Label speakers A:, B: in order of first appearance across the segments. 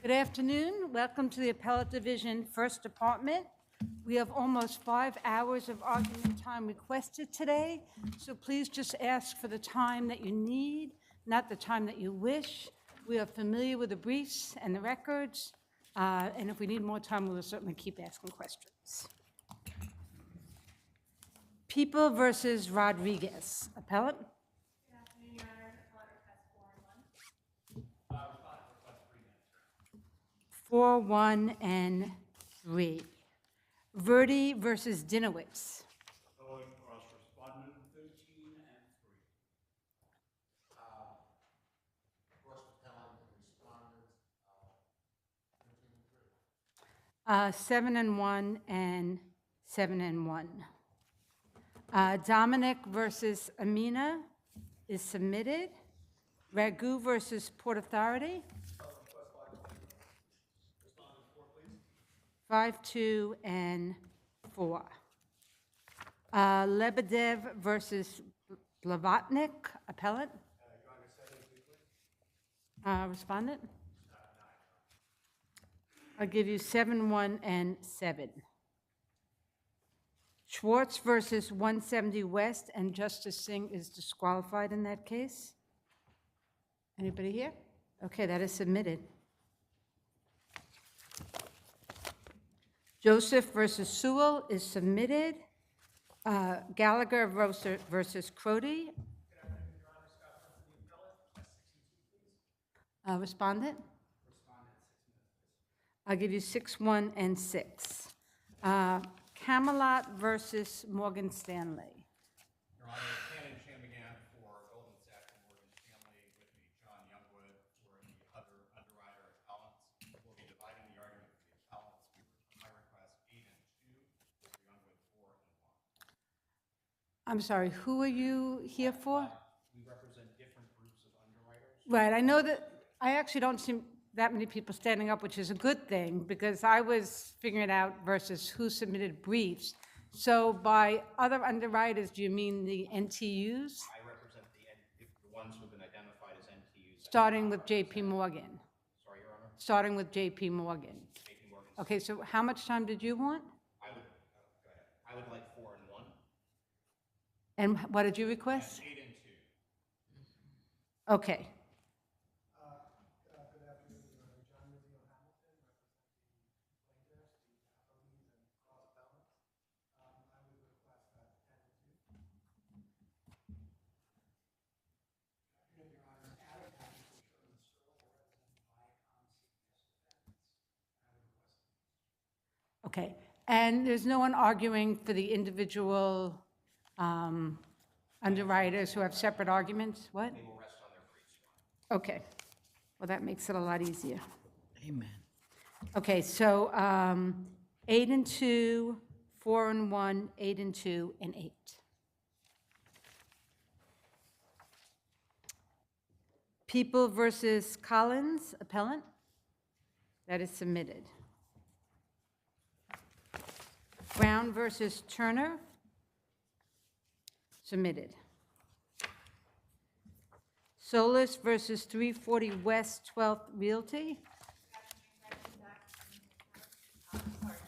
A: Good afternoon. Welcome to the Appellate Division First Department. We have almost 5 hours of argument time requested today, so please just ask for the time that you need, not the time that you wish. We are familiar with the briefs and the records, and if we need more time, we will certainly keep asking questions. People versus Rodriguez. Appellate? 4, 1, and 3. Verdi versus Dinowitz.
B: Appellate cross respondent 13 and 3.
C: Cross appellant and respondent, 13 and 3.
A: 7 and 1 and 7 and 1. Dominic versus Amina is submitted. Ragu versus Port Authority.
B: Respondent 4, please.
A: 5, 2, and 4. Lebedev versus Blavatnik, appellant.
B: Your Honor, 7 and 2, please.
A: Respondent? I'll give you 7, 1, and 7. Schwartz versus 170 West, and Justice Singh is disqualified in that case. Anybody here? Okay, that is submitted. Joseph versus Sewell is submitted. Gallagher versus Crody.
B: Good afternoon, Your Honor. Scott Hunt for the appellate. 6 and 2, please.
A: Respondent?
B: Respondent 6 minutes, please.
A: I'll give you 6, 1, and 6. Camelot versus Morgan Stanley.
B: Your Honor, Cannon Chamigan for Goldman Sachs and Morgan Stanley, with me, John Youngwood, for the other underwriter appellants. We'll be dividing the argument for the appellants. I request 8 and 2, with Youngwood 4 and 1.
A: I'm sorry, who are you here for?
B: We represent different groups of underwriters.
A: Right, I know that, I actually don't see that many people standing up, which is a good thing, because I was figuring it out versus who submitted briefs. So by other underwriters, do you mean the NTUs?
B: I represent the ones who have been identified as NTUs.
A: Starting with JP Morgan.
B: Sorry, Your Honor.
A: Starting with JP Morgan.
B: JP Morgan.
A: Okay, so how much time did you want?
B: Go ahead. I would like 4 and 1.
A: And what did you request?
B: 8 and 2.
A: Okay.
D: Good afternoon, Your Honor. John Rizzo Hamilton, representing plaintiffs, the appellees, and cross appellants. I would request that 10 and 2. Good afternoon, Your Honor. Adam Patrick, Sherman Sterling, representing Viacom CBS defendants. I would request.
A: Okay, and there's no one arguing for the individual underwriters who have separate arguments? What?
B: They will rest on their briefs, Your Honor.
A: Okay, well, that makes it a lot easier.
E: Amen.
A: Okay, so 8 and 2, 4 and 1, 8 and 2, and 8. People versus Collins, appellant. That is submitted. Brown versus Turner, submitted. Solis versus 340 West 12th Realty.
F: Sorry, Mr. Myers. I request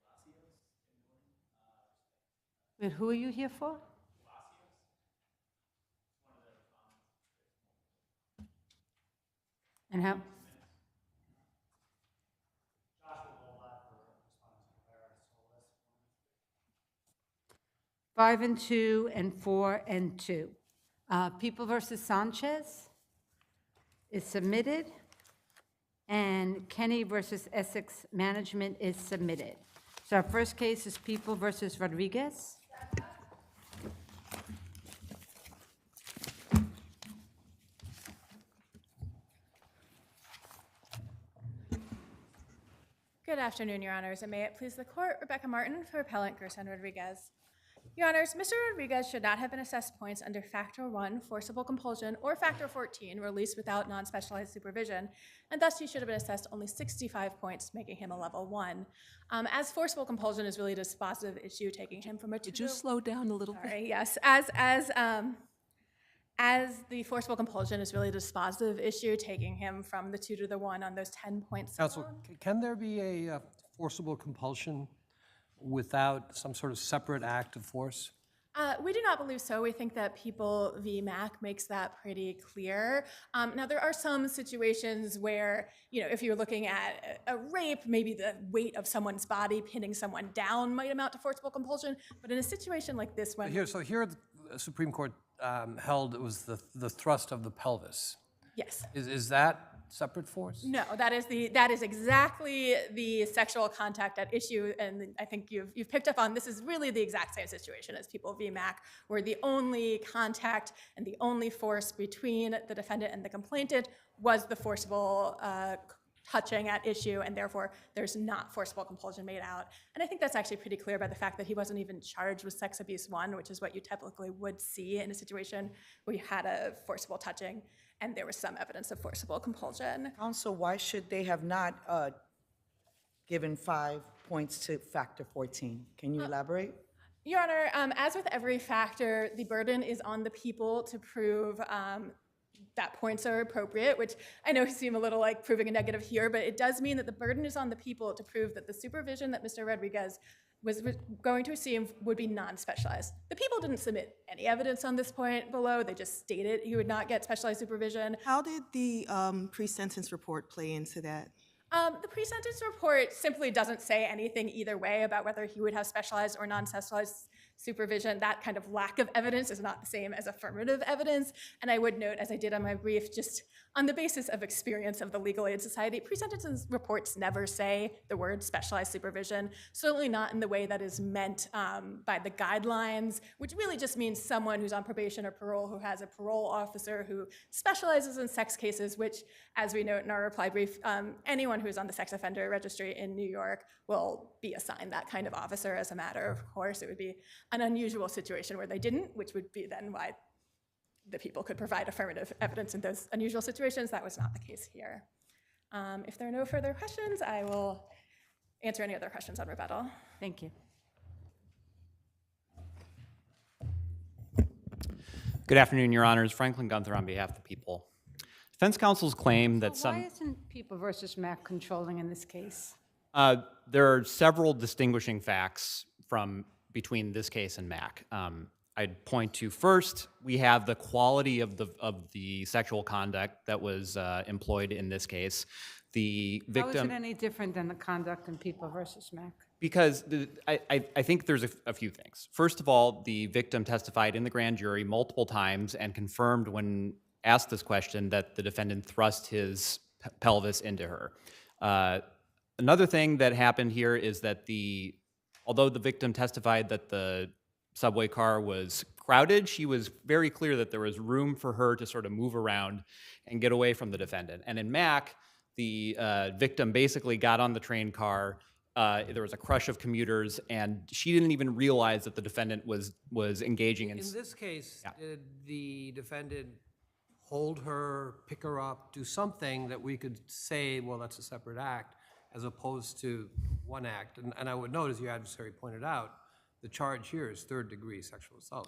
F: 5 minutes
A: Wait, who are you here for? And how?
D: Joshua Goldblatt for respondents Rivera and Solis.
A: 5 and 2 and 4 and 2. People versus Sanchez is submitted, and Kenny versus Essex Management is submitted. So our first case is People versus Rodriguez.
F: Good afternoon, Your Honors, and may it please the Court, Rebecca Martin for Appellant Gerson Rodriguez.
E: Your Honors, Mr. Rodriguez should not have been assessed points under Factor 1, forcible compulsion, or Factor 14, release without non-specialized supervision, and thus he should have been assessed only 65 points, making him a level 1. As forcible compulsion is really a dispositive issue, taking him from a 2
G: Could you slow down a little bit?
E: Sorry, yes. As the forcible compulsion is really a dispositive issue, taking him from the 2 to the 1 on those 10 points
H: Counsel,
E: alone.
H: can there be a forcible compulsion without some sort of separate act of force?
E: We do not believe so. We think that People v. Mack makes that pretty clear. Now, there are some situations where, if you're looking at a rape, maybe the weight of someone's body pinning someone down might amount to forcible compulsion. But in a situation like this one,
H: Here, the Supreme Court held it was the thrust of the pelvis.
E: yes.
H: Is that separate force?
E: No, that is exactly the sexual contact at issue, and I think you've picked up on this is really the exact same situation as People v. Mack, where the only contact and the only force between the defendant and the complainant was the forcible touching at issue, and therefore there's not forcible compulsion made out. And I think that's actually pretty clear by the fact that he wasn't even charged with sex abuse 1, which is what you typically would see in a situation where you had a forcible touching and there was some evidence of forcible compulsion.
I: Counsel, why should they have not given 5 points to Factor 14? Can you elaborate?
E: Your Honor, as with every factor, the burden is on the people to prove that points are appropriate, which I know seem a little like proving a negative here, but it does mean that the burden is on the people to prove that the supervision that Mr. Rodriguez was going to receive would be non-specialized. The people didn't submit any evidence on this point below. They just stated he would not get specialized supervision.
G: How did the pre-sentence report play into that?
E: The pre-sentence report simply doesn't say anything either way about whether he would have specialized or non-specialized supervision. That kind of lack of evidence is not the same as affirmative evidence. And I would note, as I did on my brief, just on the basis of experience of the Legal Aid Society, pre-sentence reports never say the word specialized supervision, certainly not in the way that is meant by the guidelines, which really just means someone who's on probation or parole who has a parole officer who specializes in sex cases, which, as we note in our reply brief, anyone who's on the sex offender registry in New York will be assigned that kind of officer as a matter of course. It would be an unusual situation where they didn't, which would be then why the people could provide affirmative evidence in those unusual situations. That was not the case here. If there are no further questions, I will answer any other questions on rebuttal.
A: Thank you.
B: Good afternoon, Your Honors. Franklin Gunther on behalf of the people. Defense counsel's claim that
A: So why isn't People versus Mack controlling in this case?
B: there are several distinguishing facts between this case and Mack. I'd point to first, we have the quality of the sexual conduct that was employed in this case. The
A: How is
B: victim,
A: it any different than the conduct in People versus Mack?
B: because I think there's a few things. First of all, the victim testified in the grand jury multiple times and confirmed when asked this question that the defendant thrust his pelvis into her. Another thing that happened here is that although the victim testified that the subway car was crowded, she was very clear that there was room for her to sort of move around and get away from the defendant. And in Mack, the victim basically got on the train car. There was a crush of commuters, and she didn't even realize that the defendant was engaging in.
H: In this case,
B: Yeah.
H: did the defendant hold her, pick her up, do something that we could say, well, that's a separate act, as opposed to one act? And I would note, as your adversary pointed out, the charge here is third-degree sexual assault.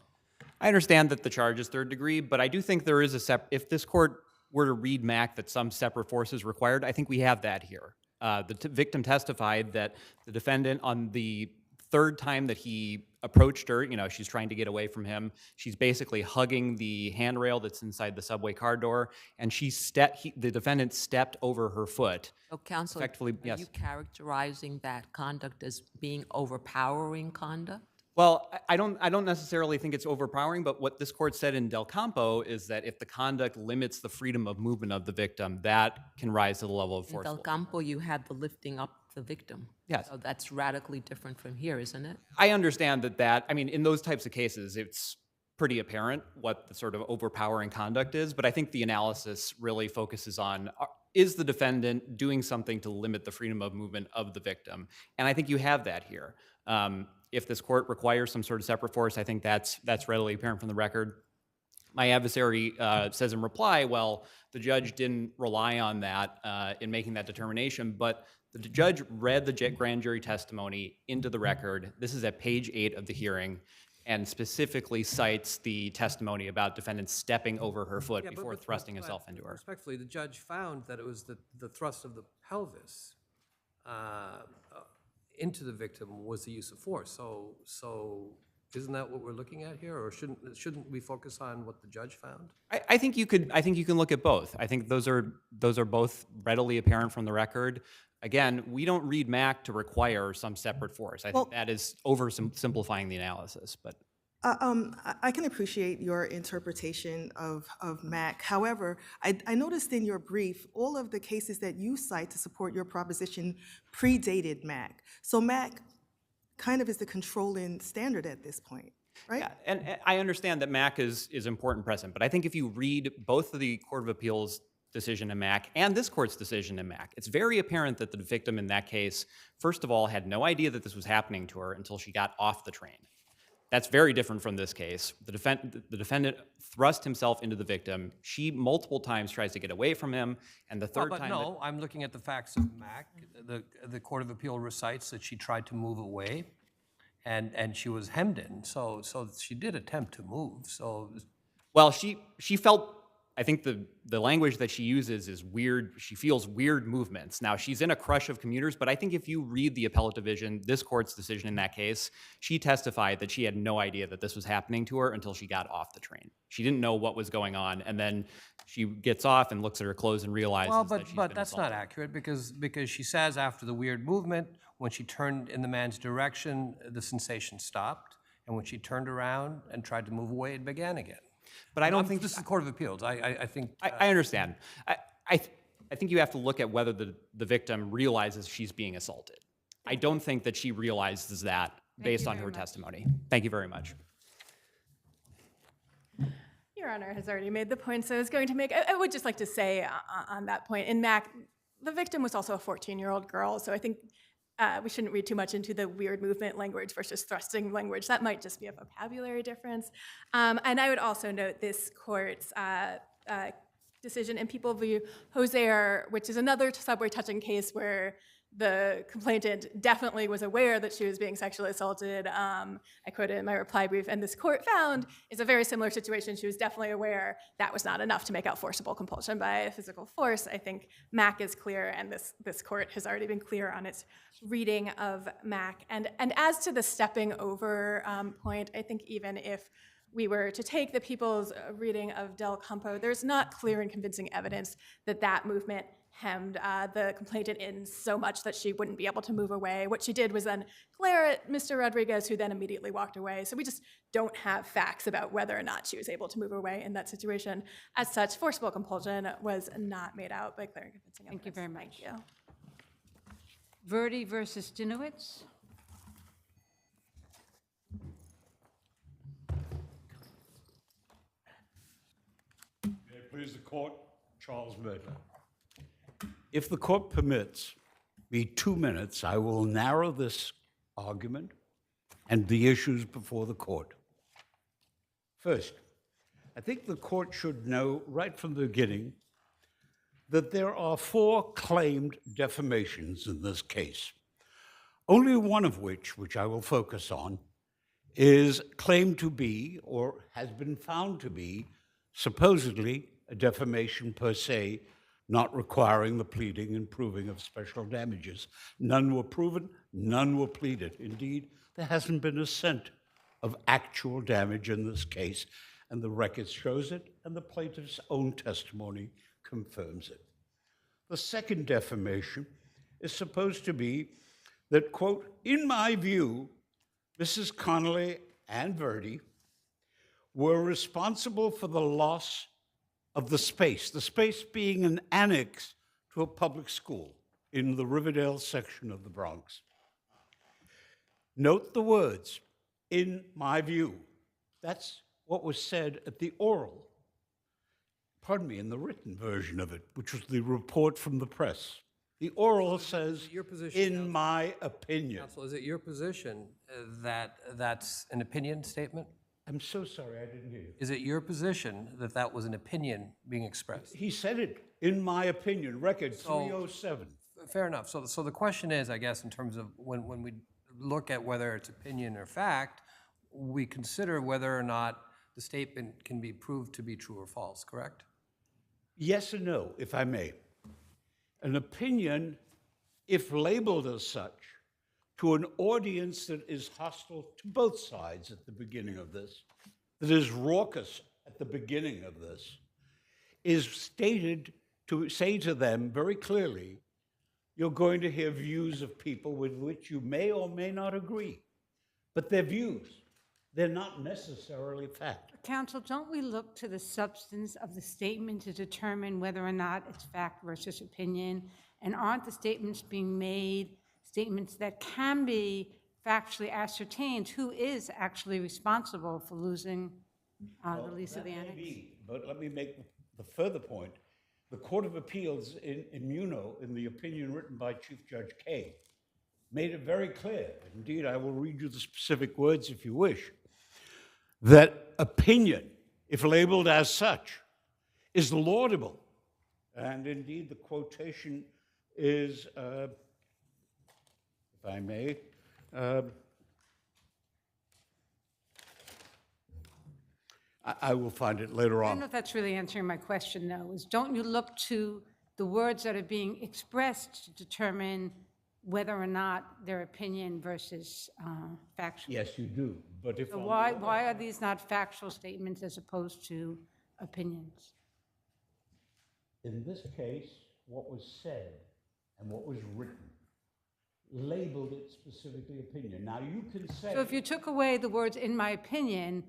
B: I understand that the charge is third degree, but I do think there is if this court were to read Mack that some separate force is required, I think we have that here. The victim testified that the defendant, on the third time that he approached her, she's trying to get away from him, she's basically hugging the handrail that's inside the subway car door, and the defendant stepped over her foot.
G: Oh, counsel,
B: Effectively,
G: are
B: yes.
G: you characterizing that conduct as being overpowering conduct?
B: Well, I don't necessarily think it's overpowering, but what this court said in Del Campo is that if the conduct limits the freedom of movement of the victim, that can rise to the level of
G: In
B: forceful.
G: Del Campo, you had the lifting up the victim.
B: Yes.
G: So that's radically different from here, isn't it?
B: I understand that, in those types of cases, it's pretty apparent what the sort of overpowering conduct is, but I think the analysis really focuses on, is the defendant doing something to limit the freedom of movement of the victim? And I think you have that here. If this court requires some sort of separate force, I think that's readily apparent from the record. My adversary says in reply, well, the judge didn't rely on that in making that determination, but the judge read the grand jury testimony into the record. This is at page 8 of the hearing, and specifically cites the testimony about defendant stepping over her foot
H: Yeah, but-
B: before
H: but-
B: thrusting
H: but
B: himself into her.
H: Respectfully, the judge found that it was the thrust of the pelvis into the victim was the use of force. So isn't that what we're looking at here, or shouldn't we focus on what the judge found?
B: I think you can look at both. I think those are both readily apparent from the record. Again, we don't read Mack to require some separate force. I think that is oversimplifying the analysis. But
J: I can appreciate your interpretation of Mack. However, I noticed in your brief, all of the cases that you cite to support your proposition predated Mack. So Mack kind of is the controlling standard at this point, right?
B: yeah, and I understand that Mack is important precedent, but I think if you read both of the Court of Appeals decision in Mack and this court's decision in Mack, it's very apparent that the victim in that case, first of all, had no idea that this was happening to her until she got off the train. That's very different from this case. The defendant thrust himself into the victim. She multiple times tries to get away from him, and the third
H: But
B: time...
H: no, I'm looking at the facts of Mack. The Court of Appeal recites that she tried to move away, and she was hemmed in. So she did attempt to move. So
B: Well, she felt... I think the language that she uses is weird. She feels weird movements. Now, she's in a crush of commuters, but I think if you read the appellate division, this court's decision in that case, she testified that she had no idea that this was happening to her until she got off the train. She didn't know what was going on, and then she gets off and looks at her clothes and realizes that she's
H: but
B: been
H: that's
B: assaulted.
H: not accurate because she says after the weird movement, when she turned in the man's direction, the sensation stopped, and when she turned around and tried to move away, it began again.
B: But I don't think...
H: This is the Court of Appeals. I think...
B: I understand. I think you have to look at whether the victim realizes she's being assaulted. I don't think that she realizes that based on her testimony. Thank you very much.
E: Your Honor has already made the points I was going to make. I would just like to say on that point, in Mack, the victim was also a 14-year-old girl, so I think we shouldn't read too much into the weird movement language versus thrusting language. That might just be a vocabulary difference. And I would also note this court's decision in People v. Hosier, which is another subway touching case where the complainant definitely was aware that she was being sexually assaulted. I quoted in my reply brief, and this court found is a very similar situation. She was definitely aware that was not enough to make out forcible compulsion by physical force. I think Mack is clear, and this court has already been clear on its reading of Mack. And as to the stepping over point, I think even if we were to take the people's reading of Del Campo, there's not clear and convincing evidence that that movement hemmed the complainant in so much that she wouldn't be able to move away. What she did was then glare at Mr. Rodriguez, who then immediately walked away. So we just don't have facts about whether or not she was able to move away in that situation. As such, forcible compulsion was not made out by clear and convincing evidence.
A: Thank you very much.
E: Thank you.
A: Verdi versus Dinowitz.
K: May it please the court, Charles Murdoch. If the court permits me 2 minutes, I will narrow this argument and the issues before the court. First, I think the court should know right from the beginning that there are 4 claimed defamations in this case, only one of which I will focus on, is claimed to be, or has been found to be, supposedly a defamation per se, not requiring the pleading and proving of special damages. None were proven, none were pleaded. Indeed, there hasn't been a cent of actual damage in this case, and the record shows it, and the plaintiff's own testimony confirms it. The second defamation is supposed to be that, quote, in my view, Mrs. Connolly and Verdi were responsible for the loss of the space being an annex to a public school in the Riverdale section of the Bronx. Note the words, in my view. That's what was said at the in the written version of it, which was the report from the press. The oral says,
H: your position,
K: in
H: Counsel?
K: my opinion.
H: Counsel, is it your position that that's an opinion statement?
K: I'm so sorry, I didn't hear you.
H: Is it your position that that was an opinion being expressed?
K: He said it, in my opinion, record
H: So-
K: 307.
H: Fair enough. So the question is, I guess, in terms of when we look at whether it's opinion or fact, we consider whether or not the statement can be proved to be true or false, correct?
K: Yes and no, if I may. An opinion, if labeled as such, to an audience that is hostile to both sides at the beginning of this, that is raucous at the beginning of this, is stated to say to them very clearly, you're going to hear views of people with which you may or may not agree. But they're views. They're not necessarily fact.
A: Counsel, don't we look to the substance of the statement to determine whether or not it's fact versus opinion? And aren't the statements being made statements that can be factually ascertained who is actually responsible for losing the lease of the
K: That may
A: annex?
K: be, but let me make the further point. The Court of Appeals in Immuno, in the opinion written by Chief Judge Kaye, made it very clear, indeed, I will read you the specific words if you wish, that opinion, if labeled as such, is laudable. And indeed, the quotation is, if I may, I will find it later
A: I
K: on.
A: don't know if that's really answering my question, though, is don't you look to the words that are being expressed to determine whether or not they're opinion versus factual?
K: Yes, you do, but if
A: So
K: on the
A: why
K: other
A: are these not factual statements as opposed to opinions?
K: In this case, what was said and what was written labeled it specifically opinion. Now, you can say...
A: So if you took away the words "in my opinion,"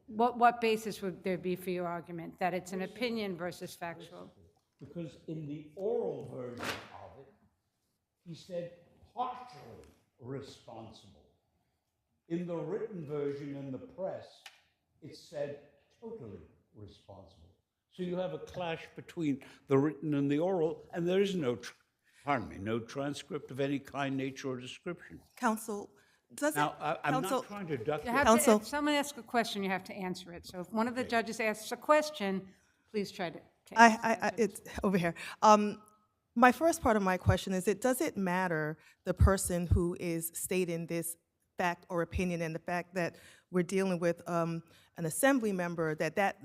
A: what basis would there be for your argument, that it's an opinion versus factual?
K: Because in the oral version of it, he said partially responsible. In the written version in the press, it said totally responsible. So you have a clash between the written and the oral, and there is no, no transcript of any kind, nature, or description.
J: Counsel, does it?
K: Now, I'm
J: Counsel-
K: not trying to duck
A: You
K: your
A: have
J: Counsel-
A: if someone asks a question, you have to answer it. So if one of the judges asks a question, please try to answer it.
J: It's over here. My first part of my question is, does it matter the person who is stating this fact or opinion, and the fact that we're dealing with an assembly member, that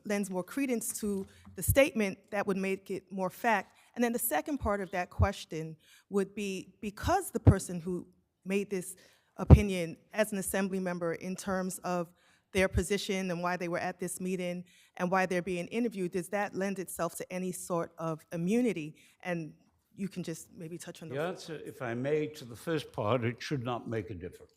J: lends more credence to the statement that would make it more fact? And then the second part of that question would be, because the person who made this opinion as an assembly member in terms of their position and why they were at this meeting and why they're being interviewed, does that lend itself to any sort of immunity? And you can just maybe touch on
K: The
J: those.
K: answer, if I may, to the first part, it should not make a difference.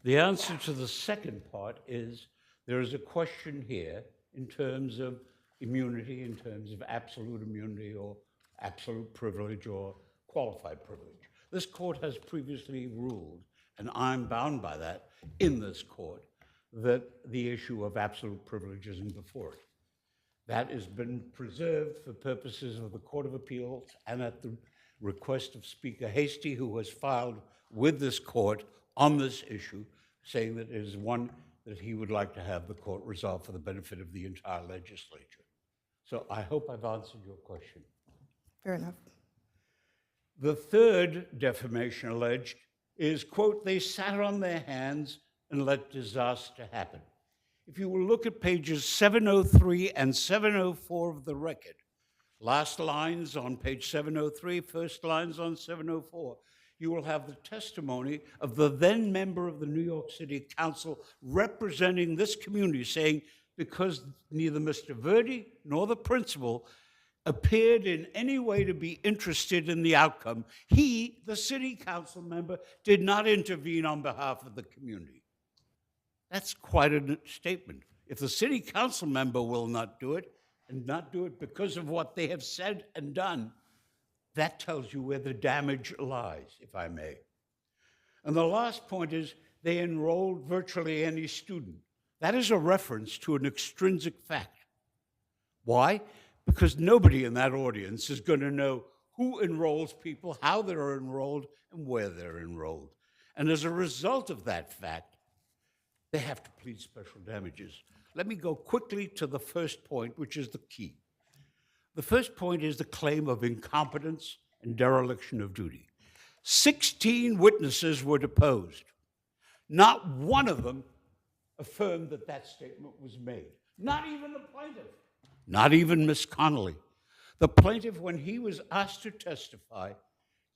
K: The answer to the second part is there is a question here in terms of immunity, in terms of absolute immunity or absolute privilege or qualified privilege. This court has previously ruled, and I'm bound by that in this court, that the issue of absolute privilege isn't before it. That has been preserved for purposes of the Court of Appeals and at the request of Speaker Hastie, who has filed with this court on this issue, saying that it is one that he would like to have the court resolve for the benefit of the entire legislature. So I hope I've answered your question.
J: Fair enough.
K: The third defamation alleged is, quote, they sat on their hands and let disaster happen. If you will look at pages 703 and 704 of the record, last lines on page 703, first lines on 704, you will have the testimony of the then member of the New York City Council representing this community saying, because neither Mr. Verdi nor the principal appeared in any way to be interested in the outcome, he, the city council member, did not intervene on behalf of the community. That's quite a statement. If the city council member will not do it, and not do it because of what they have said and done, that tells you where the damage lies, if I may. And the last point is they enrolled virtually any student. That is a reference to an extrinsic fact. Why? Because nobody in that audience is going to know who enrolls people, how they're enrolled, and where they're enrolled. And as a result of that fact, they have to plead special damages. Let me go quickly to the first point, which is the key. The first point is the claim of incompetence and dereliction of duty. 16 witnesses were deposed. Not one of them affirmed that that statement was made. Not even the plaintiff. Not even Miss Connolly. The plaintiff, when he was asked to testify,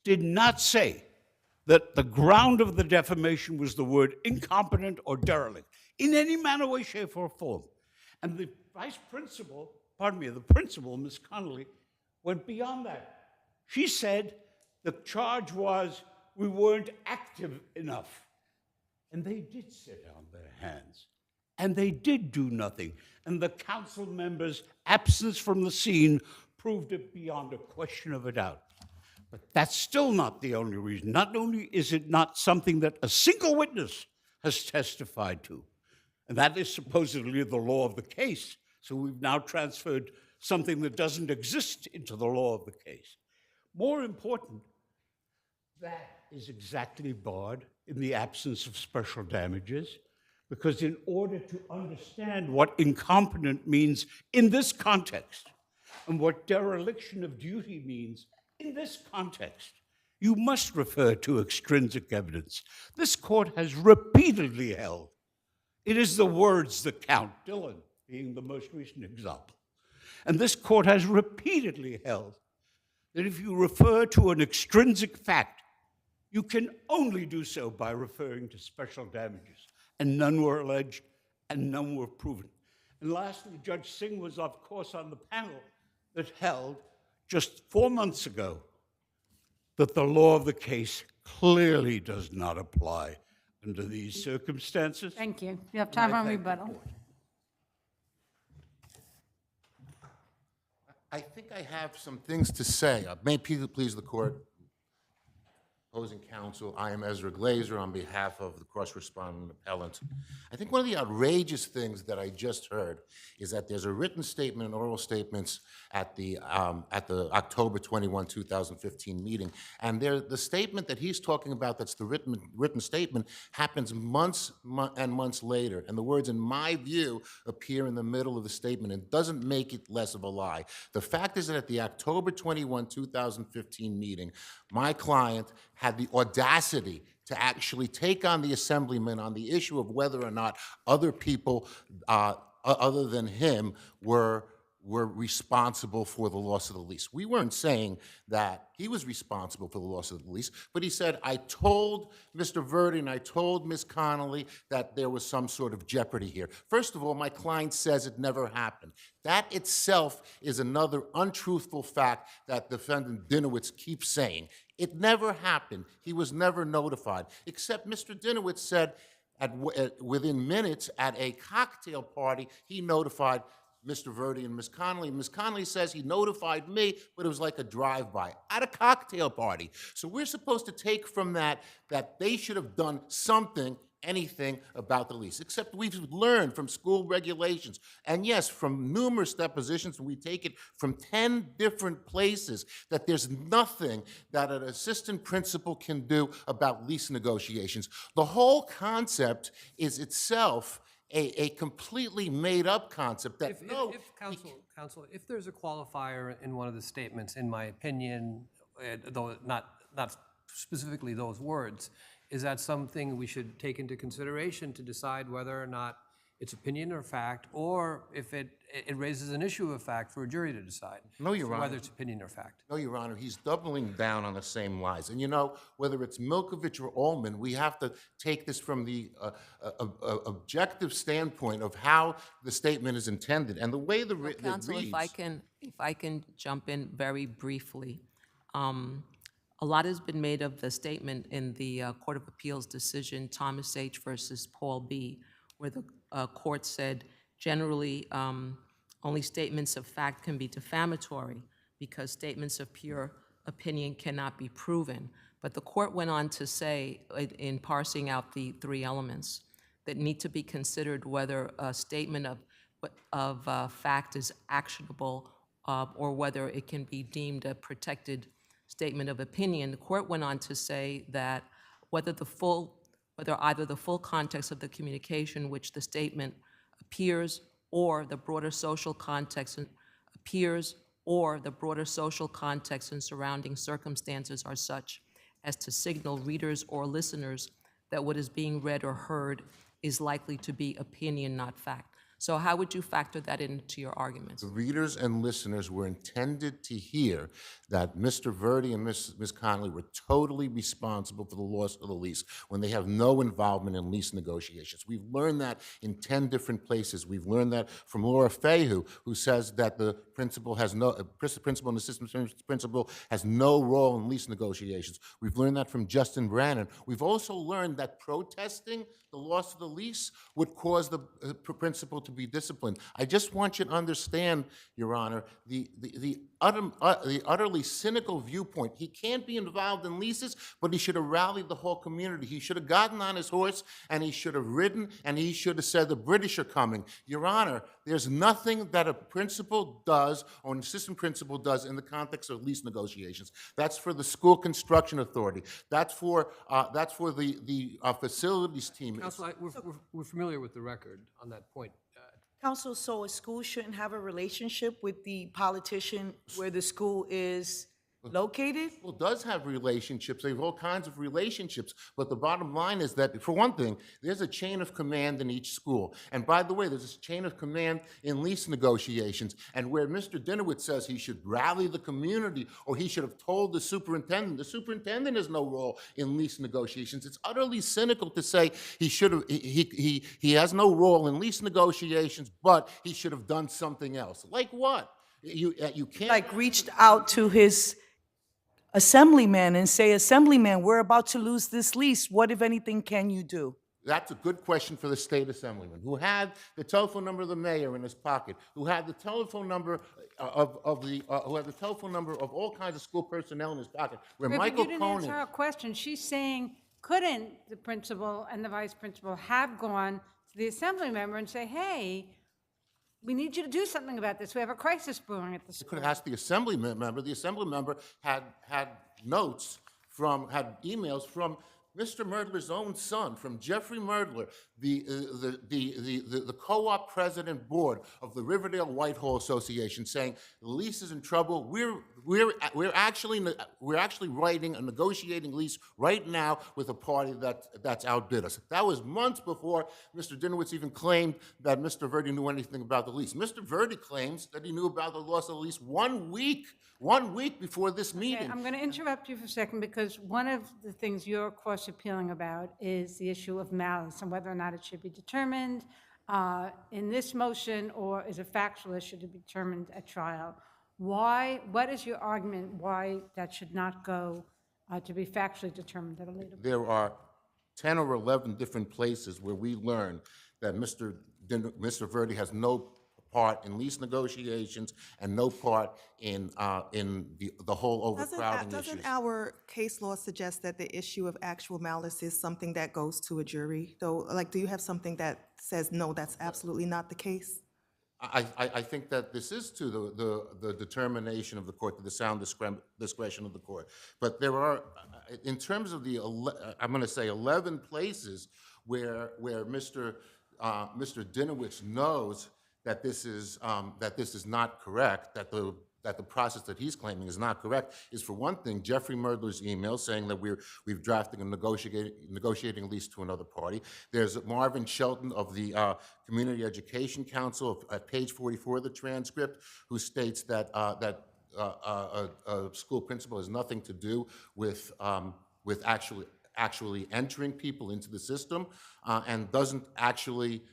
K: did not say that the ground of the defamation was the word incompetent or derelict in any manner, way, shape, or form. And the principal, Miss Connolly, went beyond that. She said the charge was we weren't active enough. And they did sit on their hands. And they did do nothing. And the council members' absence from the scene proved it beyond a question of a doubt. But that's still not the only reason. Not only is it not something that a single witness has testified to, and that is supposedly the law of the case. So we've now transferred something that doesn't exist into the law of the case. More important, that is exactly barred in the absence of special damages, because in order to understand what incompetent means in this context and what dereliction of duty means in this context, you must refer to extrinsic evidence. This court has repeatedly held it is the words that count, Dillon being the most recent example. And this court has repeatedly held that if you refer to an extrinsic fact, you can only do so by referring to special damages. And none were alleged and none were proven. And lastly, Judge Singh was, of course, on the panel that held just 4 months ago that the law of the case clearly does not apply under these circumstances.
A: Thank you. You have time on
K: thank the
A: rebuttal.
K: court.
C: I think I have some things to say. May it please the court, opposing counsel, I am Ezra Glazer on behalf of the cross-respondent appellant. I think one of the outrageous things that I just heard is that there's a written statement and oral statements at the October 21, 2015 meeting, and the statement that he's talking about, that's the written statement, happens months and months later, and the words "in my view" appear in the middle of the statement and doesn't make it less of a lie. The fact is that at the October 21, 2015 meeting, my client had the audacity to actually take on the assemblyman on the issue of whether or not other people other than him were responsible for the loss of the lease. We weren't saying that he was responsible for the loss of the lease, but he said, I told Mr. Verdi and I told Ms. Connolly that there was some sort of jeopardy here. First of all, my client says it never happened. That itself is another untruthful fact that defendant Dinowitz keeps saying. It never happened. He was never notified, except Mr. Dinowitz said within minutes at a cocktail party, he notified Mr. Verdi and Ms. Connolly. Ms. Connolly says he notified me, but it was like a drive-by at a cocktail party. So we're supposed to take from that they should have done something, anything about the lease, except we've learned from school regulations, and yes, from numerous depositions, we take it from 10 different places, that there's nothing that an assistant principal can do about lease negotiations. The whole concept is itself a completely made-up concept that
H: Counsel, if there's a qualifier in one of the statements, in my opinion, though not specifically those words, is that something we should take into consideration to decide whether or not it's opinion or fact, or if it raises an issue of fact for a jury to decide?
C: No, Your Honor.
H: Whether it's opinion or fact.
C: No, Your Honor, he's doubling down on the same lies. And you know, whether it's Milkovich or Ullman, we have to take this from the objective standpoint of how the statement is intended. And the way the it
G: Counsel,
C: reads...
G: if I can jump in very briefly. A lot has been made of the statement in the Court of Appeals decision, Thomas H. versus Paul B., where the court said, generally, only statements of fact can be defamatory because statements of pure opinion cannot be proven. But the court went on to say, in parsing out the three elements, that need to be considered whether a statement of fact is actionable or whether it can be deemed a protected statement of opinion, the court went on to say that whether either the full context of the communication which the statement appears or the broader social context appears or the broader social context and surrounding circumstances are such as to signal readers or listeners that what is being read or heard is likely to be opinion, not fact. So how would you factor that into your arguments?
C: The readers and listeners were intended to hear that Mr. Verdi and Ms. Connolly were totally responsible for the loss of the lease when they have no involvement in lease negotiations. We've learned that in 10 different places. We've learned that from Laura Fayhu, who says that the principal and assistant principal has no role in lease negotiations. We've learned that from Justin Brannon. We've also learned that protesting the loss of the lease would cause the principal to be disciplined. I just want you to understand, Your Honor, the utterly cynical viewpoint. He can't be involved in leases, but he should have rallied the whole community. He should have gotten on his horse, and he should have ridden, and he should have said, the British are coming. Your Honor, there's nothing that a principal does or an assistant principal does in the context of lease negotiations. That's for the school construction authority. That's for the facilities team.
H: Counsel, we're familiar with the record on that point.
I: Counsel, so a school shouldn't have a relationship with the politician where the school is located?
C: School does have relationships. They have all kinds of relationships. But the bottom line is that, for one thing, there's a chain of command in each school. And by the way, there's a chain of command in lease negotiations. And where Mr. Dinowitz says he should rally the community or he should have told the superintendent has no role in lease negotiations. It's utterly cynical to say he should have. He has no role in lease negotiations, but he should have done something else. Like what? You can't
I: Like reached out to his assemblyman and say, Assemblyman, we're about to lose this lease. What, if anything, can you do?
C: That's a good question for the state assemblyman, who had the telephone number of the mayor in his pocket, who had the telephone number of all kinds of school personnel in his pocket. Where
A: But
C: Michael
A: you didn't
C: Koenig,
A: answer our question. She's saying, couldn't the principal and the vice principal have gone to the assembly member and say, hey, we need you to do something about this. We have a crisis brewing at the
C: they
A: school.
C: could have asked the assembly member. The assembly member had emails from Mr. Merdler's own son, from Jeffrey Merdler, the co-op president board of the Riverdale Whitehall Association, saying the lease is in trouble. We're actually writing a negotiating lease right now with a party that's outbid us. That was months before Mr. Dinowitz even claimed that Mr. Verdi knew anything about the lease. Mr. Verdi claims that he knew about the loss of the lease 1 week before this meeting.
A: Okay, I'm going to interrupt you for a second because one of the things you're, of course, appealing about is the issue of malice and whether or not it should be determined in this motion or is a factual issue to be determined at trial. What is your argument why that should not go to be factually determined at a later point?
C: There are 10 or 11 different places where we learn that Mr. Verdi has no part in lease negotiations and no part in the whole overcrowding issues.
J: Doesn't our case law suggest that the issue of actual malice is something that goes to a jury? Though, like, do you have something that says, no, that's absolutely not the case?
C: I think that this is to the determination of the court, to the sound discretion of the court. But there are, in terms of I'm going to say 11 places where Mr. Dinowitz knows that this is not correct, that the process that he's claiming is not correct, is, for one thing, Jeffrey Merdler's email saying that we've drafted a negotiating lease to another party. There's Marvin Shelton of the Community Education Council at page 44 of the transcript, who states that a school principal has nothing to do with actually entering people into the system and doesn't actually.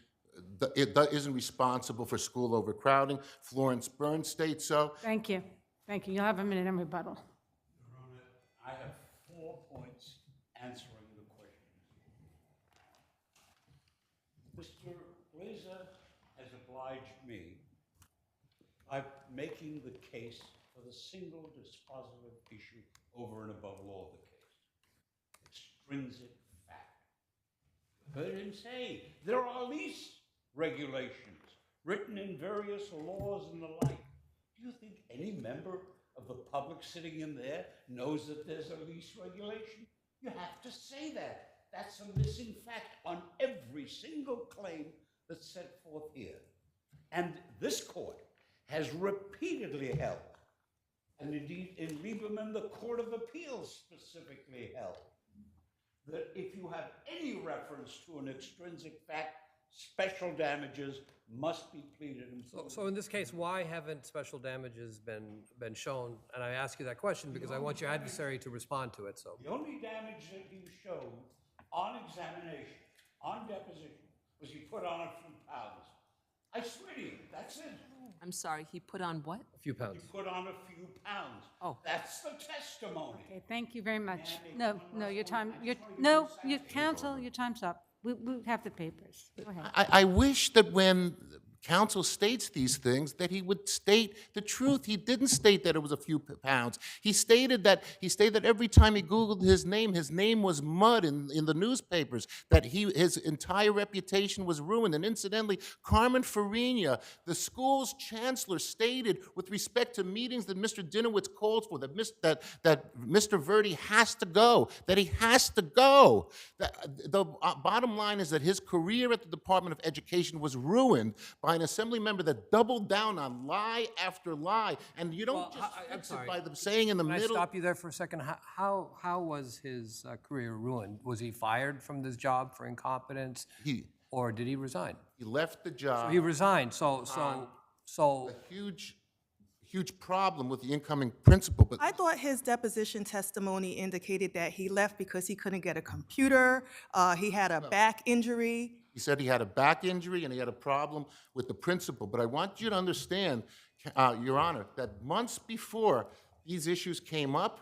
C: It isn't responsible for school overcrowding. Florence Burns states so.
A: Thank you. Thank you. You'll have a minute in rebuttal.
K: Your Honor, I have 4 points answering the question. Mr. Glazer has obliged me by making the case for the single dispositive issue over and above law of the case. Extrinsic fact. You heard him say there are lease regulations written in various laws and the like. Do you think any member of the public sitting in there knows that there's a lease regulation? You have to say that. That's a missing fact on every single claim that's set forth here. And this court has repeatedly held, and indeed in Lieberman, the Court of Appeals specifically held, that if you have any reference to an extrinsic fact, special damages must be pleaded in full.
H: So in this case, why haven't special damages been shown? And I ask you that question because I want your adversary to respond to it, so.
K: The only damage that he showed on examination, on deposition, was he put on a few pounds. I swear to you, that's it.
G: I'm sorry, he put on what?
H: A few pounds.
K: He put on a few pounds.
G: Oh.
K: That's the testimony.
A: Okay, thank you very much. No, your time, counsel, your time's up. We have the papers. Go ahead.
C: I wish that when counsel states these things, that he would state the truth. He didn't state that it was a few pounds. He stated that every time he Googled his name was mud in the newspapers, that his entire reputation was ruined. And incidentally, Carmen Farina, the school's chancellor, stated with respect to meetings that Mr. Dinowitz called for, that Mr. Verdi has to go, that he has to go. The bottom line is that his career at the Department of Education was ruined by an assembly member that doubled down on lie after lie. And you don't just fix it by them saying in the
H: Can I
C: middle.
H: stop you there for a second? How was his career ruined? Was he fired from this job for incompetence? Or did he resign?
C: He left the job.
H: He resigned, so.
C: A huge problem with the incoming principal. But
J: I thought his deposition testimony indicated that he left because he couldn't get a computer, he had a back injury.
C: he said he had a back injury and he had a problem with the principal. But I want you to understand, Your Honor, that months before these issues came up,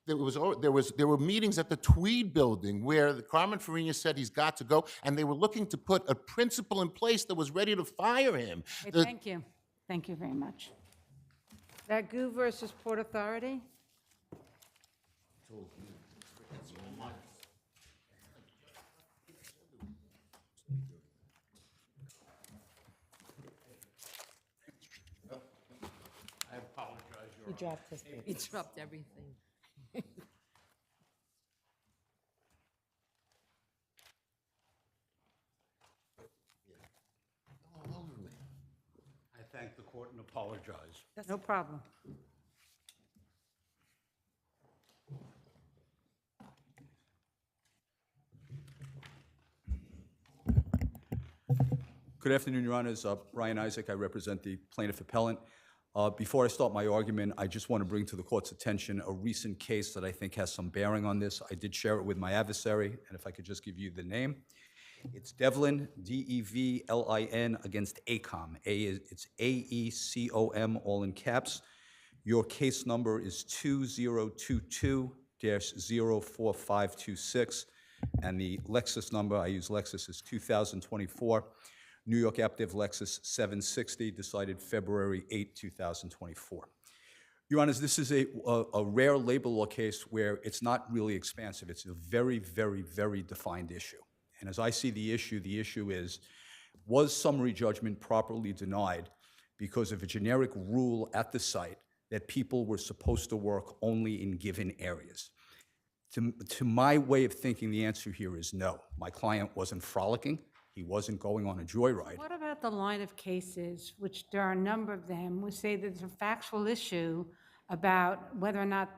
C: there were meetings at the Tweed building where Carmen Farina said he's got to go, and they were looking to put a principal in place that was ready to fire him.
A: Okay, thank you. Thank you very much. Ragu versus Port Authority?
K: I apologize, Your
I: He dropped his paper.
G: He dropped everything.
K: I thank the court and apologize.
A: No problem.
L: Good afternoon, Your Honors. Brian Isaac, I represent the plaintiff appellant. Before I start my argument, I just want to bring to the court's attention a recent case that I think has some bearing on this. I did share it with my adversary, and if I could just give you the name. It's Devlin, D-E-V-L-I-N, against AECOM. It's A-E-C-O-M, all in caps. Your case number is 2022-04526, and the Lexus number, I use Lexus, is 2024. New York Aptiv Lexus 760, decided February 8, 2024. Your Honors, this is a rare labor law case where it's not really expansive. It's a very, very, very defined issue. And as I see the issue is, was summary judgment properly denied because of a generic rule at the site that people were supposed to work only in given areas? To my way of thinking, the answer here is no. My client wasn't frolicking. He wasn't going on a joyride.
A: What about the line of cases, which there are a number of them, which say there's a factual issue about whether or not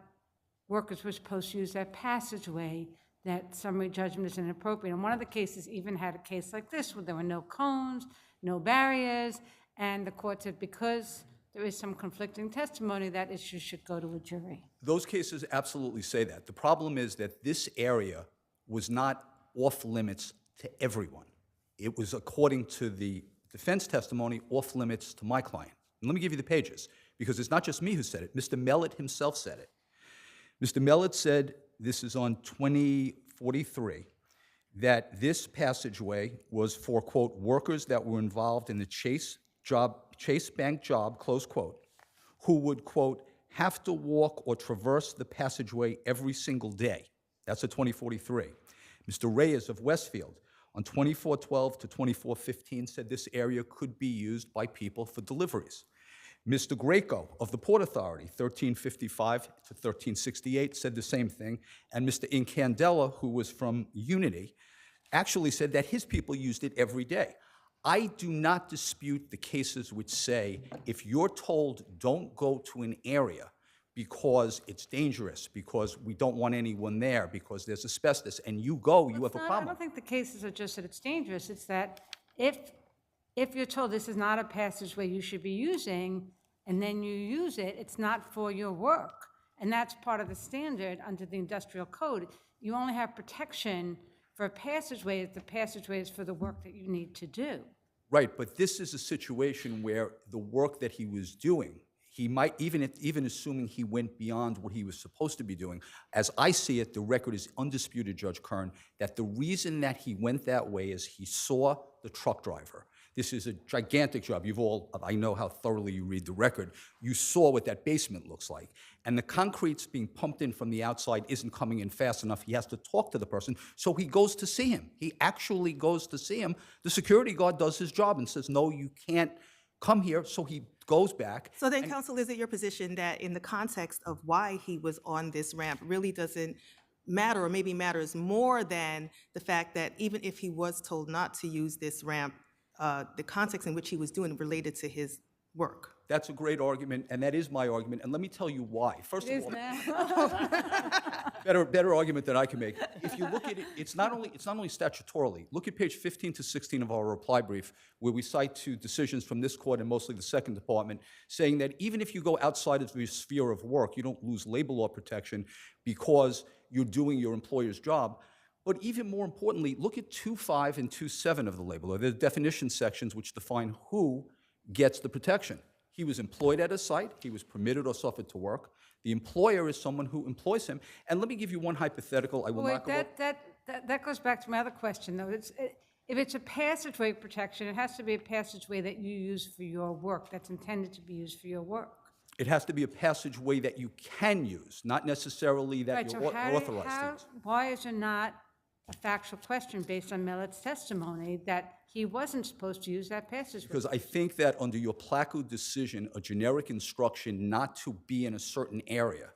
A: workers were supposed to use that passageway, that summary judgment is inappropriate. And one of the cases even had a case like this, where there were no cones, no barriers, and the court said because there is some conflicting testimony, that issue should go to a jury.
L: Those cases absolutely say that. The problem is that this area was not off limits to everyone. It was, according to the defense testimony, off limits to my client. And let me give you the pages, because it's not just me who said it. Mr. Mellett himself said it. Mr. Mellett said, this is on 2043, that this passageway was for, quote, workers that were involved in the Chase Bank job, close quote, who would, quote, have to walk or traverse the passageway every single day. That's a 2043. Mr. Reyes of Westfield, on 2412 to 2415, said this area could be used by people for deliveries. Mr. Greco of the Port Authority, 1355 to 1368, said the same thing. And Mr. Incandela, who was from Unity, actually said that his people used it every day. I do not dispute the cases which say if you're told don't go to an area because it's dangerous, because we don't want anyone there, because there's asbestos, and you go, you have a
A: I
L: problem.
A: don't think the cases are just that it's dangerous. It's that if you're told this is not a passageway you should be using, and then you use it, it's not for your work. And that's part of the standard under the industrial code. You only have protection for a passageway if the passageway is for the work that you need to do.
L: Right, but this is a situation where the work that he was doing, he might, even assuming he went beyond what he was supposed to be doing, as I see it, the record is undisputed, Judge Kern, that the reason that he went that way is he saw the truck driver. This is a gigantic job. I know how thoroughly you read the record. You saw what that basement looks like. And the concrete's being pumped in from the outside isn't coming in fast enough. He has to talk to the person, so he goes to see him. He actually goes to see him. The security guard does his job and says, no, you can't come here, so he goes back.
J: So then, counsel, is it your position that in the context of why he was on this ramp really doesn't matter, or maybe matters more than the fact that even if he was told not to use this ramp, the context in which he was doing related to his work?
L: That's a great argument, and that is my argument, and let me tell you why. First of all, better argument than I can make. If you look at it, it's not only statutorily. Look at page 15 to 16 of our reply brief, where we cite two decisions from this court and mostly the Second Department, saying that even if you go outside of your sphere of work, you don't lose labor law protection because you're doing your employer's job. But even more importantly, look at 2.5 and 2.7 of the labor law. They're definition sections which define who gets the protection. He was employed at a site. He was permitted or suffered to work. The employer is someone who employs him. And let me give you one hypothetical. I will not go over.
A: That goes back to my other question, though. If it's a passageway protection, it has to be a passageway that you use for your work, that's intended to be used for your work.
L: It has to be a passageway that you can use, not necessarily that
A: Right,
L: you're
A: so
L: authorized to use.
A: why is there not a factual question based on Millet's testimony that he wasn't supposed to use that passageway?
L: Because I think that under your Placo decision, a generic instruction not to be in a certain area,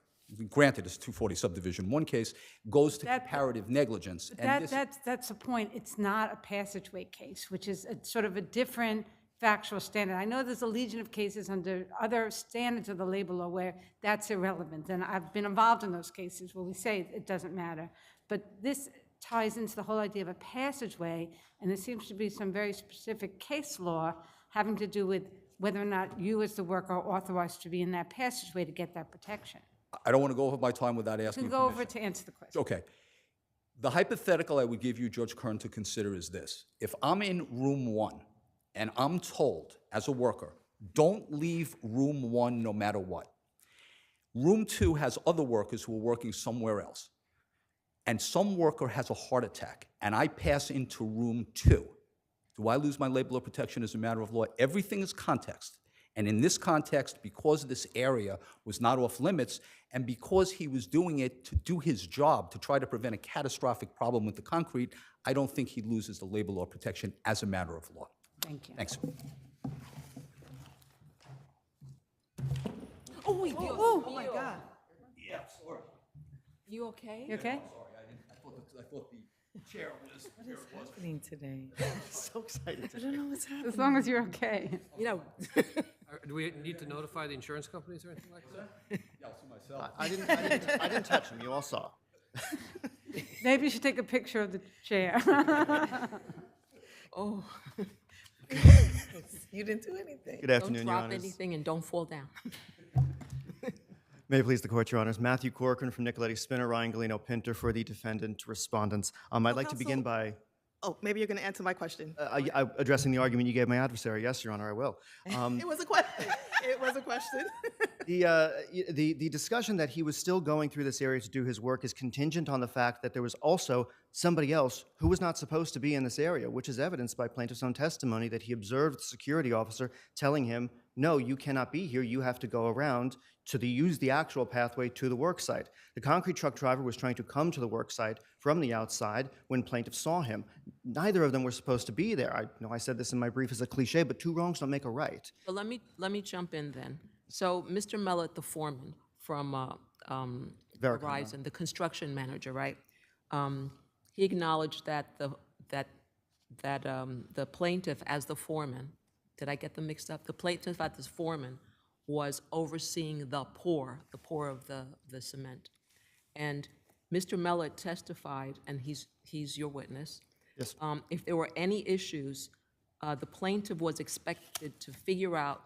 L: granted it's 240 subdivision 1 case, goes to comparative negligence. And
A: That's the point. It's not a passageway case, which is sort of a different factual standard. I know there's a legion of cases under other standards of the labor law where that's irrelevant, and I've been involved in those cases where we say it doesn't matter. But this ties into the whole idea of a passageway, and there seems to be some very specific case law having to do with whether or not you as the worker are authorized to be in that passageway to get that protection.
L: I don't want to go over my time without asking
A: You
L: you
A: can go
L: permission.
A: over to answer the question.
L: Okay. The hypothetical I would give you, Judge Kern, to consider is this. If I'm in room 1 and I'm told as a worker, don't leave room 1 no matter what. Room 2 has other workers who are working somewhere else. And some worker has a heart attack, and I pass into room 2. Do I lose my labor law protection as a matter of law? Everything is context. And in this context, because this area was not off limits, and because he was doing it to do his job, to try to prevent a catastrophic problem with the concrete, I don't think he loses the labor law protection as a matter of law.
A: Thank you.
L: Thanks.
I: Oh, my God.
L: Yeah, sorry.
G: You okay?
A: You okay?
L: I thought the chair was where it was.
I: Happening today.
M: So excited.
I: I don't know what's happening.
A: As long as you're okay.
I: You know,
H: Do we need to notify the insurance companies or anything like that?
L: Yeah, I'll see myself.
M: I didn't touch him. You all saw.
A: Maybe you should take a picture of the chair.
I: oh. You didn't do anything.
M: Good
G: Don't
M: afternoon, Your
G: drop
M: Honors.
G: anything and don't fall down.
M: May it please the Court, Your Honors. Matthew Corcoran from Nicoletti Spinner, Ryan Galino Pinter for the defendant respondents. I'd like to begin by
J: Oh, maybe you're going to answer my question.
M: addressing the argument you gave my adversary. Yes, Your Honor, I will.
J: It was a question. It was a question.
M: The discussion that he was still going through this area to do his work is contingent on the fact that there was also somebody else who was not supposed to be in this area, which is evidenced by plaintiff's own testimony that he observed the security officer telling him, no, you cannot be here, you have to go around use the actual pathway to the work site. The concrete truck driver was trying to come to the work site from the outside when plaintiff saw him. Neither of them were supposed to be there. I know I said this in my brief as a cliche, but two wrongs don't make a right.
G: So let me jump in then. So Mr. Mellett, the foreman from
M: Vericon,
G: Verizon, the construction manager, right? He acknowledged that the plaintiff as the foreman, did I get them mixed up? The plaintiff as the foreman was overseeing the pour of the cement. And Mr. Mellett testified, and he's your witness.
M: Yes.
G: If there were any issues, the plaintiff was expected to figure out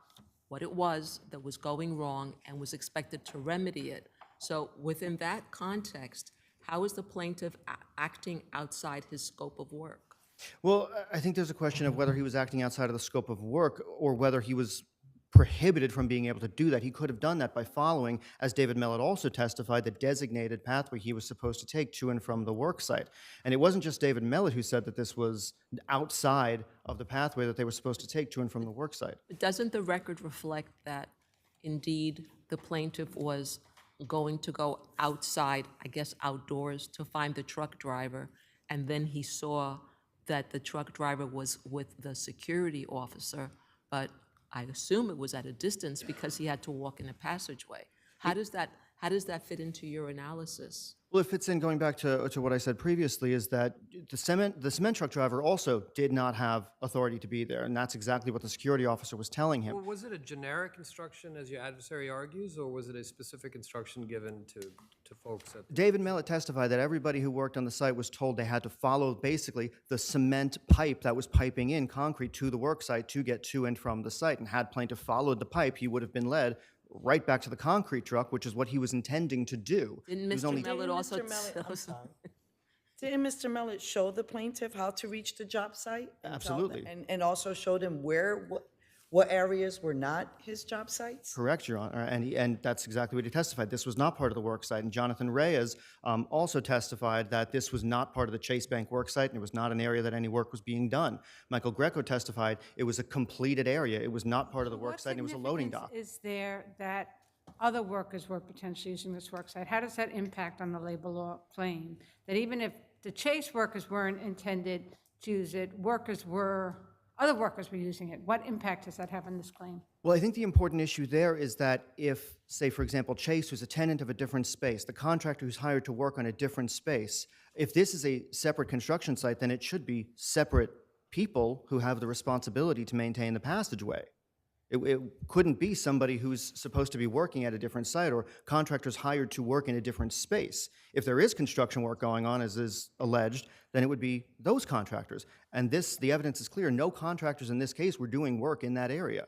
G: what it was that was going wrong and was expected to remedy it. So within that context, how is the plaintiff acting outside his scope of work?
M: Well, I think there's a question of whether he was acting outside of the scope of work or whether he was prohibited from being able to do that. He could have done that by following, as David Mellett also testified, the designated pathway he was supposed to take to and from the work site. And it wasn't just David Mellett who said that this was outside of the pathway that they were supposed to take to and from the work site.
G: But doesn't the record reflect that indeed the plaintiff was going to go outside, I guess outdoors, to find the truck driver, and then he saw that the truck driver was with the security officer, but I assume it was at a distance because he had to walk in a passageway. How does that fit into your analysis?
M: Well, it fits in, going back to what I said previously, is that the cement truck driver also did not have authority to be there, and that's exactly what the security officer was telling him.
H: Well, was it a generic instruction, as your adversary argues, or was it a specific instruction given to folks at?
M: David Mellett testified that everybody who worked on the site was told they had to follow basically the cement pipe that was piping in concrete to the work site to get to and from the site. And had plaintiff followed the pipe, he would have been led right back to the concrete truck, which is what he was intending to do.
G: Didn't
M: He was
G: Mr.
M: only-
G: Mellett also
I: Didn't Mr. Mellett show the plaintiff how to reach the job site? And tell them-
M: Absolutely.
I: And also showed him what areas were not his job sites?
M: Correct, Your Honor, and that's exactly what he testified. This was not part of the work site, and Jonathan Reyes also testified that this was not part of the Chase Bank work site, and it was not an area that any work was being done. Michael Greco testified it was a completed area. It was not part of the work site, and it was a loading dock.
A: What significance is there that other workers were potentially using this work site? How does that impact on the labor law claim? That even if the Chase workers weren't intended to use it, other workers were using it. What impact does that have on this claim?
M: Well, I think the important issue there is that if, say, for example, Chase, who's a tenant of a different space, the contractor who's hired to work on a different space, if this is a separate construction site, then it should be separate people who have the responsibility to maintain the passageway. It couldn't be somebody who's supposed to be working at a different site or contractors hired to work in a different space. If there is construction work going on, as is alleged, then it would be those contractors. And the evidence is clear. No contractors in this case were doing work in that area.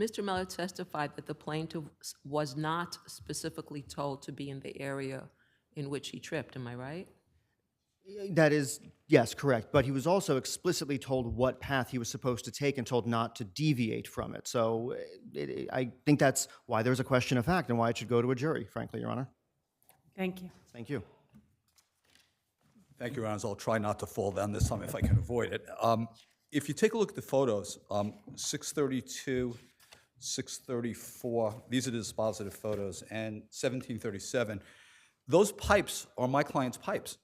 G: Mr. Mellett testified that the plaintiff was not specifically told to be in the area in which he tripped, am I right?
M: That is, yes, correct. But he was also explicitly told what path he was supposed to take and told not to deviate from it. So I think that's why there's a question of fact and why it should go to a jury, frankly, Your Honor.
A: Thank you.
M: Thank you.
L: Thank you, Your Honors. I'll try not to fall down this time if I can avoid it. If you take a look at the photos, 632, 634, these are the dispositive photos, and 1737, those pipes are my client's pipes.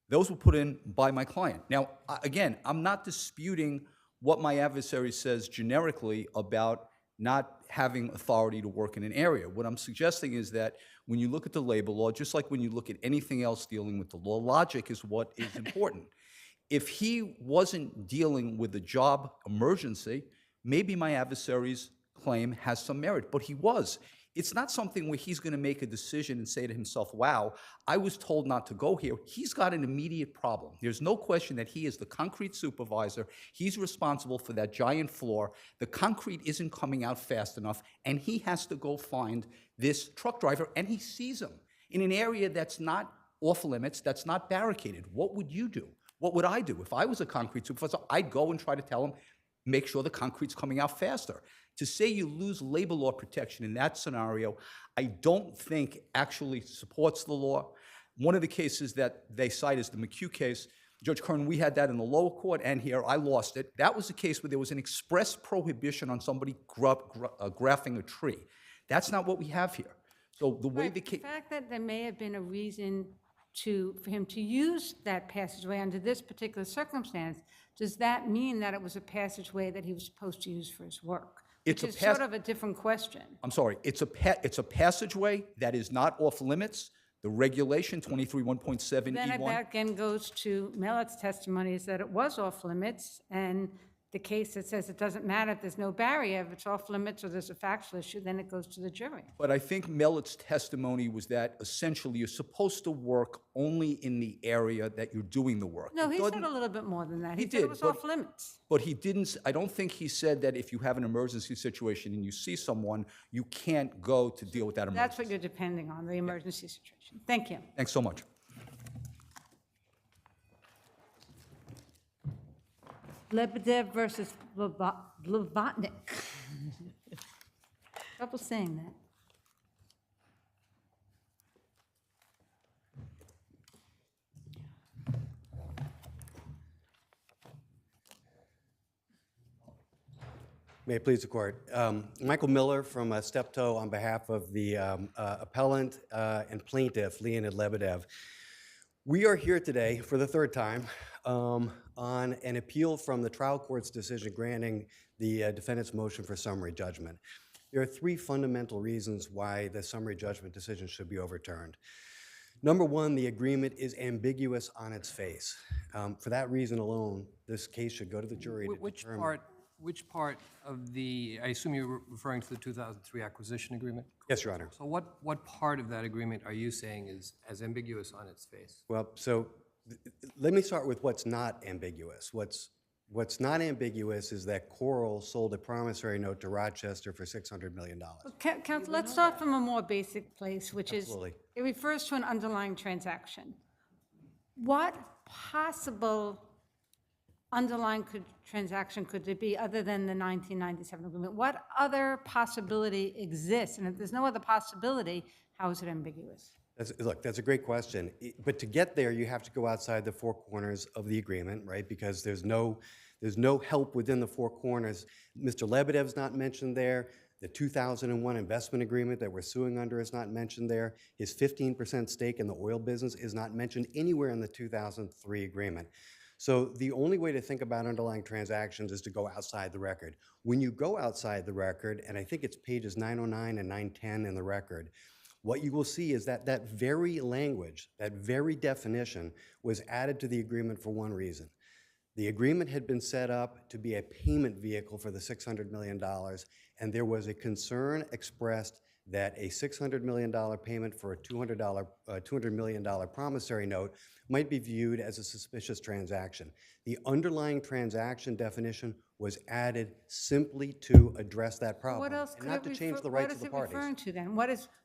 L: Those were put in by my client. Now, again, I'm not disputing what my adversary says generically about not having authority to work in an area. What I'm suggesting is that when you look at the labor law, just like when you look at anything else dealing with the law, logic is what is important. If he wasn't dealing with a job emergency, maybe my adversary's claim has some merit, but he was. It's not something where he's going to make a decision and say to himself, wow, I was told not to go here. He's got an immediate problem. There's no question that he is the concrete supervisor. He's responsible for that giant floor. The concrete isn't coming out fast enough, and he has to go find this truck driver, and he sees him in an area that's not off limits, that's not barricaded. What would you do? What would I do? If I was a concrete supervisor, I'd go and try to tell him, make sure the concrete's coming out faster. To say you lose labor law protection in that scenario, I don't think actually supports the law. One of the cases that they cite is the McHugh case. Judge Kern, we had that in the lower court and here. I lost it. That was a case where there was an express prohibition on somebody graphing a tree. That's not what we have here. So the way
A: Right,
L: the
A: but the
L: case,
A: fact that there may have been a reason for him to use that passageway under this particular circumstance, does that mean that it was a passageway that he was supposed to use for his work?
L: It's
A: Which
L: a
A: is sort of a different question.
L: I'm sorry, it's a passageway that is not off limits. The regulation, 23.1.7E1.
A: Then that again goes to Mellett's testimony, is that it was off limits, and the case that says it doesn't matter if there's no barrier, if it's off limits or there's a factual issue, then it goes to the jury.
L: But I think Mellett's testimony was that essentially you're supposed to work only in the area that you're doing the work.
A: No,
L: It
A: he
L: doesn't-
A: said a little bit more than that.
L: He
A: He said it
L: did,
A: was
L: but-
A: off limits.
L: But he didn't, I don't think he said that if you have an emergency situation and you see someone, you can't go to deal with that emergency.
A: That's what you're depending on, the emergency situation. Thank you.
L: Thanks so much.
A: Lebedev versus Blavatnik. Trouble saying that.
N: May it please the court. Michael Miller from Steptoe on behalf of the appellant and plaintiff, Leonid Lebedev. We are here today for the third time on an appeal from the trial court's decision granting the defendant's motion for summary judgment. There are three fundamental reasons why the summary judgment decision should be overturned. Number one, the agreement is ambiguous on its face. For that reason alone, this case should go to the jury to determine.
H: Which part of the, I assume you're referring to the 2003 acquisition agreement?
N: Yes, Your Honor.
H: So what part of that agreement are you saying is as ambiguous on its face?
N: Well, so let me start with what's not ambiguous. What's not ambiguous is that Coral sold a promissory note to Rochester for $600 million.
A: Counsel, let's start from a more basic place, which is,
N: Absolutely.
A: it refers to an underlying transaction. What possible underlying transaction could there be other than the 1997 agreement? What other possibility exists? And if there's no other possibility, how is it ambiguous?
N: Look, that's a great question. But to get there, you have to go outside the four corners of the agreement, right? Because there's no help within the four corners. Mr. Lebedev's not mentioned there. The 2001 investment agreement that we're suing under is not mentioned there. His 15% stake in the oil business is not mentioned anywhere in the 2003 agreement. So the only way to think about underlying transactions is to go outside the record. When you go outside the record, and I think it's pages 909 and 910 in the record, what you will see is that that very language, that very definition was added to the agreement for one reason. The agreement had been set up to be a payment vehicle for the $600 million, and there was a concern expressed that a $600 million payment for a $200 million promissory note might be viewed as a suspicious transaction. The underlying transaction definition was added simply to address that problem,
A: What else
N: and
A: could
N: not
A: it
N: to
A: refer,
N: change the
A: what
N: rights
A: is
N: of the
A: it
N: parties.
A: referring to then?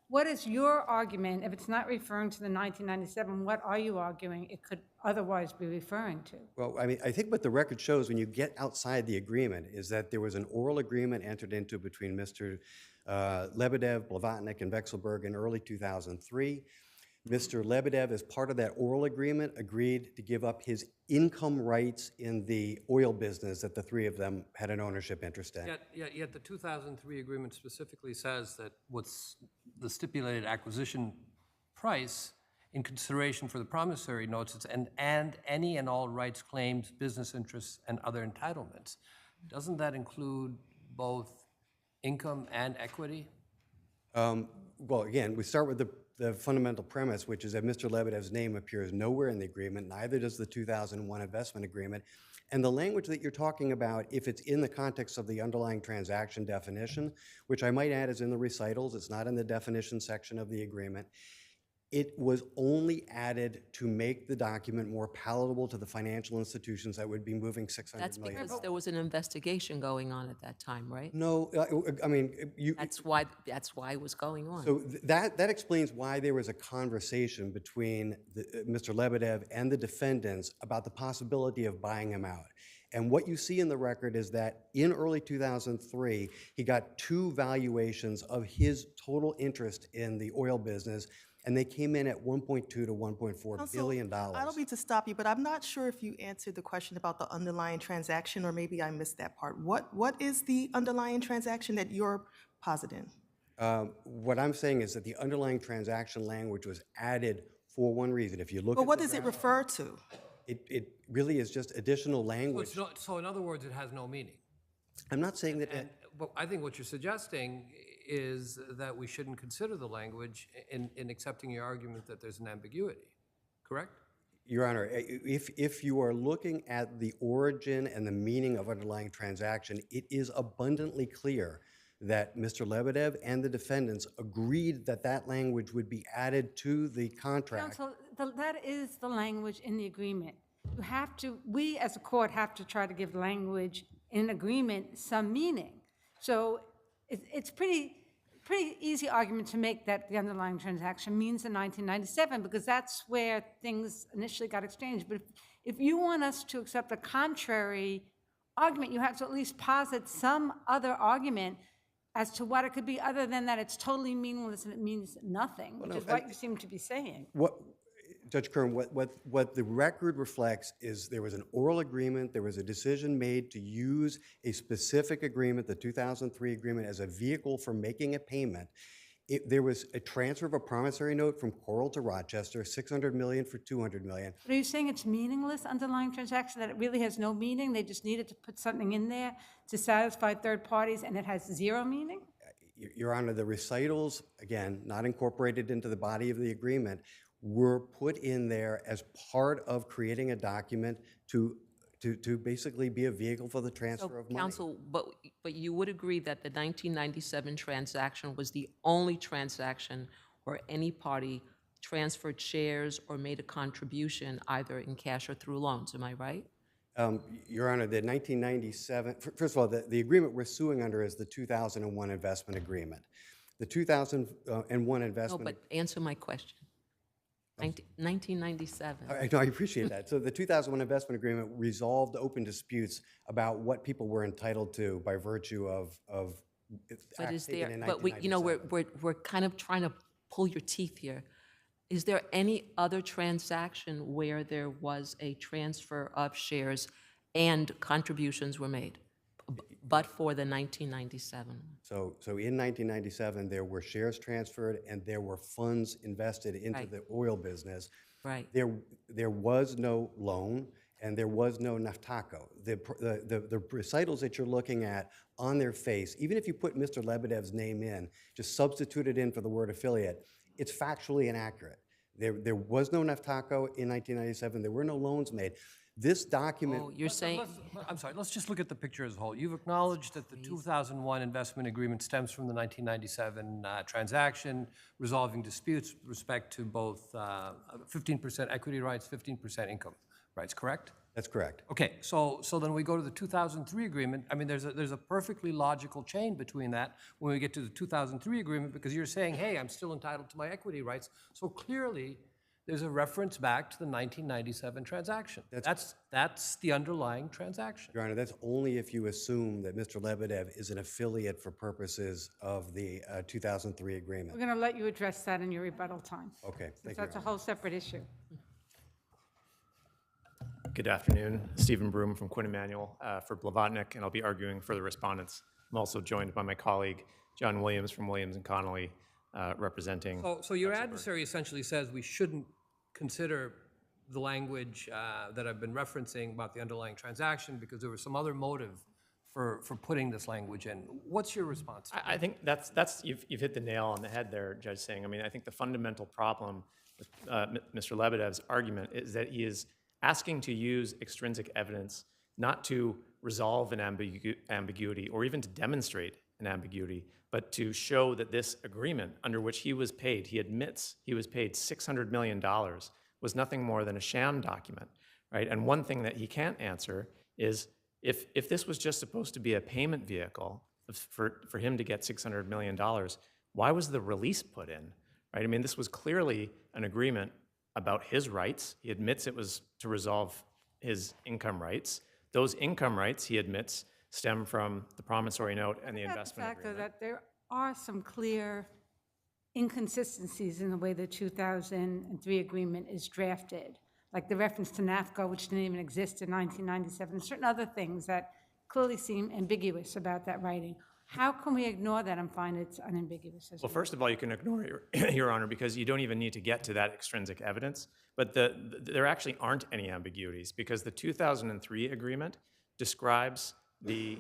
A: What is your argument, if it's not referring to the 1997, what are you arguing it could otherwise be referring to?
N: Well, I mean, I think what the record shows when you get outside the agreement is that there was an oral agreement entered into between Mr. Lebedev, Blavatnik, and Vexelberg in early 2003. Mr. Lebedev, as part of that oral agreement, agreed to give up his income rights in the oil business that the three of them had an ownership interest in.
H: Yet the 2003 agreement specifically says that what's the stipulated acquisition price in consideration for the promissory notes is and any and all rights, claims, business interests, and other entitlements. Doesn't that include both income and equity?
N: Well, again, we start with the fundamental premise, which is that Mr. Lebedev's name appears nowhere in the agreement, neither does the 2001 investment agreement. And the language that you're talking about, if it's in the context of the underlying transaction definition, which I might add is in the recitals, it's not in the definition section of the agreement, it was only added to make the document more palatable to the financial institutions that would be moving $600
G: That's
N: million.
G: because there was an investigation going on at that time, right?
N: No, I mean,
G: That's why it was going on.
N: So that explains why there was a conversation between Mr. Lebedev and the defendants about the possibility of buying him out. And what you see in the record is that in early 2003, he got two valuations of his total interest in the oil business, and they came in at $1.2 to $1.4 billion.
J: I don't mean to stop you, but I'm not sure if you answered the question about the underlying transaction, or maybe I missed that part. What is the underlying transaction that you're positing?
N: What I'm saying is that the underlying transaction language was added for one reason. If you look
J: But
N: at
J: what
N: the
J: does it
N: draft,
J: refer to?
N: it really is just additional
H: So
N: language.
H: it's not, so in other words, it has no meaning.
N: I'm not saying that.
H: And, but I think what you're suggesting is that we shouldn't consider the language in accepting your argument that there's an ambiguity, correct?
N: Your Honor, if you are looking at the origin and the meaning of underlying transaction, it is abundantly clear that Mr. Lebedev and the defendants agreed that that language would be added to the contract.
A: Counsel, that is the language in the agreement. You have to, we as a court have to try to give language in agreement some meaning. So it's pretty easy argument to make that the underlying transaction means in 1997 because that's where things initially got exchanged. But if you want us to accept a contrary argument, you have to at least posit some other argument as to what it could be other than that it's totally meaningless and it means nothing, which is what you seem to be saying.
N: Judge Kern, what the record reflects is there was an oral agreement, there was a decision made to use a specific agreement, the 2003 agreement, as a vehicle for making a payment. There was a transfer of a promissory note from Coral to Rochester, $600 million for $200 million.
A: But are you saying it's meaningless, underlying transaction, that it really has no meaning? They just needed to put something in there to satisfy third parties and it has zero meaning?
N: Your Honor, the recitals, again, not incorporated into the body of the agreement, were put in there as part of creating a document to basically be a vehicle for the transfer of money.
G: Counsel, but you would agree that the 1997 transaction was the only transaction where any party transferred shares or made a contribution either in cash or through loans, am I right?
N: Your Honor, the 1997, first of all, the agreement we're suing under is the 2001 investment agreement. The 2001 investment...
G: No, but answer my question. 1997.
N: I appreciate that. So the 2001 investment agreement resolved open disputes about what people were entitled to by virtue of
G: But is
N: acts taken
G: there?
N: in
G: But we're kind of trying to pull your teeth here. Is there any other transaction where there was a transfer of shares and contributions were made, but for the 1997?
N: So in 1997, there were shares transferred and there were funds invested into
G: Right.
N: the oil business.
G: Right.
N: There was no loan and there was no naftaco. The recitals that you're looking at on their face, even if you put Mr. Lebedev's name in, just substitute it in for the word affiliate, it's factually inaccurate. There was no naftaco in 1997. There were no loans made. This document...
G: Oh, you're saying...
H: I'm sorry, let's just look at the picture as a whole. You've acknowledged that the 2001 investment agreement stems from the 1997 transaction, resolving disputes with respect to both 15% equity rights, 15% income rights, correct?
N: That's correct.
H: Okay, so then we go to the 2003 agreement. I mean, there's a perfectly logical chain between that when we get to the 2003 agreement, because you're saying, hey, I'm still entitled to my equity rights. So clearly, there's a reference back to the 1997 transaction. That's the underlying transaction.
N: Your Honor, that's only if you assume that Mr. Lebedev is an affiliate for purposes of the 2003 agreement.
A: We're going to let you address that in your rebuttal time.
N: Okay,
A: Since
N: thank you,
A: that's a
N: Your Honor.
A: whole separate issue.
O: Good afternoon. Stephen Broom from Quinn Emanuel for Blavatnik, and I'll be arguing for the respondents. I'm also joined by my colleague, John Williams from Williams and Connolly, representing...
H: So your adversary essentially says we shouldn't consider the language that I've been referencing about the underlying transaction because there was some other motive for putting this language in. What's your response?
O: I think you've hit the nail on the head there, Judge Singh. I mean, I think the fundamental problem with Mr. Lebedev's argument is that he is asking to use extrinsic evidence not to resolve an ambiguity or even to demonstrate an ambiguity, but to show that this agreement under which he was paid, he admits he was paid $600 million, was nothing more than a sham document, right? And one thing that he can't answer is if this was just supposed to be a payment vehicle for him to get $600 million, why was the release put in, right? I mean, this was clearly an agreement about his rights. He admits it was to resolve his income rights. Those income rights, he admits, stem from the promissory note and the investment
A: fact, though,
O: agreement.
A: that there are some clear inconsistencies in the way the 2003 agreement is drafted, like the reference to NAFCA, which didn't even exist in 1997, and certain other things that clearly seem ambiguous about that writing. How can we ignore that and find it's unambiguous?
O: Well, first of all, you can ignore it, Your Honor, because you don't even need to get to that extrinsic evidence. But there actually aren't any ambiguities because the 2003 agreement describes the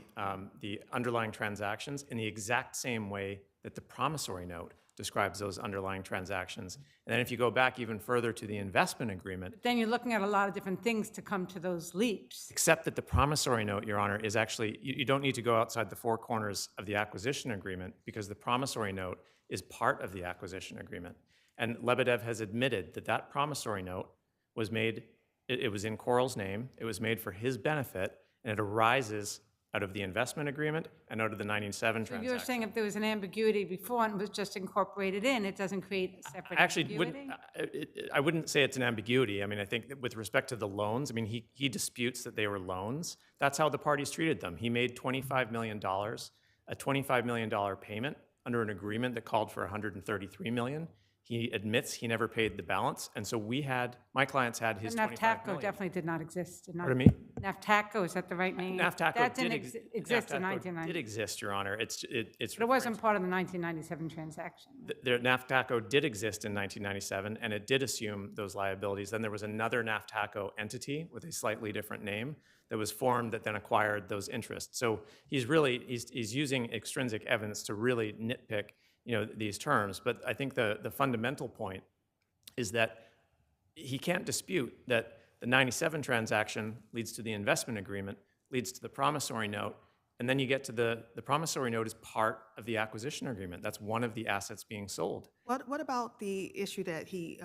O: underlying transactions in the exact same way that the promissory note describes those underlying transactions. And then if you go back even further to the investment agreement,
A: But then you're looking at a lot of different things to come to those leaps.
O: except that the promissory note, Your Honor, is actually, you don't need to go outside the four corners of the acquisition agreement because the promissory note is part of the acquisition agreement. And Lebedev has admitted that that promissory note was made, it was in Coral's name, it was made for his benefit, and it arises out of the investment agreement and out of the 97
A: So
O: transaction.
A: you're saying if there was an ambiguity before and it was just incorporated in, it doesn't create a separate
O: Actually,
A: ambiguity?
O: I wouldn't say it's an ambiguity. I mean, I think that with respect to the loans, I mean, he disputes that they were loans. That's how the parties treated them. He made $25 million, a $25 million payment under an agreement that called for $133 million. He admits he never paid the balance, and so my clients had his $25
A: NAFTACO
O: million.
A: definitely did not exist.
O: Pardon me?
A: NAFTACO, is that the right name?
O: NAFTACO
A: That
O: did
A: didn't exist in 1990.
O: did exist, Your Honor. It's
A: But it wasn't part of the 1997 transaction.
O: the NAFTACO did exist in 1997, and it did assume those liabilities. Then there was another NAFTACO entity with a slightly different name that was formed that then acquired those interests. So he's using extrinsic evidence to really nitpick, these terms. But I think the fundamental point is that he can't dispute that the 97 transaction leads to the investment agreement, leads to the promissory note, and then you get to the promissory note is part of the acquisition agreement. That's one of the assets being sold.
J: What about the issue that he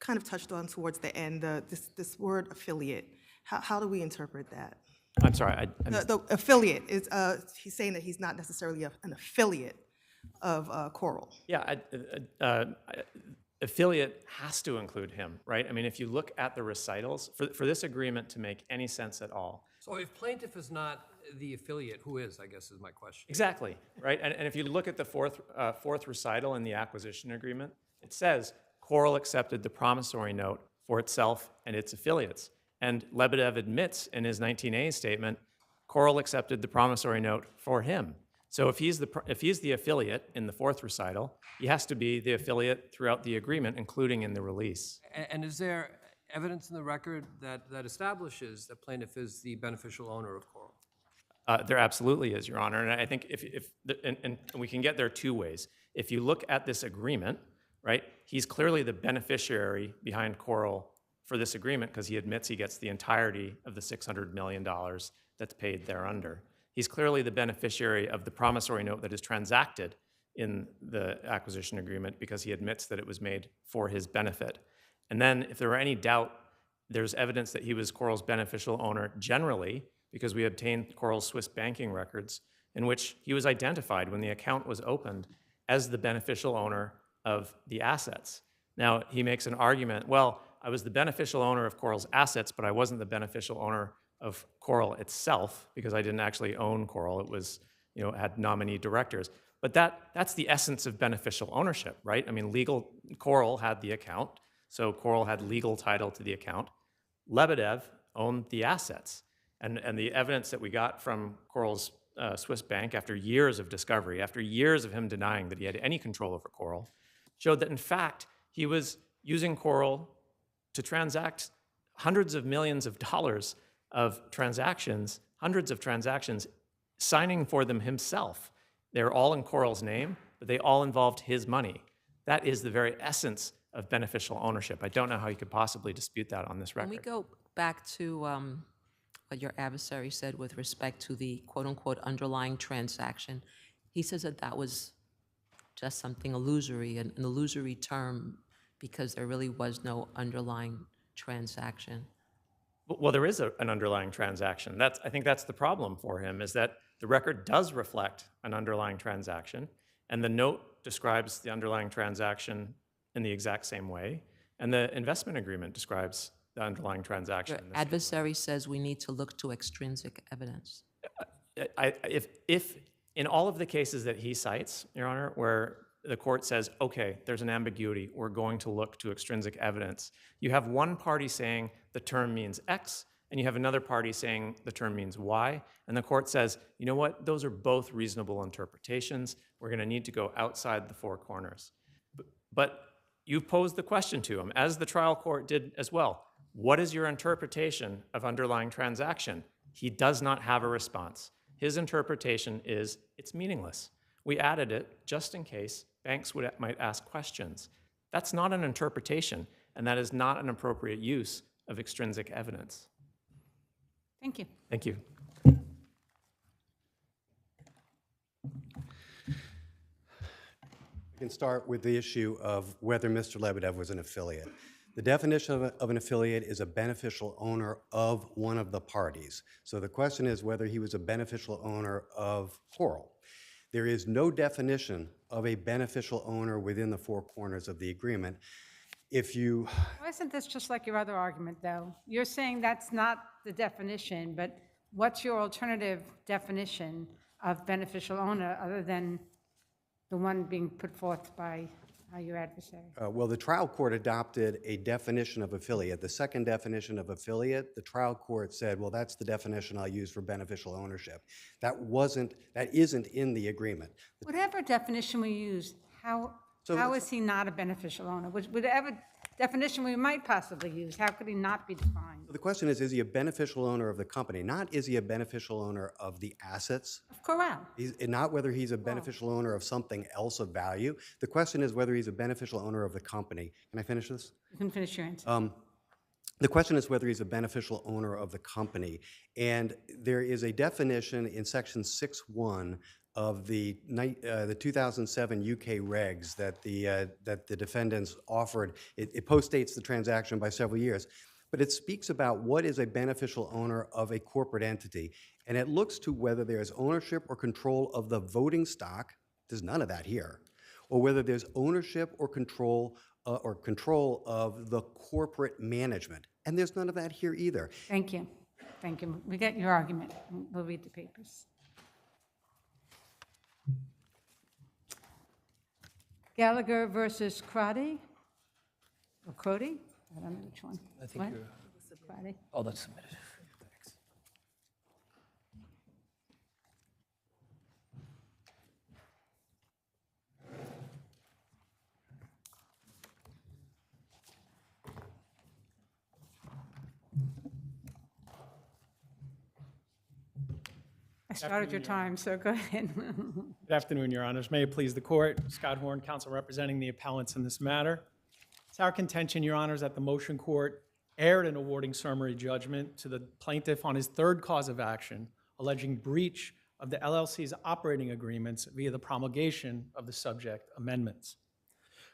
J: kind of touched on towards the end, this word affiliate? How do we interpret that?
O: I'm sorry.
J: The affiliate, is he's saying that he's not necessarily an affiliate of Coral.
O: Yeah, affiliate has to include him, right? I mean, if you look at the recitals, for this agreement to make any sense at all.
H: So if plaintiff is not the affiliate, who is, I guess is my question.
O: Exactly, right? And if you look at the fourth recital in the acquisition agreement, it says Coral accepted the promissory note for itself and its affiliates. And Lebedev admits in his 19A statement, Coral accepted the promissory note for him. So if he's the affiliate in the fourth recital, he has to be the affiliate throughout the agreement, including in the release.
H: And is there evidence in the record that establishes that plaintiff is the beneficial owner of Coral?
O: There absolutely is, Your Honor. And I think and we can get there two ways. If you look at this agreement, right, he's clearly the beneficiary behind Coral for this agreement because he admits he gets the entirety of the $600 million that's paid thereunder. He's clearly the beneficiary of the promissory note that is transacted in the acquisition agreement because he admits that it was made for his benefit. And then if there were any doubt, there's evidence that he was Coral's beneficial owner generally because we obtained Coral's Swiss banking records in which he was identified when the account was opened as the beneficial owner of the assets. Now, he makes an argument, well, I was the beneficial owner of Coral's assets, but I wasn't the beneficial owner of Coral itself because I didn't actually own Coral. It was, had nominee directors. But that's the essence of beneficial ownership, right? I mean, Coral had the account, so Coral had legal title to the account. Lebedev owned the assets. And the evidence that we got from Coral's Swiss bank after years of discovery, after years of him denying that he had any control over Coral, showed that in fact he was using Coral to transact hundreds of millions of dollars of transactions, hundreds of transactions, signing for them himself. They're all in Coral's name, but they all involved his money. That is the very essence of beneficial ownership. I don't know how you could possibly dispute that on this record.
G: When we go back to what your adversary said with respect to the quote-unquote underlying transaction, he says that was just something illusory, an illusory term, because there really was no underlying transaction.
O: Well, there is an underlying transaction. I think that's the problem for him, is that the record does reflect an underlying transaction, and the note describes the underlying transaction in the exact same way, and the investment agreement describes the underlying transaction.
G: Your adversary says we need to look to extrinsic evidence.
O: If in all of the cases that he cites, Your Honor, where the court says, okay, there's an ambiguity, we're going to look to extrinsic evidence, you have one party saying the term means X and you have another party saying the term means Y, and the court says, you know what, those are both reasonable interpretations. We're going to need to go outside the four corners. But you posed the question to him, as the trial court did as well. What is your interpretation of underlying transaction? He does not have a response. His interpretation is it's meaningless. We added it just in case banks might ask questions. That's not an interpretation, and that is not an appropriate use of extrinsic evidence.
A: Thank you.
O: Thank you.
N: We can start with the issue of whether Mr. Lebedev was an affiliate. The definition of an affiliate is a beneficial owner of one of the parties. So the question is whether he was a beneficial owner of Coral. There is no definition of a beneficial owner within the four corners of the agreement.
A: Why isn't this just like your other argument, though? You're saying that's not the definition, but what's your alternative definition of beneficial owner other than the one being put forth by your adversary?
N: Well, the trial court adopted a definition of affiliate. The second definition of affiliate, the trial court said, well, that's the definition I'll use for beneficial ownership. That isn't in the agreement.
A: Whatever definition we use, how is he not a beneficial owner? Whatever definition we might possibly use, how could he not be defined?
N: The question is he a beneficial owner of the company? Not is he a beneficial owner of the assets?
A: Of Corral.
N: Not whether he's a beneficial owner of something else of value. The question is whether he's a beneficial owner of the company. Can I finish this?
A: You can finish your answer.
N: The question is whether he's a beneficial owner of the company. And there is a definition in Section 6.1 of the 2007 UK regs that the defendants offered. It postdates the transaction by several years, but it speaks about what is a beneficial owner of a corporate entity. And it looks to whether there's ownership or control of the voting stock, there's none of that here, or whether there's ownership or control of the corporate management. And there's none of that here either.
A: Thank you. Thank you. We get your argument. We'll read the papers. Gallagher versus Crotty? Or Crotty? I don't know which one.
P: I think
A: What?
P: you're,
A: Crotty?
P: oh, that's submitted. Thanks.
A: I started your time, so go ahead.
Q: Good afternoon, Your Honors. May it please the Court. Scott Horn, counsel representing the appellants in this matter. It's our contention, Your Honors, that the motion court erred in awarding summary judgment to the plaintiff on his third cause of action, alleging breach of the LLC's operating agreements via the promulgation of the subject amendments.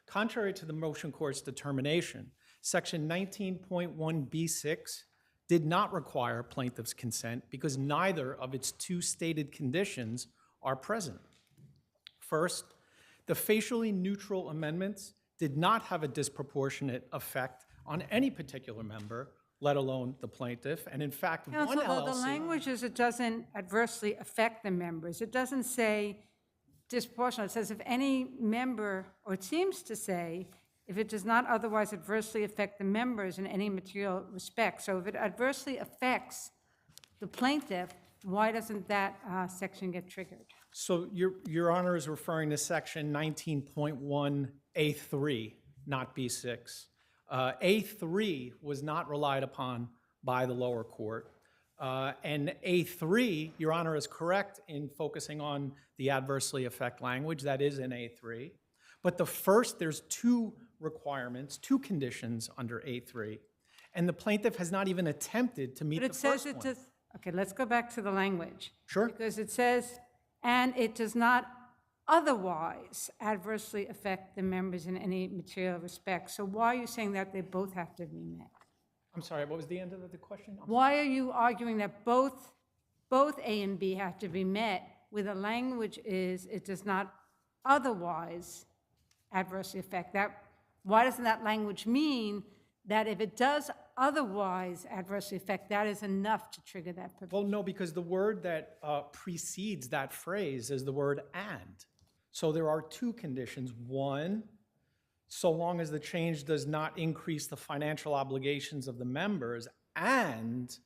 Q: Contrary to the motion court's determination, Section 19.1b6 did not require plaintiff's consent because neither of its two stated conditions are present. First, the facially neutral amendments did not have a disproportionate effect on any particular member, let alone the plaintiff, and in fact, one
A: Counsel,
Q: LLC...
A: the language is it doesn't adversely affect the members. It doesn't say disproportionate. It says if any member, or it seems to say, if it does not otherwise adversely affect the members in any material respect. So if it adversely affects the plaintiff, why doesn't that section get triggered?
Q: So Your Honor is referring to Section 19.1A3, not B6. A3 was not relied upon by the lower court. And A3, Your Honor is correct in focusing on the adversely affect language. That is in A3. But there's two requirements, two conditions under A3. And the plaintiff has not even attempted to meet the first one.
A: But it says it does, okay, let's go back to the language.
Q: Sure.
A: Because it says, and it does not otherwise adversely affect the members in any material respect. So why are you saying that they both have to be met?
Q: I'm sorry, what was the end of the question?
A: Why are you arguing that both A and B have to be met where the language is it does not otherwise adversely affect that? Why doesn't that language mean that if it does otherwise adversely affect, that is enough to trigger that provision?
Q: Well, no, because the word that precedes that phrase is the word and. So there are two conditions. One, so long as the change does not increase the financial obligations of the members, and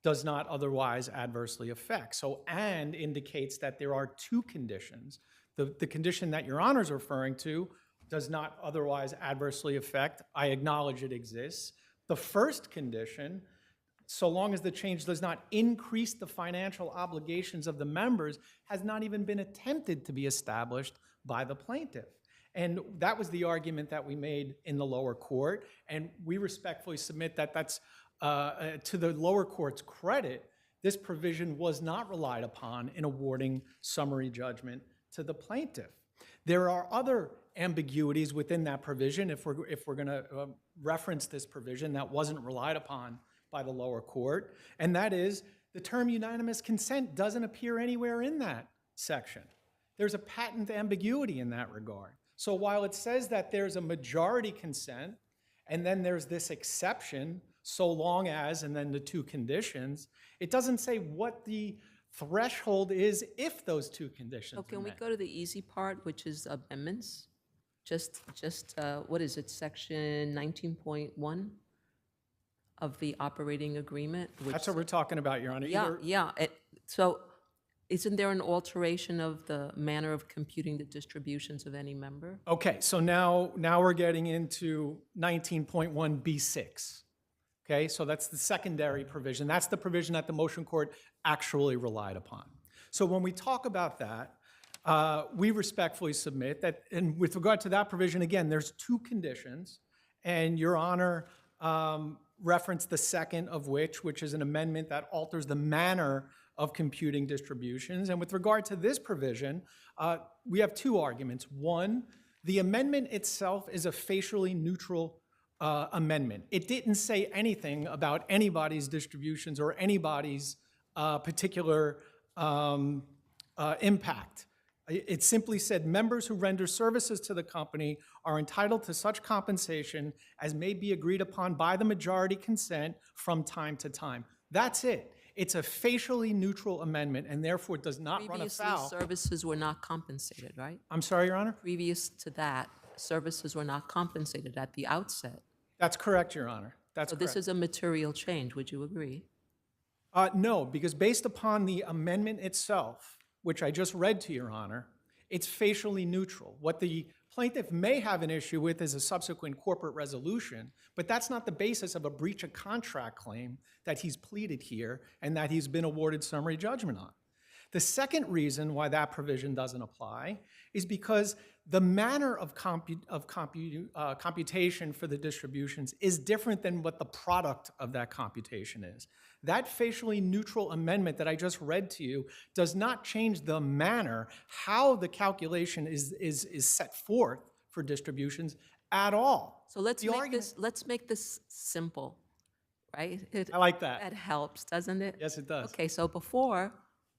Q: does not otherwise adversely affect. So and indicates that there are two conditions. The condition that Your Honor is referring to does not otherwise adversely affect. I acknowledge it exists. The first condition, so long as the change does not increase the financial obligations of the members, has not even been attempted to be established by the plaintiff. And that was the argument that we made in the lower court, and we respectfully submit that that's, to the lower court's credit, this provision was not relied upon in awarding summary judgment to the plaintiff. There are other ambiguities within that provision, if we're going to reference this provision that wasn't relied upon by the lower court, and that is the term unanimous consent doesn't appear anywhere in that section. There's a patent ambiguity in that regard. So while it says that there's a majority consent, and then there's this exception, so long as, and then the two conditions, it doesn't say what the threshold is if those two conditions
G: So
Q: are
G: can we
Q: met.
G: go to the easy part, which is amendments? Just what is it, section 19.1 of the operating agreement? Which,
Q: That's what we're talking about, Your Honor.
G: yeah, yeah. So isn't there an alteration of the manner of computing the distributions of any member?
Q: Okay, so now we're getting into 19.1B6. Okay, so that's the secondary provision. That's the provision that the motion court actually relied upon. So when we talk about that, we respectfully submit that, and with regard to that provision, again, there's two conditions, and Your Honor referenced the second of which is an amendment that alters the manner of computing distributions. And with regard to this provision, we have two arguments. One, the amendment itself is a facially neutral amendment. It didn't say anything about anybody's distributions or anybody's particular impact. It simply said members who render services to the company are entitled to such compensation as may be agreed upon by the majority consent from time to time. That's it. It's a facially neutral amendment and therefore does not run
G: Previously,
Q: afoul.
G: services were not compensated, right?
Q: I'm sorry, Your Honor?
G: Previous to that, services were not compensated at the outset.
Q: That's correct, Your Honor. That's
G: So
Q: correct.
G: this is a material change, would you agree?
Q: No, because based upon the amendment itself, which I just read to Your Honor, it's facially neutral. What the plaintiff may have an issue with is a subsequent corporate resolution, but that's not the basis of a breach of contract claim that he's pleaded here and that he's been awarded summary judgment on. The second reason why that provision doesn't apply is because the manner of computation for the distributions is different than what the product of that computation is. That facially neutral amendment that I just read to you does not change the manner, how the calculation is set forth for distributions at all.
G: So let's make this simple, right?
Q: I like that.
G: That helps, doesn't it?
Q: Yes, it does.
G: Okay, so before,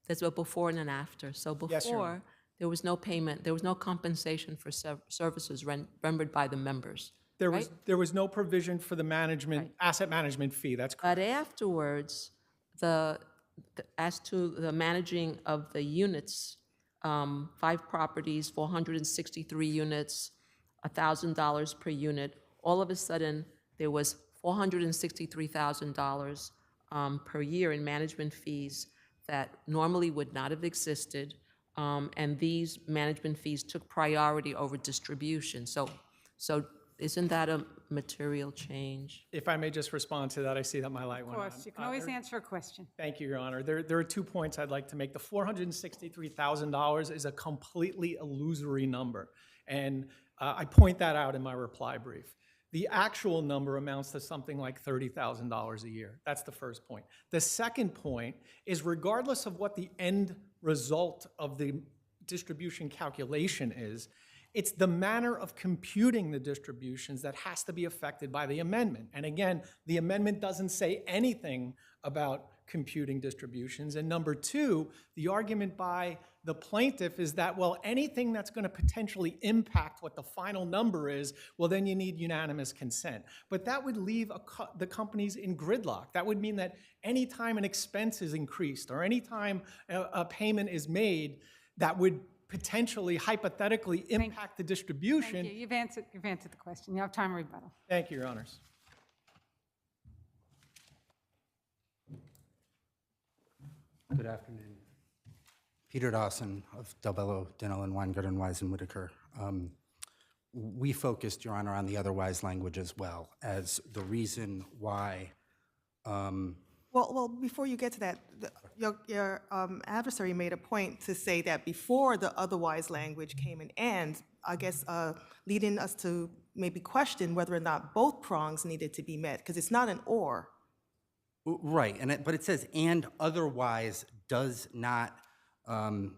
G: there's a before and an after. So
Q: Yes, Your Honor.
G: before, there was no payment, there was no compensation for services rendered by the members.
Q: There was no provision for the management, asset management fee, that's correct.
G: But afterwards, as to the managing of the units, 5 properties, 463 units, $1,000 per unit, all of a sudden, there was $463,000 per year in management fees that normally would not have existed, and these management fees took priority over distribution. So isn't that a material change?
Q: If I may just respond to that, I see that my light
A: Of
Q: went on.
A: course, you can always answer a question.
Q: Thank you, Your Honor. There are 2 points I'd like to make. The $463,000 is a completely illusory number, and I point that out in my reply brief. The actual number amounts to something like $30,000 a year. That's the first point. The second point is regardless of what the end result of the distribution calculation is, it's the manner of computing the distributions that has to be affected by the amendment. And again, the amendment doesn't say anything about computing distributions. And number two, the argument by the plaintiff is that, well, anything that's going to potentially impact what the final number is, well, then you need unanimous consent. But that would leave the companies in gridlock. That would mean that any time an expense is increased or any time a payment is made, that would potentially, hypothetically impact the distribution.
A: Thank you. You've answered the question. You have time to rebuttal.
Q: Thank you, Your Honors.
R: Good afternoon. Peter Dawson of Del Bello, Denell, and Weingart, Wise, and Whitaker. We focused, Your Honor, on the otherwise language as well as the reason why.
J: Well, before you get to that, your adversary made a point to say that before the otherwise language came in, and I guess leading us to maybe question whether or not both prongs needed to be met, because it's not an or.
R: Right, but it says and otherwise does not and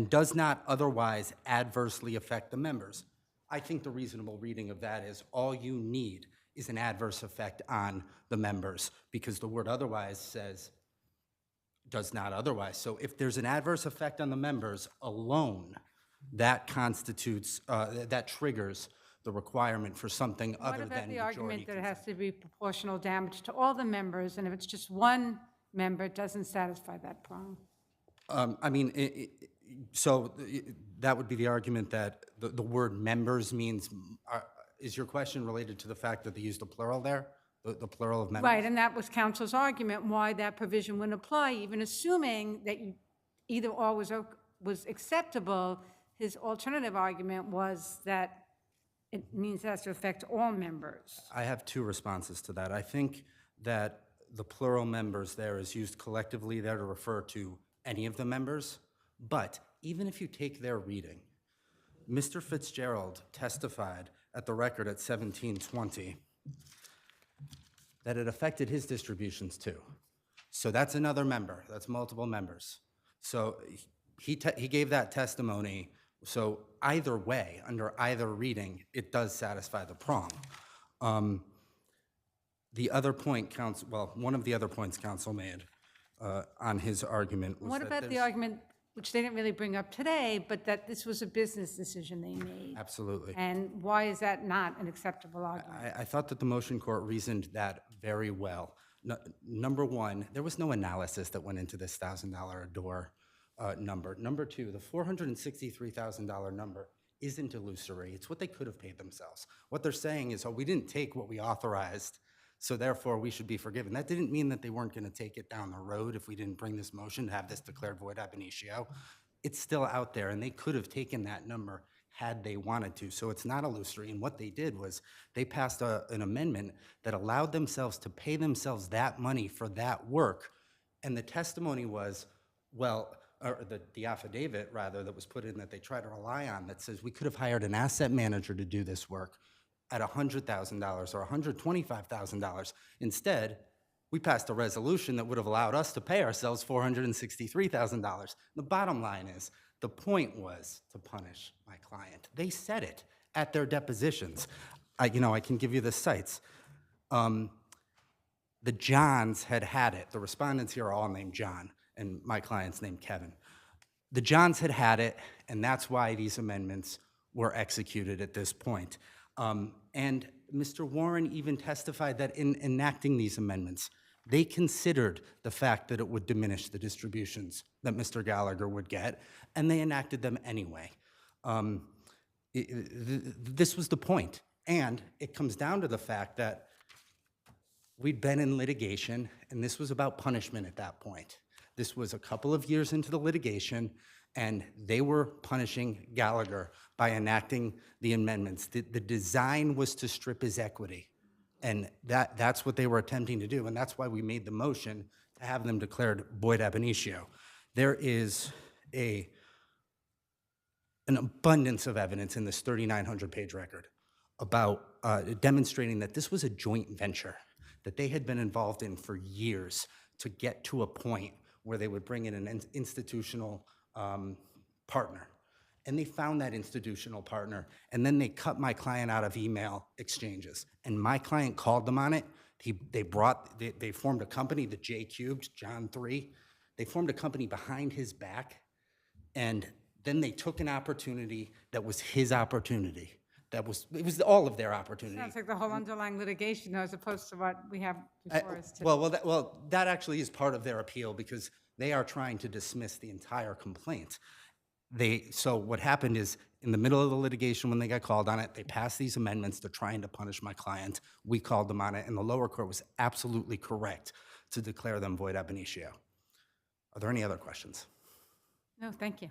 R: does not otherwise adversely affect the members. I think the reasonable reading of that is all you need is an adverse effect on the members, because the word otherwise says does not otherwise. So if there's an adverse effect on the members alone, that constitutes, that triggers the requirement for something other than
A: What about the
R: majority
A: argument that it has to be proportional damage to all the members, and if it's just one member, it doesn't satisfy that prong?
R: I mean, that would be the argument that the word members means, is your question related to the fact that they used the plural there? The plural of members?
A: Right, and that was counsel's argument, why that provision wouldn't apply, even assuming that either or was acceptable. His alternative argument was that it means it has to affect all members.
R: I have two responses to that. I think that the plural members there is used collectively there to refer to any of the members, but even if you take their reading, Mr. Fitzgerald testified at the record at 1720 that it affected his distributions too. So that's another member, that's multiple members. So he gave that testimony. So either way, under either reading, it does satisfy the prong. The other point, one of the other points counsel made on his argument was
A: What about the argument, which they didn't really bring up today, but that this was a business decision they made?
R: Absolutely.
A: And why is that not an acceptable argument?
R: I thought that the motion court reasoned that very well. Number one, there was no analysis that went into this $1,000 a door number. Number two, the $463,000 number isn't illusory. It's what they could have paid themselves. What they're saying is, oh, we didn't take what we authorized, so therefore we should be forgiven. That didn't mean that they weren't going to take it down the road if we didn't bring this motion to have this declared void ab initio. It's still out there, and they could have taken that number had they wanted to. So it's not illusory. And what they did was they passed an amendment that allowed themselves to pay themselves that money for that work. And the testimony was, well, or the affidavit, rather, that was put in that they try to rely on that says we could have hired an asset manager to do this work at $100,000 or $125,000. Instead, we passed a resolution that would have allowed us to pay ourselves $463,000. The bottom line is, the point was to punish my client. They said it at their depositions. I can give you the cites. The Johns had it. The respondents here are all named John, and my client's named Kevin. The Johns had it, and that's why these amendments were executed at this point. And Mr. Warren even testified that in enacting these amendments, they considered the fact that it would diminish the distributions that Mr. Gallagher would get, and they enacted them anyway. This was the point, and it comes down to the fact that we'd been in litigation, and this was about punishment at that point. This was a couple of years into the litigation, and they were punishing Gallagher by enacting the amendments. The design was to strip his equity, and that's what they were attempting to do, and that's why we made the motion to have them declared void ab initio. There is an abundance of evidence in this 3,900-page record about demonstrating that this was a joint venture that they had been involved in for years to get to a point where they would bring in an institutional partner. And they found that institutional partner, and then they cut my client out of email exchanges. And my client called them on it. They formed a company, the J Cubed, John 3. They formed a company behind his back, and then they took an opportunity that was his opportunity. It was all of their opportunity.
A: Sounds like the whole underlying litigation, as opposed to what we have before us today.
R: Well, that actually is part of their appeal, because they are trying to dismiss the entire complaint. So what happened is, in the middle of the litigation, when they got called on it, they passed these amendments to trying to punish my client. We called them on it, and the lower court was absolutely correct to declare them void ab initio. Are there any other questions?
A: No, thank you.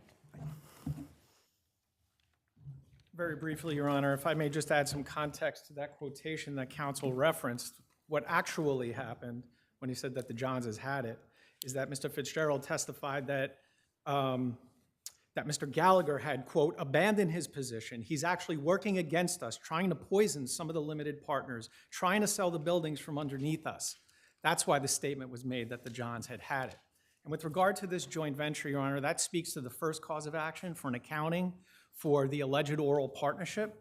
Q: Very briefly, Your Honor, if I may just add some context to that quotation that counsel referenced, what actually happened when he said that the Johnses had it is that Mr. Fitzgerald testified that that Mr. Gallagher had, quote, abandoned his position. He's actually working against us, trying to poison some of the limited partners, trying to sell the buildings from underneath us. That's why the statement was made that the Johns had it. And with regard to this joint venture, Your Honor, that speaks to the first cause of action for an accounting for the alleged oral partnership.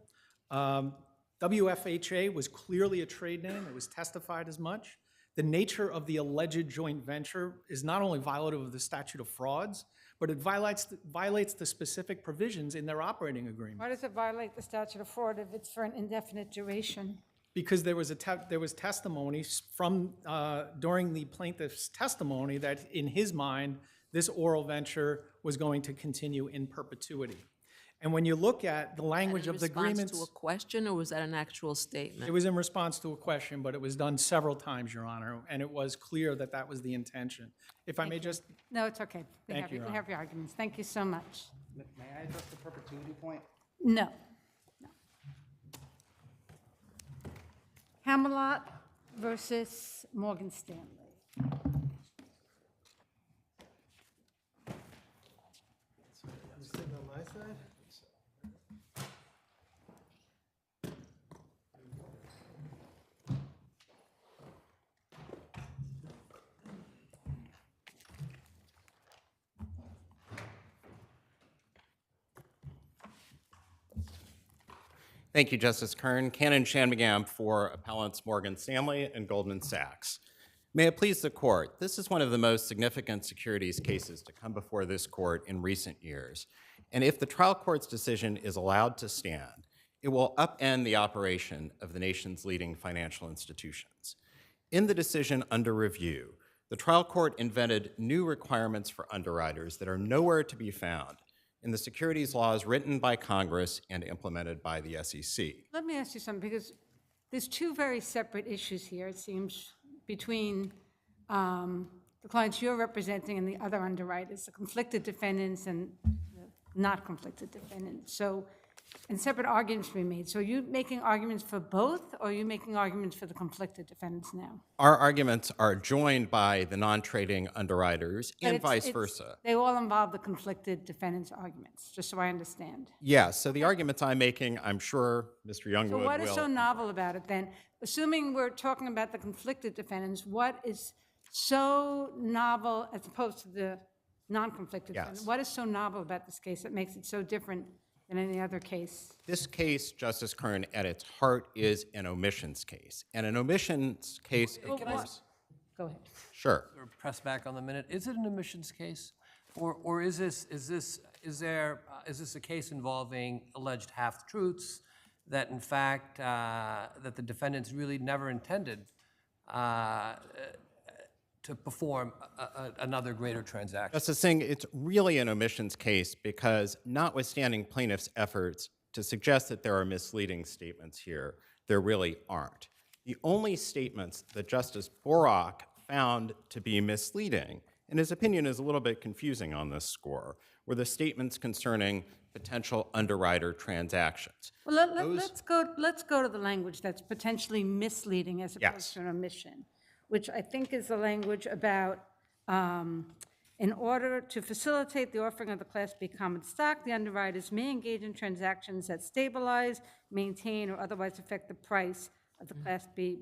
Q: WFHA was clearly a trade name. It was testified as much. The nature of the alleged joint venture is not only violative of the statute of frauds, but it violates the specific provisions in their operating agreement.
A: Why does it violate the statute of fraud if it's for an indefinite duration?
Q: Because there was testimony from during the plaintiff's testimony that in his mind this oral venture was going to continue in perpetuity. And when you look at the language of the agreements,
G: In response to a question, or was that an actual statement?
Q: it was in response to a question, but it was done several times, Your Honor, and it was clear that that was the intention. If I may just,
A: No, it's okay.
Q: Thank you, Your
A: We have your arguments. Thank you so much.
R: May I address the perpetuity point?
A: No. No. Camelot versus Morgan Stanley.
D: On my side?
B: Thank you, Justice Kern. Canon Shanmugam for appellants Morgan Stanley and Goldman Sachs. May it please the court, this is one of the most significant securities cases to come before this court in recent years. And if the trial court's decision is allowed to stand, it will upend the operation of the nation's leading financial institutions. In the decision under review, the trial court invented new requirements for underwriters that are nowhere to be found in the securities laws written by Congress and implemented by the SEC.
A: Let me ask you something, because there's two very separate issues here, it seems, between the clients you're representing and the other underwriters, the conflicted defendants and the not conflicted defendants. So, and separate arguments to be made. So are you making arguments for both, or are you making arguments for the conflicted defendants now?
B: Our arguments are joined by the non-trading underwriters
A: But
B: and
A: it's-
B: vice
A: it's-
B: versa.
A: They all involve the conflicted defendants' arguments, just so I understand.
B: Yes, so the arguments I'm making, I'm sure Mr. Youngwood
A: So
B: will.
A: what is so novel about it then? Assuming we're talking about the conflicted defendants, what is so novel as opposed to the non-conflicted defendants?
B: Yes.
A: What is so novel about this case that makes it so different than any other case?
B: This case, Justice Kern, at its heart is an omissions case. And an omissions case,
A: Well, what- Go ahead.
B: sure.
H: Or press back on the minute. Is it an omissions case, or is this a case involving alleged half-truths that, in fact, that the defendants really never intended to perform another greater transaction?
B: Justice Singh, it's really an omissions case because notwithstanding plaintiffs' efforts to suggest that there are misleading statements here, there really aren't. The only statements that Justice Borak found to be misleading, and his opinion is a little bit confusing on this score, were the statements concerning potential underwriter transactions.
A: Well, let's go to the language that's potentially misleading as opposed
B: Yes.
A: to an omission, which I think is the language about in order to facilitate the offering of the Class B common stock, the underwriters may engage in transactions that stabilize, maintain, or otherwise affect the price of the Class B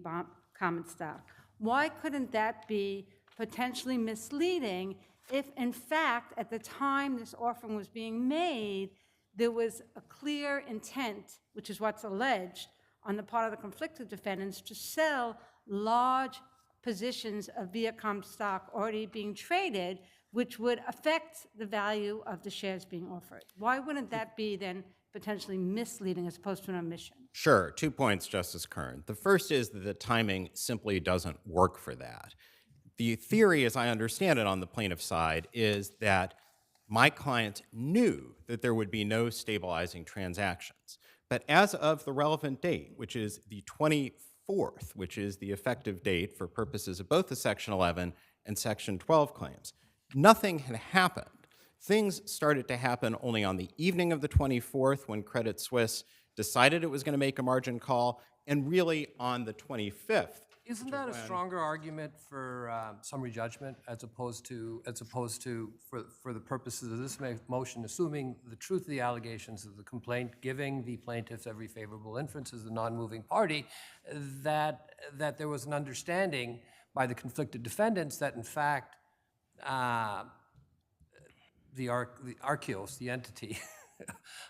A: common stock. Why couldn't that be potentially misleading if, in fact, at the time this offering was being made, there was a clear intent, which is what's alleged, on the part of the conflicted defendants to sell large positions of Viacom stock already being traded, which would affect the value of the shares being offered? Why wouldn't that be then potentially misleading as opposed to an omission?
B: Sure, 2 points, Justice Kern. The first is that the timing simply doesn't work for that. The theory, as I understand it on the plaintiff's side, is that my client knew that there would be no stabilizing transactions. But as of the relevant date, which is the 24th, which is the effective date for purposes of both the Section 11 and Section 12 claims, nothing had happened. Things started to happen only on the evening of the 24th when Credit Suisse decided it was going to make a margin call, and really on the 25th.
H: Isn't that a stronger argument for summary judgment as opposed to for the purposes of this motion, assuming the truth of the allegations of the complaint, giving the plaintiffs every favorable inference as the non-moving party, that there was an understanding by the conflicted defendants that in fact the Archeos, the entity,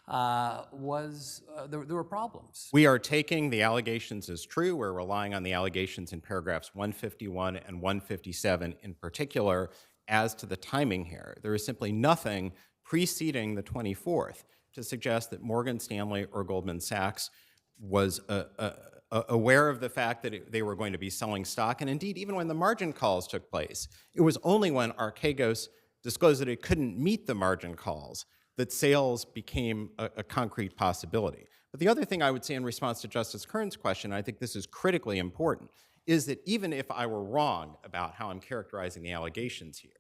H: there were problems.
B: We are taking the allegations as true. We're relying on the allegations in paragraphs 151 and 157 in particular as to the timing here. There is simply nothing preceding the 24th to suggest that Morgan Stanley or Goldman Sachs was aware of the fact that they were going to be selling stock. And indeed, even when the margin calls took place, it was only when Archegos disclosed that it couldn't meet the margin calls that sales became a concrete possibility. But the other thing I would say in response to Justice Kern's question, and I think this is critically important, is that even if I were wrong about how I'm characterizing the allegations here,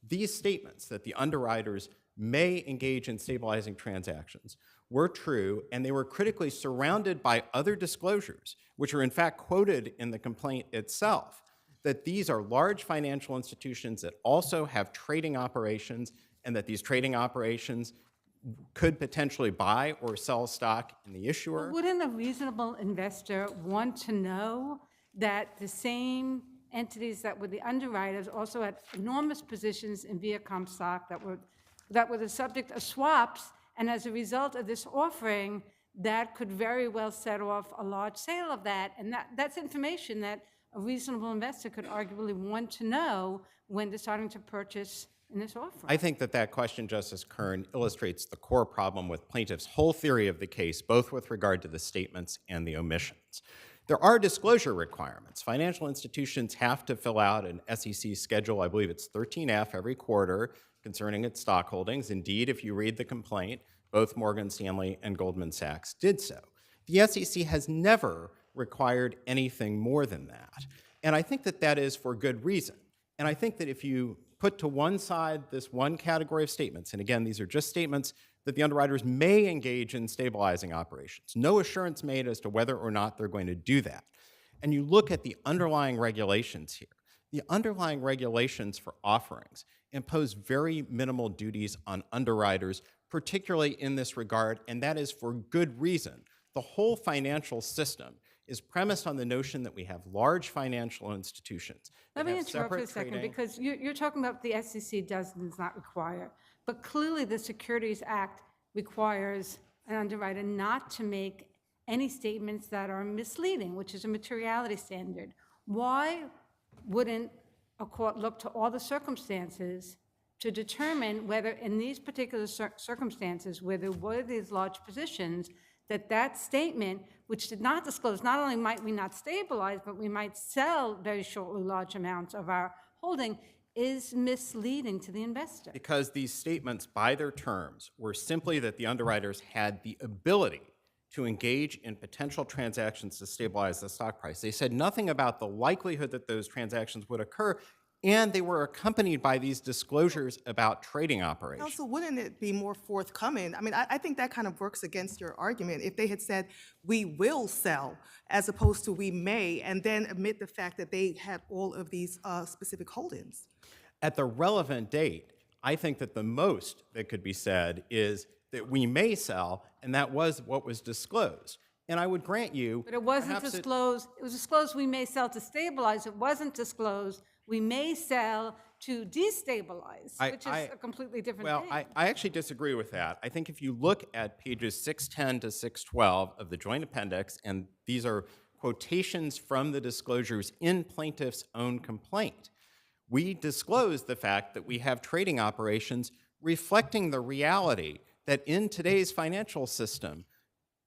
B: these statements that the underwriters may engage in stabilizing transactions were true, and they were critically surrounded by other disclosures, which are in fact quoted in the complaint itself, that these are large financial institutions that also have trading operations, and that these trading operations could potentially buy or sell stock in the issuer.
A: Wouldn't a reasonable investor want to know that the same entities that were the underwriters also had enormous positions in Viacom stock that were the subject of swaps, and as a result of this offering, that could very well set off a large sale of that, and that's information that a reasonable investor could arguably want to know when deciding to purchase in this offering?
B: I think that question, Justice Kern, illustrates the core problem with plaintiffs' whole theory of the case, both with regard to the statements and the omissions. There are disclosure requirements. Financial institutions have to fill out an SEC schedule, I believe it's 13F every quarter, concerning its stock holdings. Indeed, if you read the complaint, both Morgan Stanley and Goldman Sachs did so. The SEC has never required anything more than that. And I think that that is for good reason. And I think that if you put to one side this one category of statements, and again, these are just statements that the underwriters may engage in stabilizing operations, no assurance made as to whether or not they're going to do that. And you look at the underlying regulations here. The underlying regulations for offerings impose very minimal duties on underwriters, particularly in this regard, and that is for good reason. The whole financial system is premised on the notion that we have large financial institutions.
A: Let me interrupt for a second, because you're talking about the SEC does not require, but clearly the Securities Act requires an underwriter not to make any statements that are misleading, which is a materiality standard. Why wouldn't a court look to all the circumstances to determine whether in these particular circumstances where there were these large positions, that statement, which did not disclose, not only might we not stabilize, but we might sell very shortly large amounts of our holding, is misleading to the investor?
B: Because these statements, by their terms, were simply that the underwriters had the ability to engage in potential transactions to stabilize the stock price. They said nothing about the likelihood that those transactions would occur, and they were accompanied by these disclosures about trading operations.
J: Counsel, wouldn't it be more forthcoming? I mean, I think that kind of works against your argument. If they had said, we will sell, as opposed to we may, and then admit the fact that they had all of these specific holdings.
B: At the relevant date, I think that the most that could be said is that we may sell, and that was what was disclosed. And I would grant you—
A: But it wasn't disclosed. It was disclosed we may sell to stabilize. It wasn't disclosed we may sell to destabilize, which is a completely different thing.
B: Well, I actually disagree with that. I think if you look at pages 610 to 612 of the Joint Appendix, and these are quotations from the disclosures in plaintiff's own complaint, we disclose the fact that we have trading operations reflecting the reality that in today's financial system,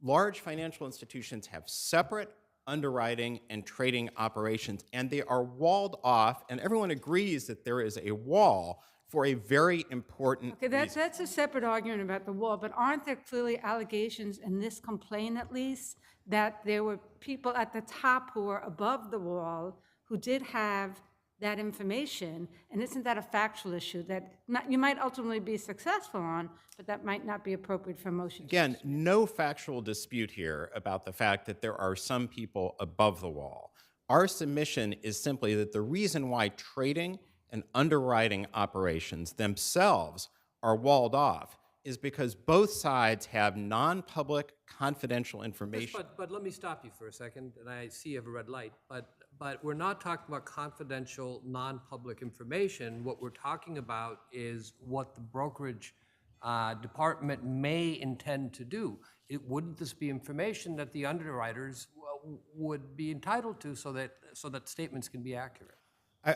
B: large financial institutions have separate underwriting and trading operations, and they are walled off, and everyone agrees that there is a wall for a very important
A: reason. That's a separate argument about the wall, but aren't there clearly allegations in this complaint, at least, that there were people at the top who were above the wall who did have that information? And isn't that a factual issue that you might ultimately be successful on, but that might not be appropriate for a motion?
B: Again, no factual dispute here about the fact that there are some people above the wall. Our submission is simply that the reason why trading and underwriting operations themselves are walled off is because both sides have non-public confidential information.
H: But let me stop you for a second, and I see you have a red light, but we're not talking about confidential, non-public information. What we're talking about is what the brokerage department may intend to do. Wouldn't this be information that the underwriters would be entitled to so that statements can be accurate?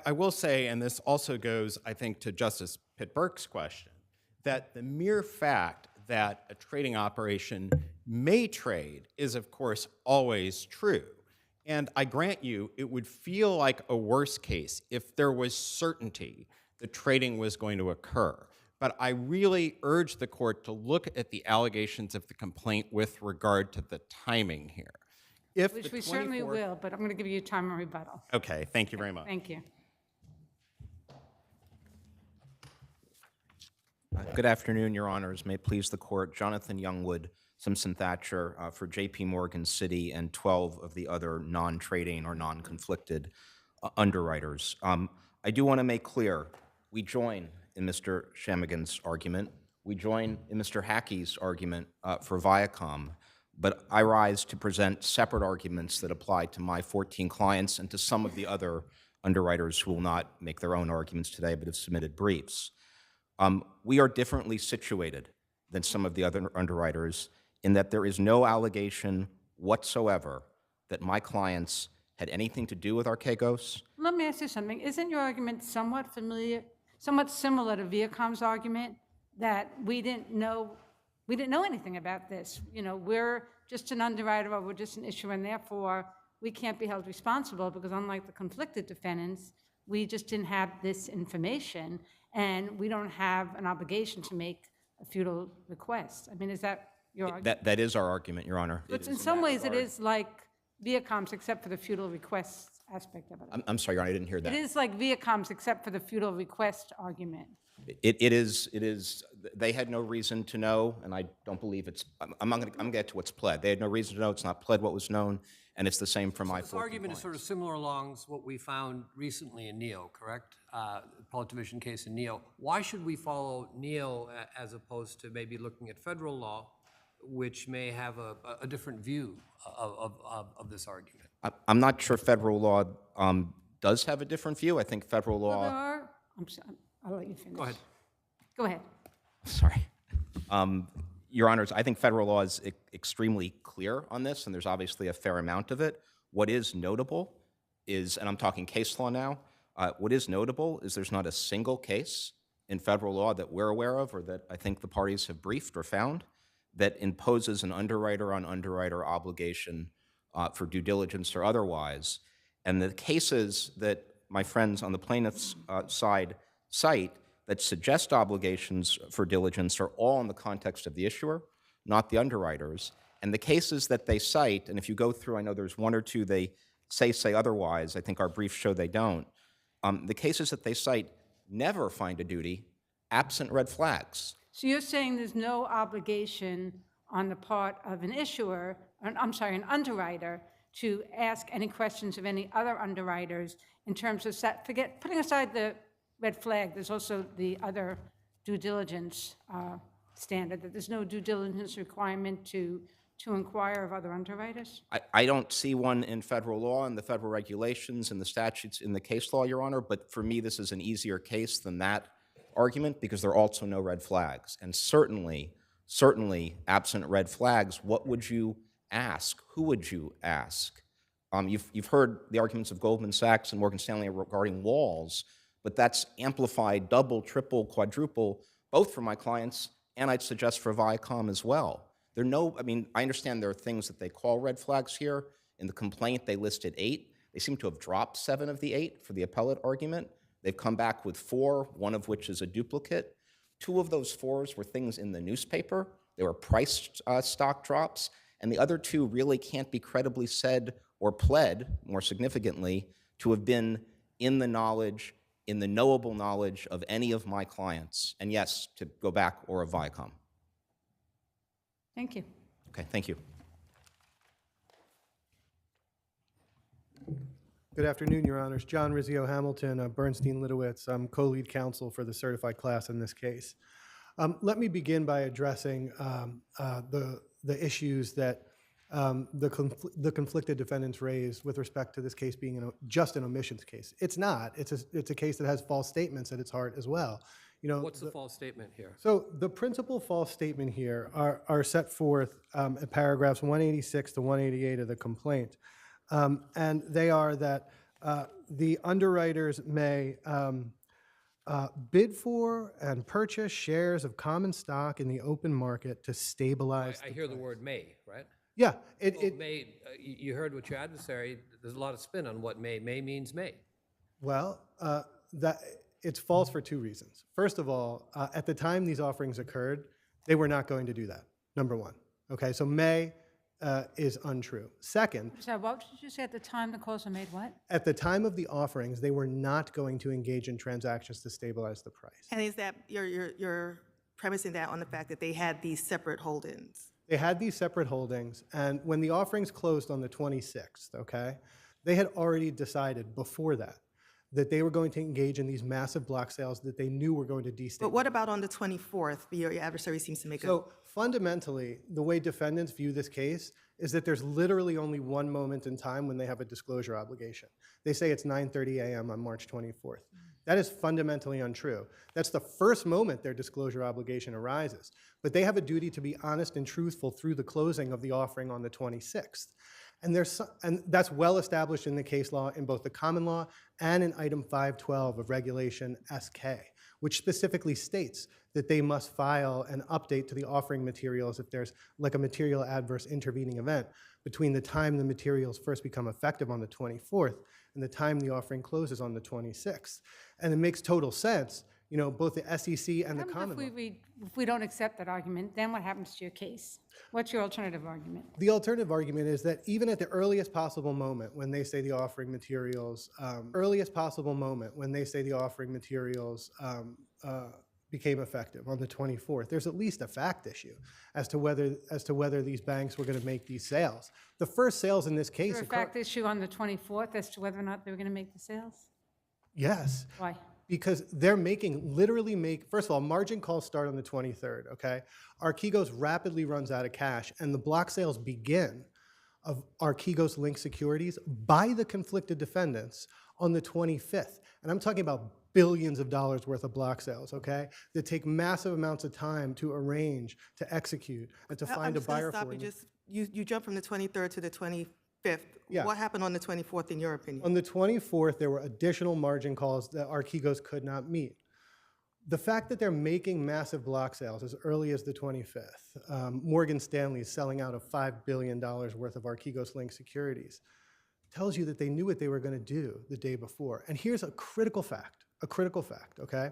B: I will say, and this also goes, I think, to Justice Pitt-Burke's question, that the mere fact that a trading operation may trade is, of course, always true. And I grant you, it would feel like a worst case if there was certainty that trading was going to occur. But I really urge the court to look at the allegations of the complaint with regard to the timing here.
A: Which we certainly will, but I'm going to give you time and rebuttal.
B: Okay, thank you very much.
A: Thank you.
S: Good afternoon, Your Honors. May it please the court, Jonathan Youngwood, Simpson Thatcher for J.P. Morgan City and 12 of the other non-trading or non-conflicted underwriters. I do want to make clear, we join in Mr. Shammigan's argument. We join in Mr. Hackey's argument for Viacom, but I rise to present separate arguments that apply to my 14 clients and to some of the other underwriters who will not make their own arguments today but have submitted briefs. We are differently situated than some of the other underwriters in that there is no allegation whatsoever that my clients had anything to do with Archegos.
A: Let me ask you something. Isn't your argument somewhat similar to Viacom's argument that we didn't know anything about this? You know, we're just an underwriter or we're just an issuer, and therefore we can't be held responsible because unlike the conflicted defendants, we just didn't have this information, and we don't have an obligation to make a futile request. I mean, is that your argument?
S: That is our argument, Your Honor.
A: But in some ways, it is like Viacom's except for the futile request aspect of it.
S: I'm sorry, Your Honor, I didn't hear that.
A: It is like Viacom's except for the futile request argument.
S: It is, they had no reason to know, and I don't believe it's, I'm going to get to what's pled. They had no reason to know, it's not pled what was known, and it's the same for my 14
H: This argument
S: clients.
H: is sort of similar along what we found recently in Neo, correct? Appellate division case in Neo. Why should we follow Neo as opposed to maybe looking at federal law, which may have a different view of this argument?
S: I'm not sure federal law does have a different view. I think federal law...
A: Well, there are, I'm sorry, I'll let you finish.
H: Go ahead.
A: Go ahead.
S: Sorry. Your Honors, I think federal law is extremely clear on this, and there's obviously a fair amount of it. What is notable is, and I'm talking case law now, what is notable is there's not a single case in federal law that we're aware of or that I think the parties have briefed or found that imposes an underwriter on underwriter obligation for due diligence or otherwise. And the cases that my friends on the plaintiff's side cite that suggest obligations for diligence are all in the context of the issuer, not the underwriters. And the cases that they cite, and if you go through, I know there's one or two they say otherwise, I think our briefs show they don't. The cases that they cite never find a duty absent red flags.
A: So you're saying there's no obligation on the part of an issuer, an underwriter, to ask any questions of any other underwriters in terms of putting aside the red flag, there's also the other due diligence standard, that there's no due diligence requirement to inquire of other underwriters?
S: I don't see one in federal law and the federal regulations and the statutes in the case law, Your Honor, but for me this is an easier case than that argument because there are also no red flags. And certainly, absent red flags, what would you ask? Who would you ask? You've heard the arguments of Goldman Sachs and Morgan Stanley regarding walls, but that's amplified double, triple, quadruple, both for my clients and I'd suggest for Viacom as well. I understand there are things that they call red flags here. In the complaint, they listed 8. They seem to have dropped 7 of the 8 for the appellate argument. They've come back with 4, one of which is a duplicate. 2 of those 4s were things in the newspaper. They were price stock drops. And the other 2 really can't be credibly said or pled, more significantly, to have been in the knowledge, in the knowable knowledge of any of my clients, and yes, to go back, or of Viacom.
A: Thank you.
S: Okay, thank you.
T: Good afternoon, Your Honors. John Rizzio Hamilton, Bernstein Litowitz. I'm co-lead counsel for the certified class in this case. Let me begin by addressing the issues that the conflicted defendants raised with respect to this case being just an omissions case. It's not. It's a case that has false statements at its heart as well. You know,
H: What's the false statement here?
T: So the principal false statement here are set forth in paragraphs 186 to 188 of the complaint. And they are that the underwriters may bid for and purchase shares of common stock in the open market to stabilize.
H: I hear the word may, right?
T: Yeah.
H: Well, may, you heard what your adversary, there's a lot of spin on what may. May means may.
T: Well, it's false for two reasons. First of all, at the time these offerings occurred, they were not going to do that, number one. Okay, so may is untrue. Second,
A: So what did you say at the time the calls were made? What?
T: at the time of the offerings, they were not going to engage in transactions to stabilize the price.
J: And is that, you're premising that on the fact that they had these separate holdings?
T: They had these separate holdings, and when the offerings closed on the 26th, okay, they had already decided before that they were going to engage in these massive block sales that they knew were going to destabilize.
J: But what about on the 24th? Your adversary seems to make
T: So fundamentally, the way defendants view this case is that there's literally only one moment in time when they have a disclosure obligation. They say it's 9:30 a.m. on March 24th. That is fundamentally untrue. That's the first moment their disclosure obligation arises. But they have a duty to be honest and truthful through the closing of the offering on the 26th. And that's well established in the case law in both the common law and in item 512 of regulation SK, which specifically states that they must file an update to the offering materials if there's like a material adverse intervening event between the time the materials first become effective on the 24th and the time the offering closes on the 26th. And it makes total sense, you know, both the SEC and the common law.
A: If we don't accept that argument, then what happens to your case? What's your alternative argument?
T: The alternative argument is that even at the earliest possible moment when they say the offering materials, became effective on the 24th, there's at least a fact issue as to whether these banks were going to make these sales. The first sales in this case
A: Is there a fact issue on the 24th as to whether or not they were going to make the sales?
T: Yes.
A: Why?
T: Because they're first of all, margin calls start on the 23rd, okay? Archegos rapidly runs out of cash, and the block sales begin of Archegos linked securities by the conflicted defendants on the 25th. And I'm talking about billions of dollars worth of block sales, okay? That take massive amounts of time to arrange, to execute, and to find a buyer for them.
J: You jump from the 23rd to the 25th.
T: Yeah.
J: What happened on the 24th, in your opinion?
T: On the 24th, there were additional margin calls that Archegos could not meet. The fact that they're making massive block sales as early as the 25th, Morgan Stanley is selling out of $5 billion worth of Archegos linked securities, tells you that they knew what they were going to do the day before. And here's a critical fact, okay?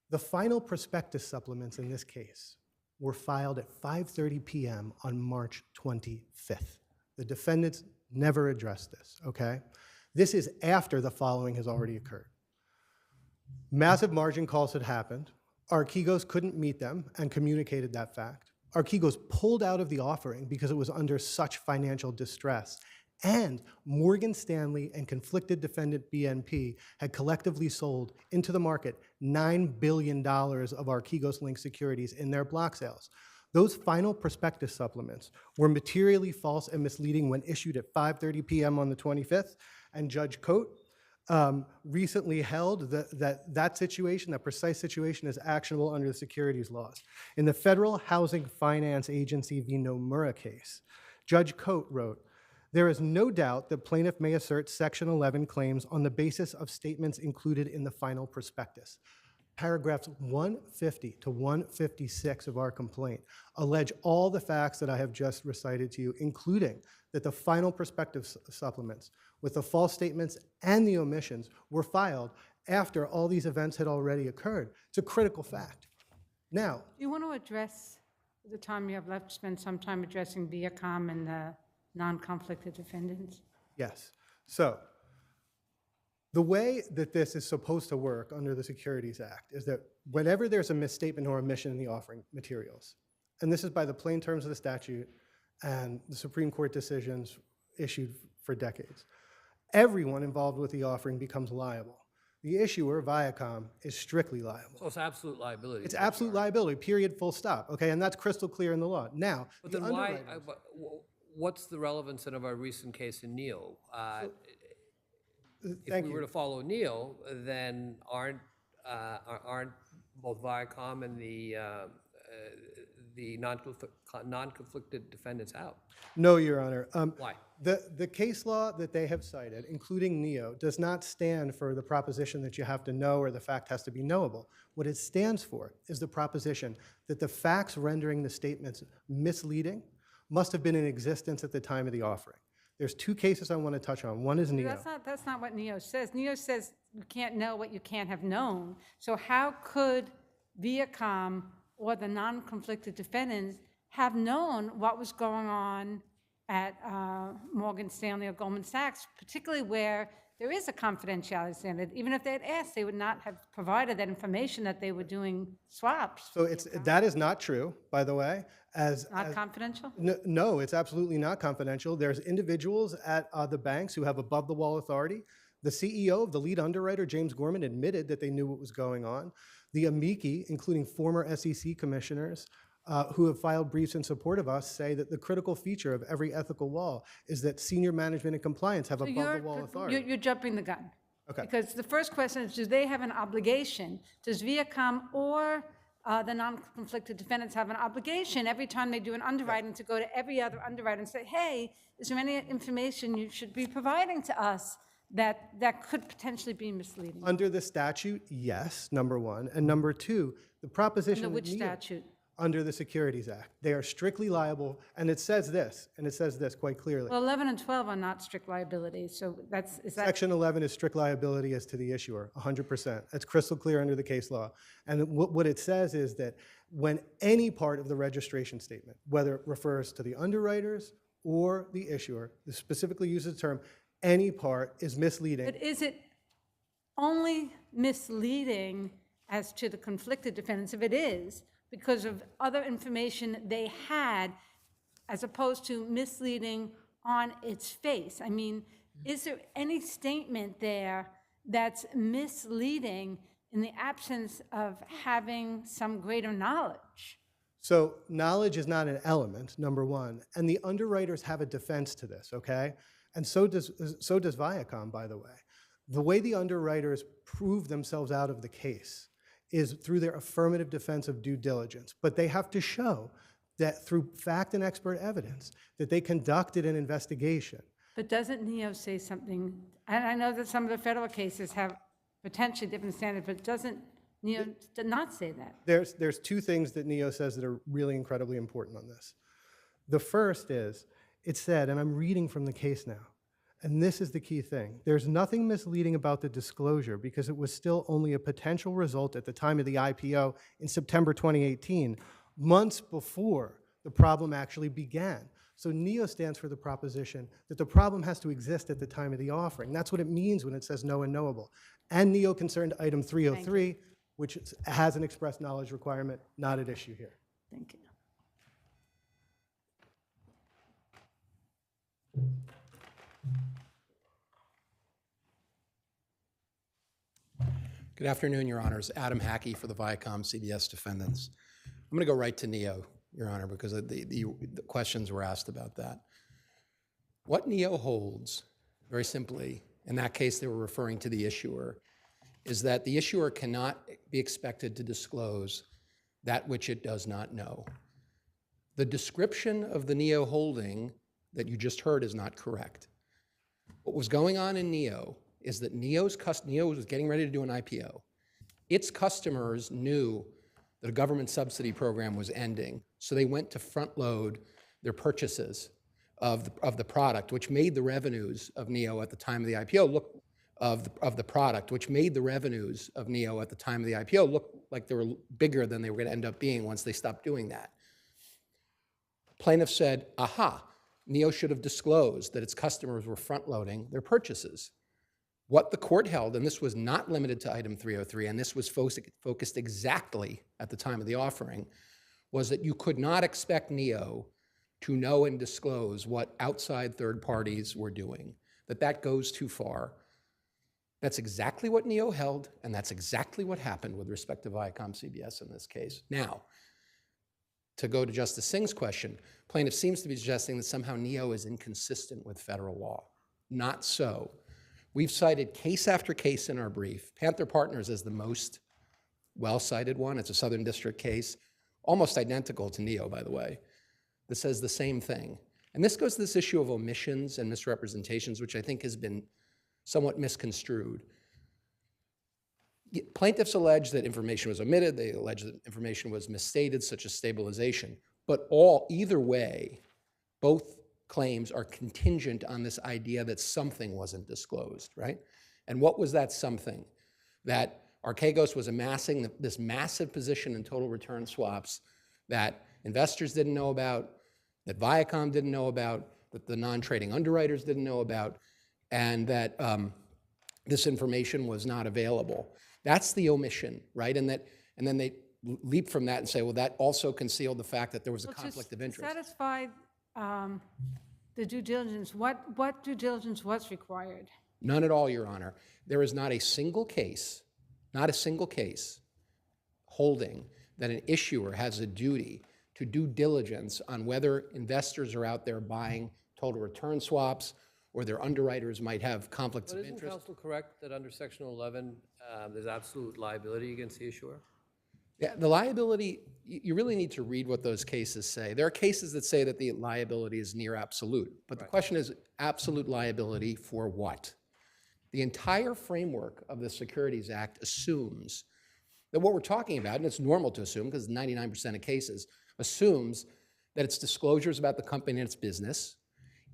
T: The final prospectus supplements in this case were filed at 5:30 p.m. on March 25th. The defendants never addressed this, okay? This is after the following has already occurred. Massive margin calls had happened. Archegos couldn't meet them and communicated that fact. Archegos pulled out of the offering because it was under such financial distress. And Morgan Stanley and conflicted defendant BNP had collectively sold into the market $9 billion of Archegos linked securities in their block sales. Those final prospectus supplements were materially false and misleading when issued at 5:30 p.m. on the 25th, and Judge Coate recently held that precise situation is actionable under the securities laws. In the Federal Housing Finance Agency v. Nomura case, Judge Coate wrote, "There is no doubt that plaintiff may assert Section 11 claims on the basis of statements included in the final prospectus." Paragraphs 150 to 156 of our complaint allege all the facts that I have just recited to you, including that the final prospectus supplements with the false statements and the omissions were filed after all these events had already occurred. It's a critical fact. Now,
A: Do you want to address, the time you have left, spend some time addressing Viacom and the non-conflicted defendants?
T: yes. So The way that this is supposed to work under the Securities Act is that whenever there's a misstatement or omission in the offering materials, and this is by the plain terms of the statute and the Supreme Court decisions issued for decades, everyone involved with the offering becomes liable. The issuer, Viacom, is strictly liable.
H: So it's absolute liability.
T: It's absolute liability, period, full stop, okay? And that's crystal clear in the law. Now,
H: But
T: the
H: then why,
T: underwriters-
H: what's the relevance of our recent case in Neal? If
T: Thank
H: we
T: you.
H: were to follow Neal, then aren't both Viacom and the non-conflicted defendants out?
T: No, Your Honor.
H: Why?
T: The case law that they have cited, including NEO, does not stand for the proposition that you have to know or the fact has to be knowable. What it stands for is the proposition that the facts rendering the statements misleading must have been in existence at the time of the offering. There's two cases I want to touch on. One is NEO.
A: That's not what NEO says. NEO says you can't know what you can't have known. So how could Viacom or the non-conflicted defendants have known what was going on at Morgan Stanley or Goldman Sachs, particularly where there is a confidentiality standard? Even if they had asked, they would not have provided that information that they were doing swaps.
T: So that is not true, by the way.
A: Not confidential?
T: No, it's absolutely not confidential. There's individuals at the banks who have above-the-wall authority. The CEO of the lead underwriter, James Gorman, admitted that they knew what was going on. The amici, including former SEC commissioners who have filed briefs in support of us, say that the critical feature of every ethical law is that senior management and compliance have above-the-wall authority.
A: You're jumping the gun.
T: Okay.
A: Because the first question is, do they have an obligation? Does Viacom or the non-conflicted defendants have an obligation every time they do an underwriting to go to every other underwriter and say, hey, is there any information you should be providing to us that could potentially be misleading?
T: Under the statute, yes, number one. And number two, the proposition
A: Under which
T: that NEO
A: statute?
T: Under the Securities Act. They are strictly liable, and it says this quite clearly.
A: Well, 11 and 12 are not strict liability, so is that?
T: Section 11 is strict liability as to the issuer, 100%. That's crystal clear under the case law. And what it says is that when any part of the registration statement, whether it refers to the underwriters or the issuer, this specifically uses the term, any part is misleading.
A: But is it only misleading as to the conflicted defendants? If it is, because of other information they had, as opposed to misleading on its face. I mean, is there any statement there that's misleading in the absence of having some greater knowledge?
T: So knowledge is not an element, number one, and the underwriters have a defense to this, okay? And so does Viacom, by the way. The way the underwriters prove themselves out of the case is through their affirmative defense of due diligence. But they have to show that through fact and expert evidence that they conducted an investigation.
A: But doesn't NEO say something, and I know that some of the federal cases have potentially different standards, but doesn't NEO not say that?
T: There's two things that NEO says that are really incredibly important on this. The first is, it said, and I'm reading from the case now, and this is the key thing. There's nothing misleading about the disclosure because it was still only a potential result at the time of the IPO in September 2018, months before the problem actually began. So NEO stands for the proposition that the problem has to exist at the time of the offering. That's what it means when it says known and knowable. And NEO concerned item 303, which has an express knowledge requirement, not at issue here.
A: Thank you.
U: Good afternoon, Your Honors. Adam Hackey for the Viacom CBS defendants. I'm going to go right to NEO, Your Honor, because the questions were asked about that. What NEO holds, very simply, in that case they were referring to the issuer, is that the issuer cannot be expected to disclose that which it does not know. The description of the NEO holding that you just heard is not correct. What was going on in NEO is that NEO was getting ready to do an IPO. Its customers knew that a government subsidy program was ending, so they went to front load their purchases of the product, which made the revenues of NEO at the time of the IPO look like they were bigger than they were going to end up being once they stopped doing that. Plaintiff said, aha, NEO should have disclosed that its customers were front loading their purchases. What the court held, and this was not limited to item 303, and this was focused exactly at the time of the offering, was that you could not expect NEO to know and disclose what outside third parties were doing, that goes too far. That's exactly what NEO held, and that's exactly what happened with respect to Viacom CBS in this case. Now, to go to Justice Singh's question, plaintiff seems to be suggesting that somehow NEO is inconsistent with federal law. Not so. We've cited case after case in our brief. Panther Partners is the most well-cited one. It's a Southern District case, almost identical to NEO, by the way, that says the same thing. And this goes to this issue of omissions and misrepresentations, which I think has been somewhat misconstrued. Plaintiffs allege that information was omitted. They allege that information was misstated, such as stabilization. But either way, both claims are contingent on this idea that something wasn't disclosed, right? And what was that something? That Archegos was amassing this massive position in total return swaps that investors didn't know about, that Viacom didn't know about, that the non-trading underwriters didn't know about, and that this information was not available. That's the omission, right? And then they leap from that and say, well, that also concealed the fact that there was a conflict of interest.
A: To satisfy the due diligence, what due diligence was required?
U: None at all, Your Honor. There is not a single case holding that an issuer has a duty to due diligence on whether investors are out there buying total return swaps or their underwriters might have conflicts of interest.
H: Isn't counsel correct that under Section 11, there's absolute liability against the issuer?
U: Yeah, the liability, you really need to read what those cases say. There are cases that say that the liability is near absolute, but the question is absolute liability for what? The entire framework of the Securities Act assumes that what we're talking about, and it's normal to assume because 99% of cases, assumes that it's disclosures about the company and its business,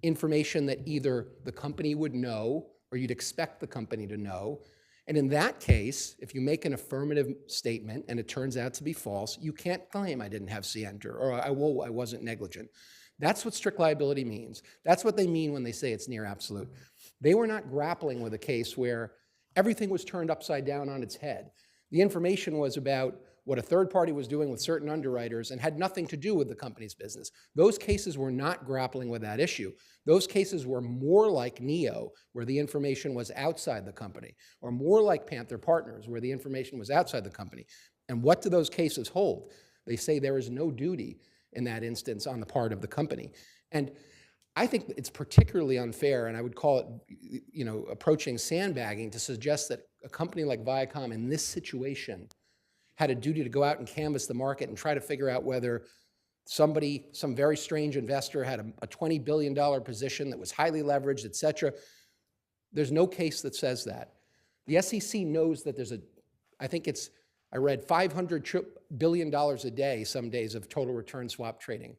U: information that either the company would know or you'd expect the company to know. And in that case, if you make an affirmative statement and it turns out to be false, you can't claim I didn't have scienter or I wasn't negligent. That's what strict liability means. That's what they mean when they say it's near absolute. They were not grappling with a case where everything was turned upside down on its head. The information was about what a third party was doing with certain underwriters and had nothing to do with the company's business. Those cases were not grappling with that issue. Those cases were more like NEO, where the information was outside the company, or more like Panther Partners, where the information was outside the company. And what do those cases hold? They say there is no duty in that instance on the part of the company. And I think it's particularly unfair, and I would call it, approaching sandbagging to suggest that a company like Viacom in this situation had a duty to go out and canvass the market and try to figure out whether some very strange investor had a $20 billion position that was highly leveraged, et cetera. There's no case that says that. The SEC knows that I read $500 billion a day some days of total return swap trading.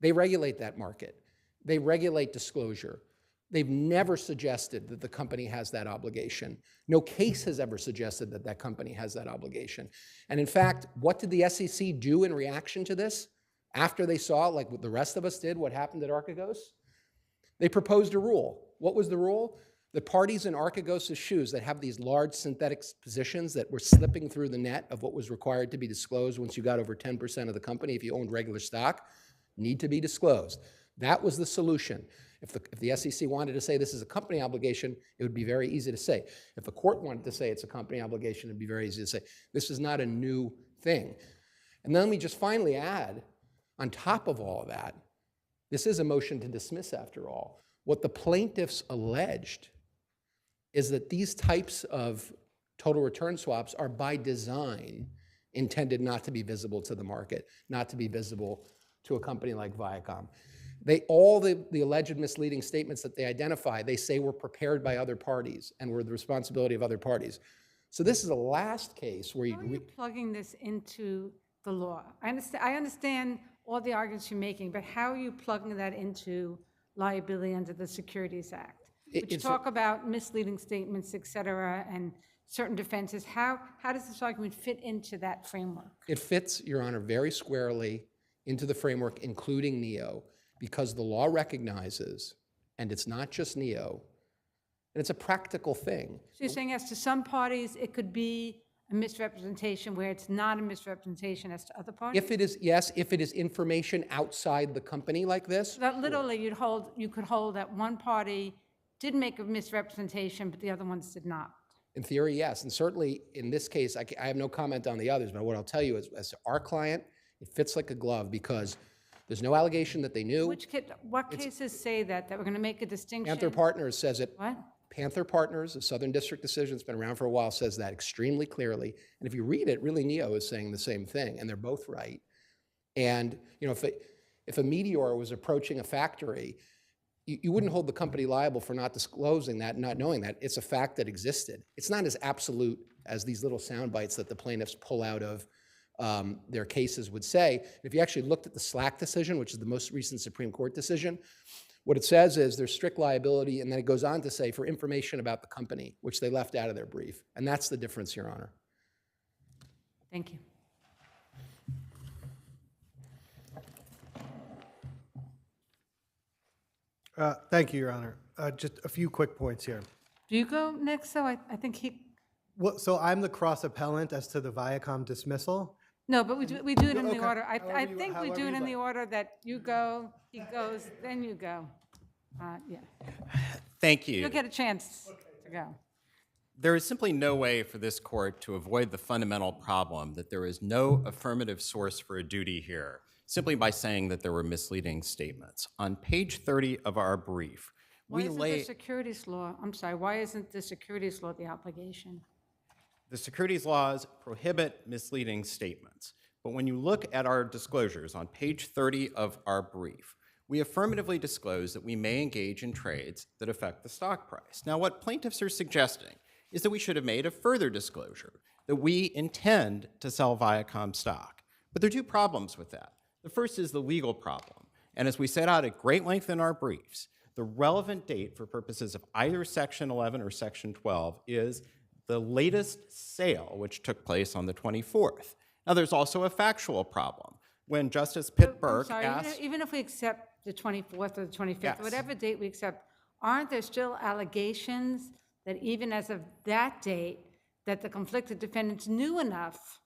U: They regulate that market. They regulate disclosure. They've never suggested that the company has that obligation. No case has ever suggested that that company has that obligation. And in fact, what did the SEC do in reaction to this? After they saw, like what the rest of us did, what happened at Archegos? They proposed a rule. What was the rule? The parties in Archegos' shoes that have these large synthetic positions that were slipping through the net of what was required to be disclosed once you got over 10% of the company, if you owned regular stock, need to be disclosed. That was the solution. If the SEC wanted to say this is a company obligation, it would be very easy to say. If the court wanted to say it's a company obligation, it'd be very easy to say. This is not a new thing. And then let me just finally add, on top of all of that, this is a motion to dismiss after all. What the plaintiffs alleged is that these types of total return swaps are by design intended not to be visible to the market, not to be visible to a company like Viacom. All the alleged misleading statements that they identify, they say were prepared by other parties and were the responsibility of other parties. So this is a last case where
A: How are you plugging this into the law? I understand all the arguments you're making, but how are you plugging that into liability under the Securities Act? Which talk about misleading statements, et cetera, and certain defenses. How does this argument fit into that framework?
U: It fits, Your Honor, very squarely into the framework, including NEO, because the law recognizes, and it's not just NEO, And it's a practical thing.
A: So you're saying as to some parties, it could be a misrepresentation where it's not a misrepresentation as to other parties?
U: If it is, yes, if it is information outside the company like this,
A: That literally you could hold that one party did make a misrepresentation, but the other ones did not.
U: in theory, yes. And certainly in this case, I have no comment on the others, but what I'll tell you is, as to our client, it fits like a glove because there's no allegation that they knew.
A: What cases say that we're going to make a distinction?
U: Panther Partners says it.
A: What?
U: Panther Partners, a Southern District decision, it's been around for a while, says that extremely clearly. And if you read it, really Neo is saying the same thing, and they're both right. And if a meteor was approaching a factory, you wouldn't hold the company liable for not disclosing that, not knowing that. It's a fact that existed. It's not as absolute as these little sound bites that the plaintiffs pull out of their cases would say. If you actually looked at the Slack decision, which is the most recent Supreme Court decision, what it says is there's strict liability, and then it goes on to say for information about the company, which they left out of their brief. And that's the difference, Your Honor.
A: Thank you.
T: Thank you, Your Honor. Just a few quick points here.
A: Do you go next, though? I think he...
T: Well, so I'm the cross appellant as to the Viacom dismissal.
A: No, but we do it in the
T: Okay.
A: order. I
T: However
A: think we
T: however
A: do it
T: you
A: in the
T: like.
A: order that you go, he goes, then you go. Yeah.
B: Thank you.
A: You'll get a chance to go.
B: There is simply no way for this court to avoid the fundamental problem that there is no affirmative source for a duty here, simply by saying that there were misleading statements. On page 30 of our brief,
A: Why
B: we
A: isn't
B: lay...
A: the securities law, I'm sorry, why isn't the securities law the obligation?
B: The securities laws prohibit misleading statements. But when you look at our disclosures on page 30 of our brief, we affirmatively disclose that we may engage in trades that affect the stock price. Now, what plaintiffs are suggesting is that we should have made a further disclosure that we intend to sell Viacom stock. But there are two problems with that. The first is the legal problem. And as we set out at great length in our briefs, the relevant date for purposes of either Section 11 or Section 12 is the latest sale, which took place on the 24th. Now, there's also a factual problem. When Justice Pitt Burke
A: I'm sorry,
B: asked...
A: even if we accept the 24th or the 25th,
B: Yes.
A: whatever date we accept, aren't there still allegations that even as of that date, that the conflicted defendants knew enough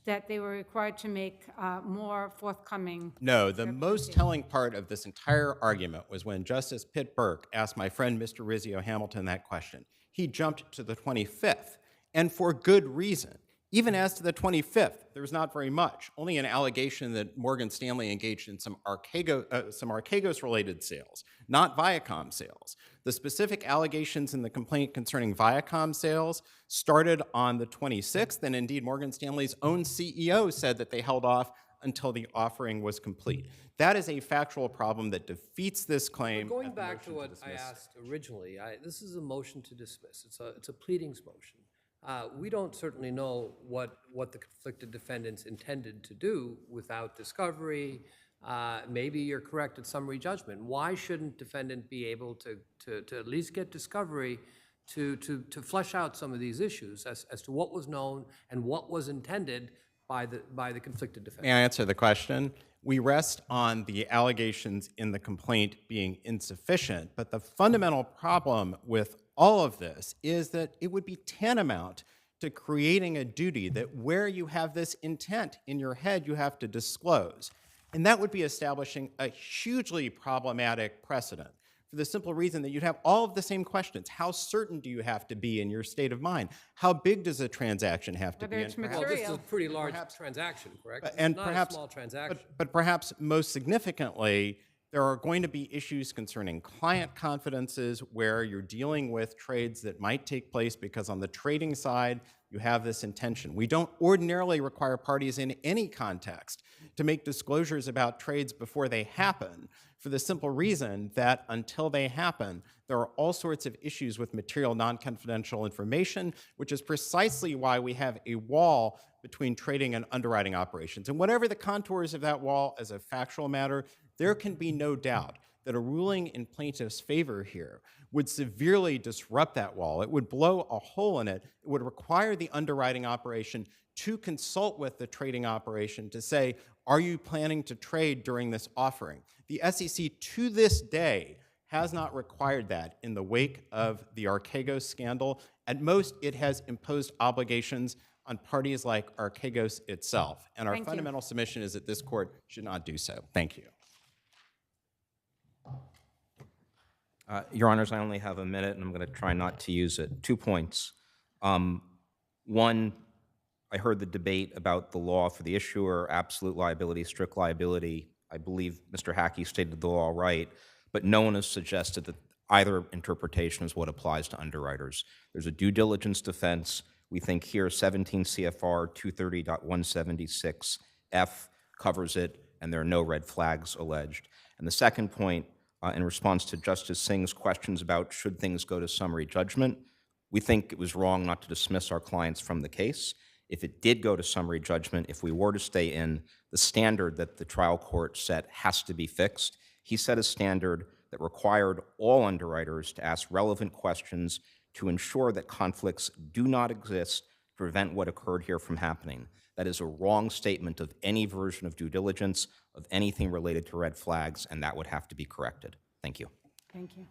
A: that they were required to make more forthcoming?
B: No, the most telling part of this entire argument was when Justice Pitt Burke asked my friend Mr. Rizzio Hamilton that question. He jumped to the 25th, and for good reason. Even as to the 25th, there was not very much, only an allegation that Morgan Stanley engaged in some Archegos-related sales, not Viacom sales. The specific allegations in the complaint concerning Viacom sales started on the 26th, and indeed Morgan Stanley's own CEO said that they held off until the offering was complete. That is a factual problem that defeats this claim.
H: Going
B: at the
H: back to
B: motion
H: what I
B: dismiss
H: asked originally, this is a motion to dismiss. It's a pleadings motion. We don't certainly know what the conflicted defendants intended to do without discovery. Maybe you're correct at summary judgment. Why shouldn't defendant be able to at least get discovery to flesh out some of these issues as to what was known and what was intended by the conflicted defendant?
B: May I answer the question? We rest on the allegations in the complaint being insufficient, but the fundamental problem with all of this is that it would be tantamount to creating a duty that where you have this intent in your head, you have to disclose. And that would be establishing a hugely problematic precedent for the simple reason that you'd have all of the same questions. How certain do you have to be in your state of mind? How big does a transaction have to be?
A: Whether it's
H: Well, this is a pretty large transaction, correct? This
B: And
H: is not
B: perhaps,
H: a small transaction.
B: But perhaps most significantly, there are going to be issues concerning client confidences where you're dealing with trades that might take place because on the trading side, you have this intention. We don't ordinarily require parties in any context to make disclosures about trades before they happen for the simple reason that until they happen, there are all sorts of issues with material non-confidential information, which is precisely why we have a wall between trading and underwriting operations. And whatever the contours of that wall as a factual matter, there can be no doubt that a ruling in plaintiff's favor here would severely disrupt that wall. It would blow a hole in it. It would require the underwriting operation to consult with the trading operation to say, are you planning to trade during this offering? The SEC to this day has not required that in the wake of the Archegos scandal. At most, it has imposed obligations on parties like Archegos itself. And our
A: Thank you.
B: fundamental submission is that this court should not do so. Thank you.
S: Your Honors, I only have a minute, and I'm going to try not to use it. 2 points. One, I heard the debate about the law for the issuer, absolute liability, strict liability. I believe Mr. Hackey stated the law right, but no one has suggested that either interpretation is what applies to underwriters. There's a due diligence defense. We think here 17 CFR 230.176F covers it, and there are no red flags alleged. And the second point, in response to Justice Singh's questions about should things go to summary judgment, we think it was wrong not to dismiss our clients from the case. If it did go to summary judgment, if we were to stay in, the standard that the trial court set has to be fixed. He set a standard that required all underwriters to ask relevant questions to ensure that conflicts do not exist to prevent what occurred here from happening. That is a wrong statement of any version of due diligence, of anything related to red flags, and that would have to be corrected. Thank you.
A: Thank you.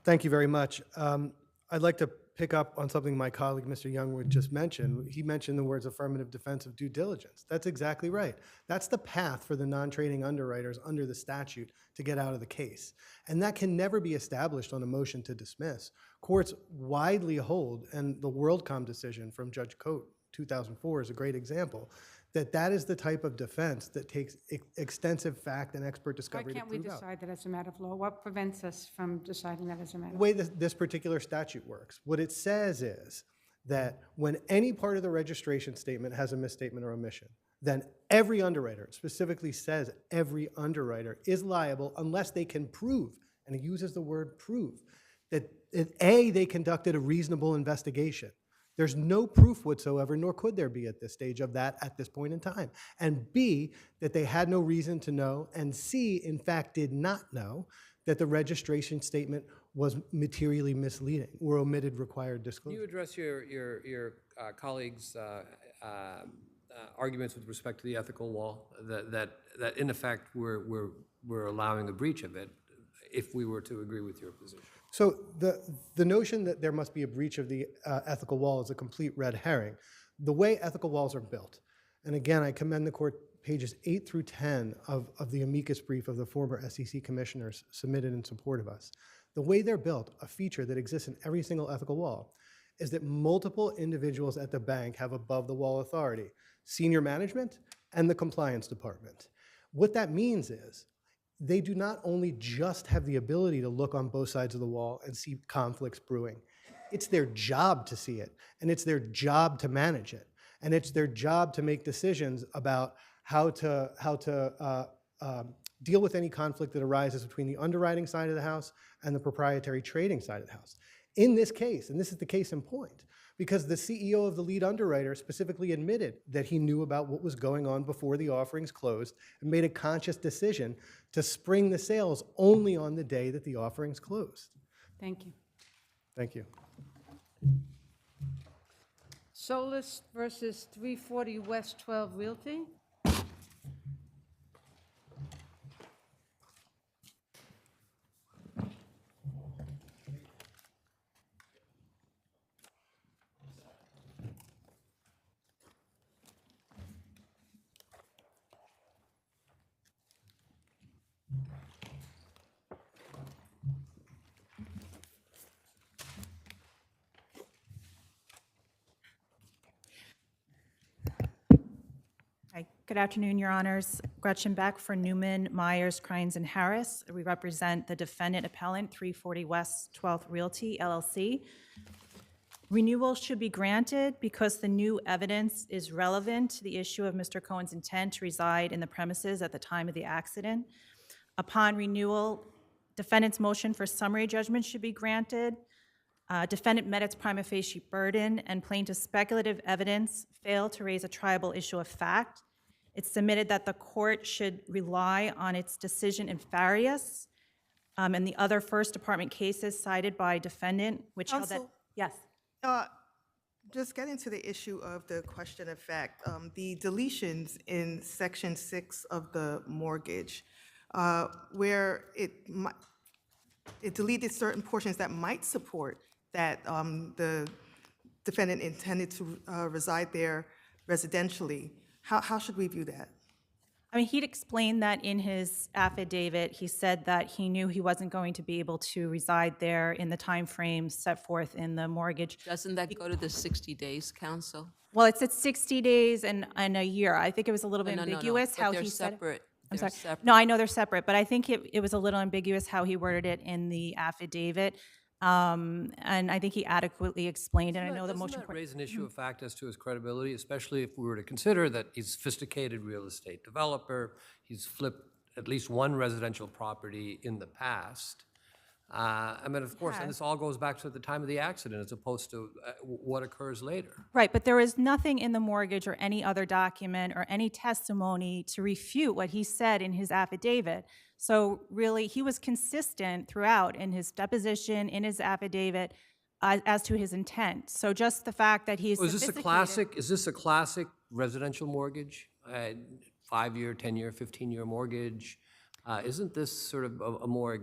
T: Thank you very much. I'd like to pick up on something my colleague, Mr. Youngwood, just mentioned. He mentioned the words affirmative defense of due diligence. That's exactly right. That's the path for the non-trading underwriters under the statute to get out of the case. And that can never be established on a motion to dismiss. Courts widely hold, and the WorldCom decision from Judge Coate, 2004, is a great example, that is the type of defense that takes extensive fact and expert
A: Why
T: discovery to
A: can't we
T: prove out.
A: decide that as a matter of law? What prevents us from deciding that as a matter
T: The
A: of
T: way
A: law?
T: this particular statute works, what it says is that when any part of the registration statement has a misstatement or omission, then every underwriter, it specifically says every underwriter is liable unless they can prove, and it uses the word prove, that A, they conducted a reasonable investigation. There's no proof whatsoever, nor could there be at this stage of that at this point in time. And B, that they had no reason to know, and C, in fact, did not know that the registration statement was materially misleading or omitted required
H: Can
T: disclosure.
H: you address your colleagues' arguments with respect to the ethical law, that in effect we're allowing the breach of it if we were to agree with your position?
T: So the notion that there must be a breach of the ethical wall is a complete red herring. The way ethical walls are built, and again, I commend the court pages 8 through 10 of the amicus brief of the former SEC commissioners submitted in support of us. The way they're built, a feature that exists in every single ethical wall, is that multiple individuals at the bank have above the wall authority, senior management and the compliance department. What that means is they do not only just have the ability to look on both sides of the wall and see conflicts brewing. It's their job to see it, and it's their job to manage it, and it's their job to make decisions about how to deal with any conflict that arises between the underwriting side of the house and the proprietary trading side of the house. In this case, and this is the case in point, because the CEO of the lead underwriter specifically admitted that he knew about what was going on before the offerings closed and made a conscious decision to spring the sales only on the day that the offerings closed.
A: Thank you.
T: Thank you.
A: Solis versus 340 West 12 Realty.
F: Hi, good afternoon, Your Honors. Gretchen Beck for Newman, Myers, Crines, and Harris. We represent the defendant appellant, 340 West 12th Realty, LLC. Renewal should be granted because the new evidence is relevant to the issue of Mr. Cohen's intent to reside in the premises at the time of the accident. Upon renewal, defendant's motion for summary judgment should be granted. Defendant met its prima facie burden, and plaintiff's speculative evidence failed to raise a triable issue of fact. It's submitted that the court should rely on its decision in Farias and the other First Department cases cited by defendant, which held that.
J: Counsel?
F: Yes.
J: Just getting to the issue of the question of fact, the deletions in Section 6 of the mortgage, where it deleted certain portions that might support that the defendant intended to reside there residentially. How should we view that?
F: I mean, he'd explained that in his affidavit. He said that he knew he wasn't going to be able to reside there in the time frame set forth in the mortgage.
G: Doesn't that go to the 60 days, counsel?
F: Well, it's at 60 days and a year. I think it was a little bit
G: No, no, no,
F: ambiguous
G: but
F: how
G: they're
F: he said it.
G: separate.
F: I'm
G: They're
F: sorry.
G: separate.
F: No, I know they're separate, but I think it was a little ambiguous how he worded it in the affidavit. And I think he adequately explained, and I know the motion
H: Doesn't that
F: court.
H: raise an issue of fact as to his credibility, especially if we were to consider that he's a sophisticated real estate developer, he's flipped at least one residential property in the past. I mean, of course, and this all goes back to the time of the accident as opposed to what occurs later.
F: Right, but there is nothing in the mortgage or any other document or any testimony to refute what he said in his affidavit. So really, he was consistent throughout in his deposition, in his affidavit, as to his intent. So just the fact that he's
H: Is this a
F: sophisticated-
H: classic? Is this a classic residential mortgage? 5-year, 10-year, 15-year mortgage? Isn't this sort of a more?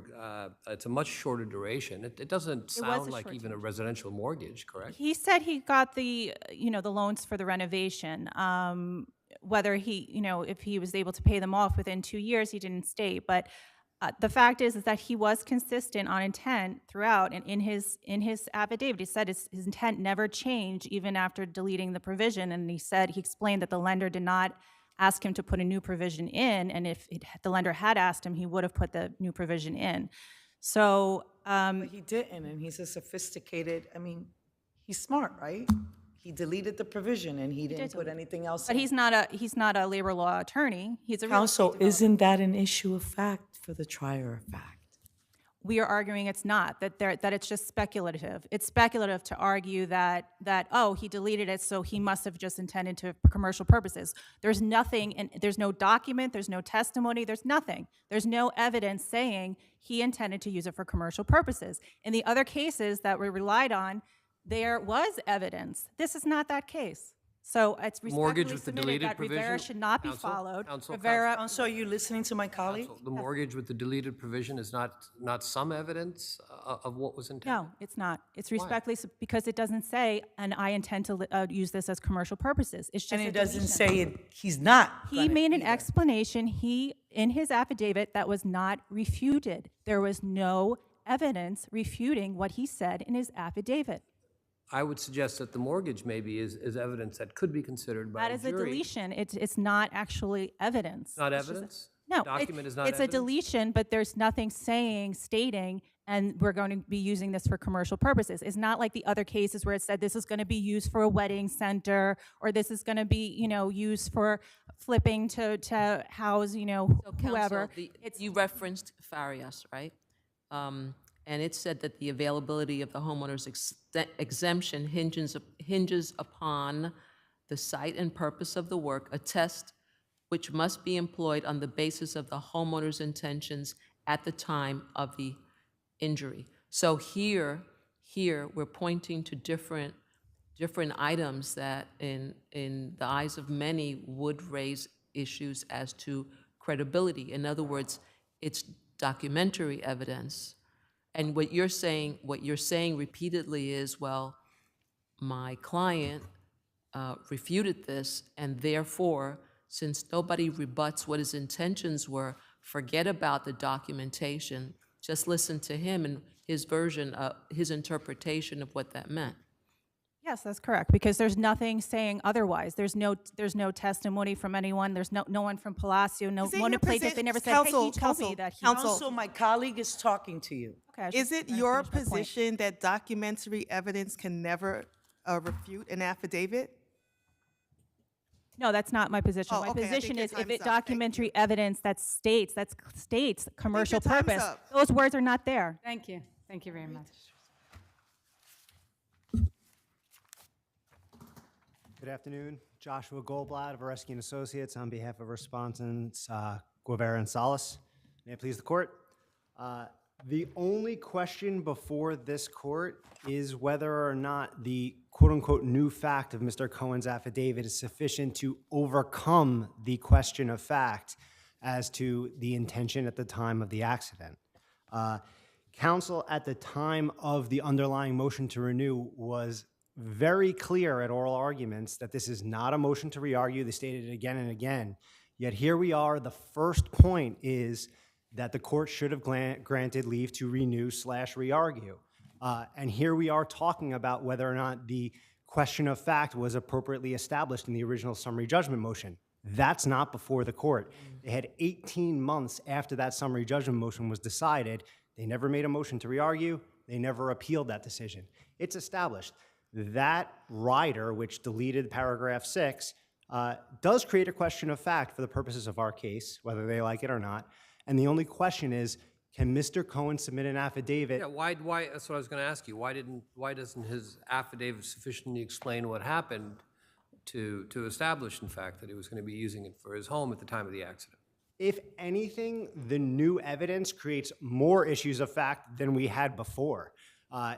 H: It's a much shorter duration. It doesn't sound like even a residential mortgage, correct?
F: He said he got the loans for the renovation. Whether he, if he was able to pay them off within 2 years, he didn't state. But the fact is that he was consistent on intent throughout. And in his affidavit, he said his intent never changed even after deleting the provision. And he explained that the lender did not ask him to put a new provision in, and if the lender had asked him, he would have put the new provision in. So
I: But he didn't, and he's a sophisticated, I mean, he's smart, right? He deleted the provision and he didn't put anything else
F: but
I: in.
F: he's not a labor law attorney. He's a real
I: Counsel,
F: estate developer.
I: isn't that an issue of fact for the trier of fact?
F: We are arguing it's not, that it's just speculative. It's speculative to argue that oh, he deleted it, so he must have just intended to for commercial purposes. There's nothing, and there's no document, there's no testimony, there's nothing. There's no evidence saying he intended to use it for commercial purposes. In the other cases that we relied on, there was evidence. This is not that case. So it's
H: Mortgage
F: respectfully
H: with the
F: submitted
H: deleted
F: that Rivera
H: provision?
F: should not be
H: Counsel?
F: followed.
H: Counsel?
F: Rivera,
I: Counsel, are you listening to my colleague?
H: The mortgage with the deleted provision is not some evidence of what was intended?
F: no, it's not. It's respectfully, because it doesn't say, and I intend to use this as commercial purposes. It's just
I: And
F: a
I: it doesn't
F: deletion.
I: say he's not.
F: He
I: gonna
F: made an
I: either.
F: explanation, in his affidavit, that was not refuted. There was no evidence refuting what he said in his affidavit.
H: I would suggest that the mortgage maybe is evidence that could be considered by
F: That
H: a
F: is a
H: jury.
F: deletion. It's not actually evidence.
H: Not
F: It's just a-
H: evidence?
F: No,
H: Document is not
F: it's a
H: evidence?
F: deletion, but there's nothing stating, and we're going to be using this for commercial purposes. It's not like the other cases where it said this is going to be used for a wedding center, or this is going to be, used for flipping to house,
G: So,
F: whoever.
G: counsel, you referenced Farias, right? And it said that the availability of the homeowner's exemption hinges upon the site and purpose of the work, a test which must be employed on the basis of the homeowner's intentions at the time of the injury. So here we're pointing to different items that in the eyes of many would raise issues as to credibility. In other words, it's documentary evidence. And what you're saying repeatedly is, well, my client refuted this, and therefore, since nobody rebuts what his intentions were, forget about the documentation. Just listen to him and his version of his interpretation of what that meant.
F: Yes, that's correct, because there's nothing saying otherwise. There's no testimony from anyone. There's no one from Palacio, no
J: Is it
F: one
J: your
F: who played it. They never said, hey, he told me
J: Counsel,
F: that he...
I: Counsel, my colleague is talking to you.
F: Okay, I was
J: Is
F: just
J: it
F: trying to
J: your
F: finish my point.
J: position that documentary evidence can never refute an affidavit?
F: No, that's not my position.
J: Oh,
F: My
J: okay, I think
F: position
J: your
F: is if
J: time's
F: it
J: up. Thank
F: documentary evidence that states commercial
J: your time's
F: purpose,
J: up.
F: those words are not there.
A: Thank you. Thank you very much.
E: Good afternoon. Joshua Goldblatt of Oreski & Associates on behalf of respondents Guevara and Salas. May it please the court. The only question before this court is whether or not the quote-unquote new fact of Mr. Cohen's affidavit is sufficient to overcome the question of fact as to the intention at the time of the accident. Counsel at the time of the underlying motion to renew was very clear at oral arguments that this is not a motion to re-argue. They stated it again and again. Yet here we are. The first point is that the court should have granted leave to renew/re-argue. And here we are talking about whether or not the question of fact was appropriately established in the original summary judgment motion. That's not before the court. They had 18 months after that summary judgment motion was decided. They never made a motion to re-argue. They never appealed that decision. It's established. That rider, which deleted paragraph 6, does create a question of fact for the purposes of our case, whether they like it or not. And the only question is, can Mr. Cohen submit an affidavit?
H: Yeah, why, that's what I was going to ask you. Why doesn't his affidavit sufficiently explain what happened to establish, in fact, that he was going to be using it for his home at the time of the accident?
E: If anything, the new evidence creates more issues of fact than we had before.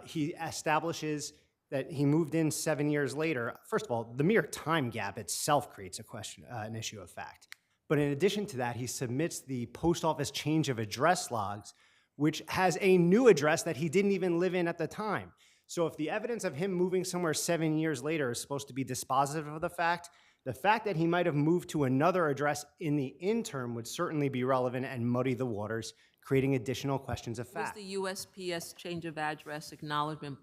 E: He establishes that he moved in 7 years later. First of all, the mere time gap itself creates a question, an issue of fact. But in addition to that, he submits the post office change of address logs, which has a new address that he didn't even live in at the time. So if the evidence of him moving somewhere 7 years later is supposed to be dispositive of the fact that he might have moved to another address in the interim would certainly be relevant and muddy the waters, creating additional questions of fact.
G: Was the USPS change of address acknowledgement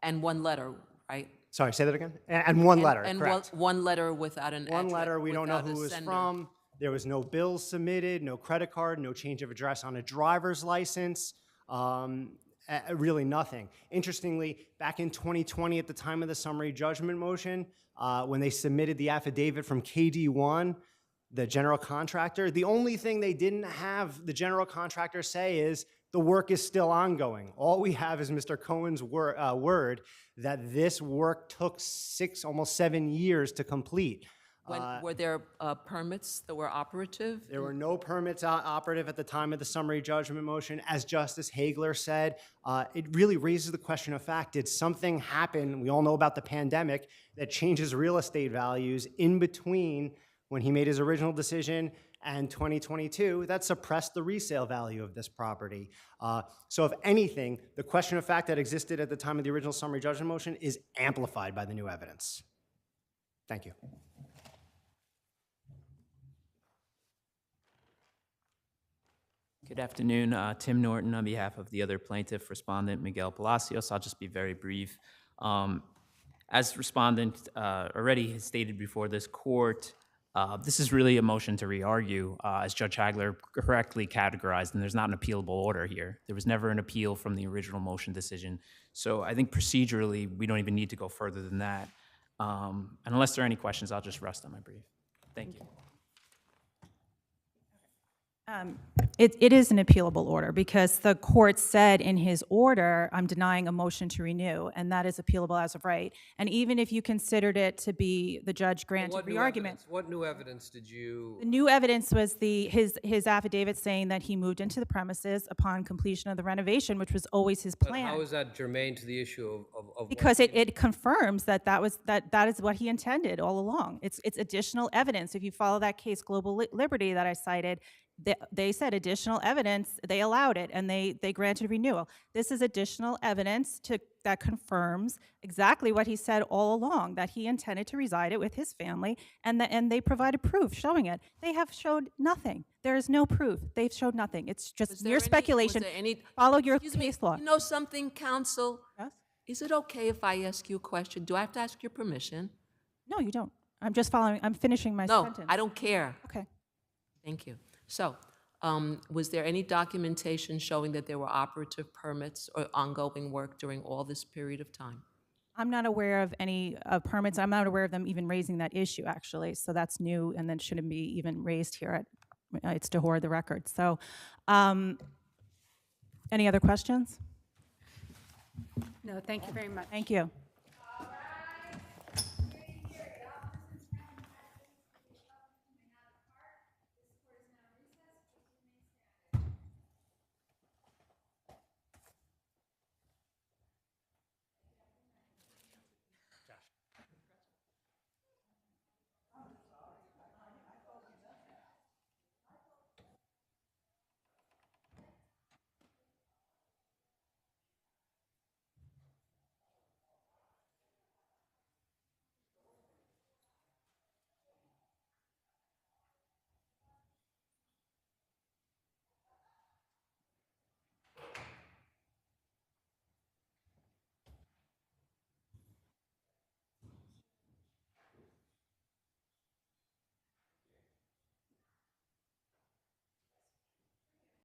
G: and one letter, right?
E: Sorry, say that again? And one letter,
G: and
E: correct.
G: one letter without an
E: One
G: address,
E: letter, we don't know
G: without a
E: who it was
G: sender.
E: from. There was no bills submitted, no credit card, no change of address on a driver's license, really nothing. Interestingly, back in 2020, at the time of the summary judgment motion, when they submitted the affidavit from KD1, the general contractor, the only thing they didn't have the general contractor say is the work is still ongoing. All we have is Mr. Cohen's word that this work took almost 7 years to complete.
G: Were there permits that were operative?
E: There were no permits operative at the time of the summary judgment motion. As Justice Hagler said, it really raises the question of fact. Did something happen, we all know about the pandemic, that changes real estate values in between when he made his original decision and 2022 that suppressed the resale value of this property? So if anything, the question of fact that existed at the time of the original summary judgment motion is amplified by the new evidence. Thank you.
C: Good afternoon. Tim Norton on behalf of the other plaintiff, respondent Miguel Palacios. I'll just be very brief. As respondent already has stated before this court, this is really a motion to re-argue, as Judge Hagler correctly categorized, and there's not an appealable order here. There was never an appeal from the original motion decision. So I think procedurally, we don't even need to go further than that. And unless there are any questions, I'll just rest on my brief. Thank you.
F: It is an appealable order because the court said in his order, I'm denying a motion to renew, and that is appealable as of right. And even if you considered it to be the judge granted re-argument.
H: What new evidence did you?
F: The new evidence was his affidavit saying that he moved into the premises upon completion of the renovation, which was always his plan.
H: How is that germane to the issue of
F: Because it confirms that that is what he intended all along. It's additional evidence. If you follow that case, Global Liberty, that I cited, they said additional evidence, they allowed it, and they granted renewal. This is additional evidence that confirms exactly what he said all along, that he intended to reside it with his family, and they provided proof showing it. They have showed nothing. There is no proof. They've showed nothing. It's just mere speculation. Follow your case law.
G: You know something, counsel?
F: Yes?
G: Is it okay if I ask you a question? Do I have to ask your permission?
F: No, you don't. I'm just following. I'm finishing my sentence.
G: No, I don't care.
F: Okay.
G: Thank you. So, was there any documentation showing that there were operative permits or ongoing work during all this period of time?
F: I'm not aware of any permits. I'm not aware of them even raising that issue, actually. So that's new and then shouldn't be even raised here. It's to hoard the record. So any other questions?
A: No, thank you very much.
F: Thank you.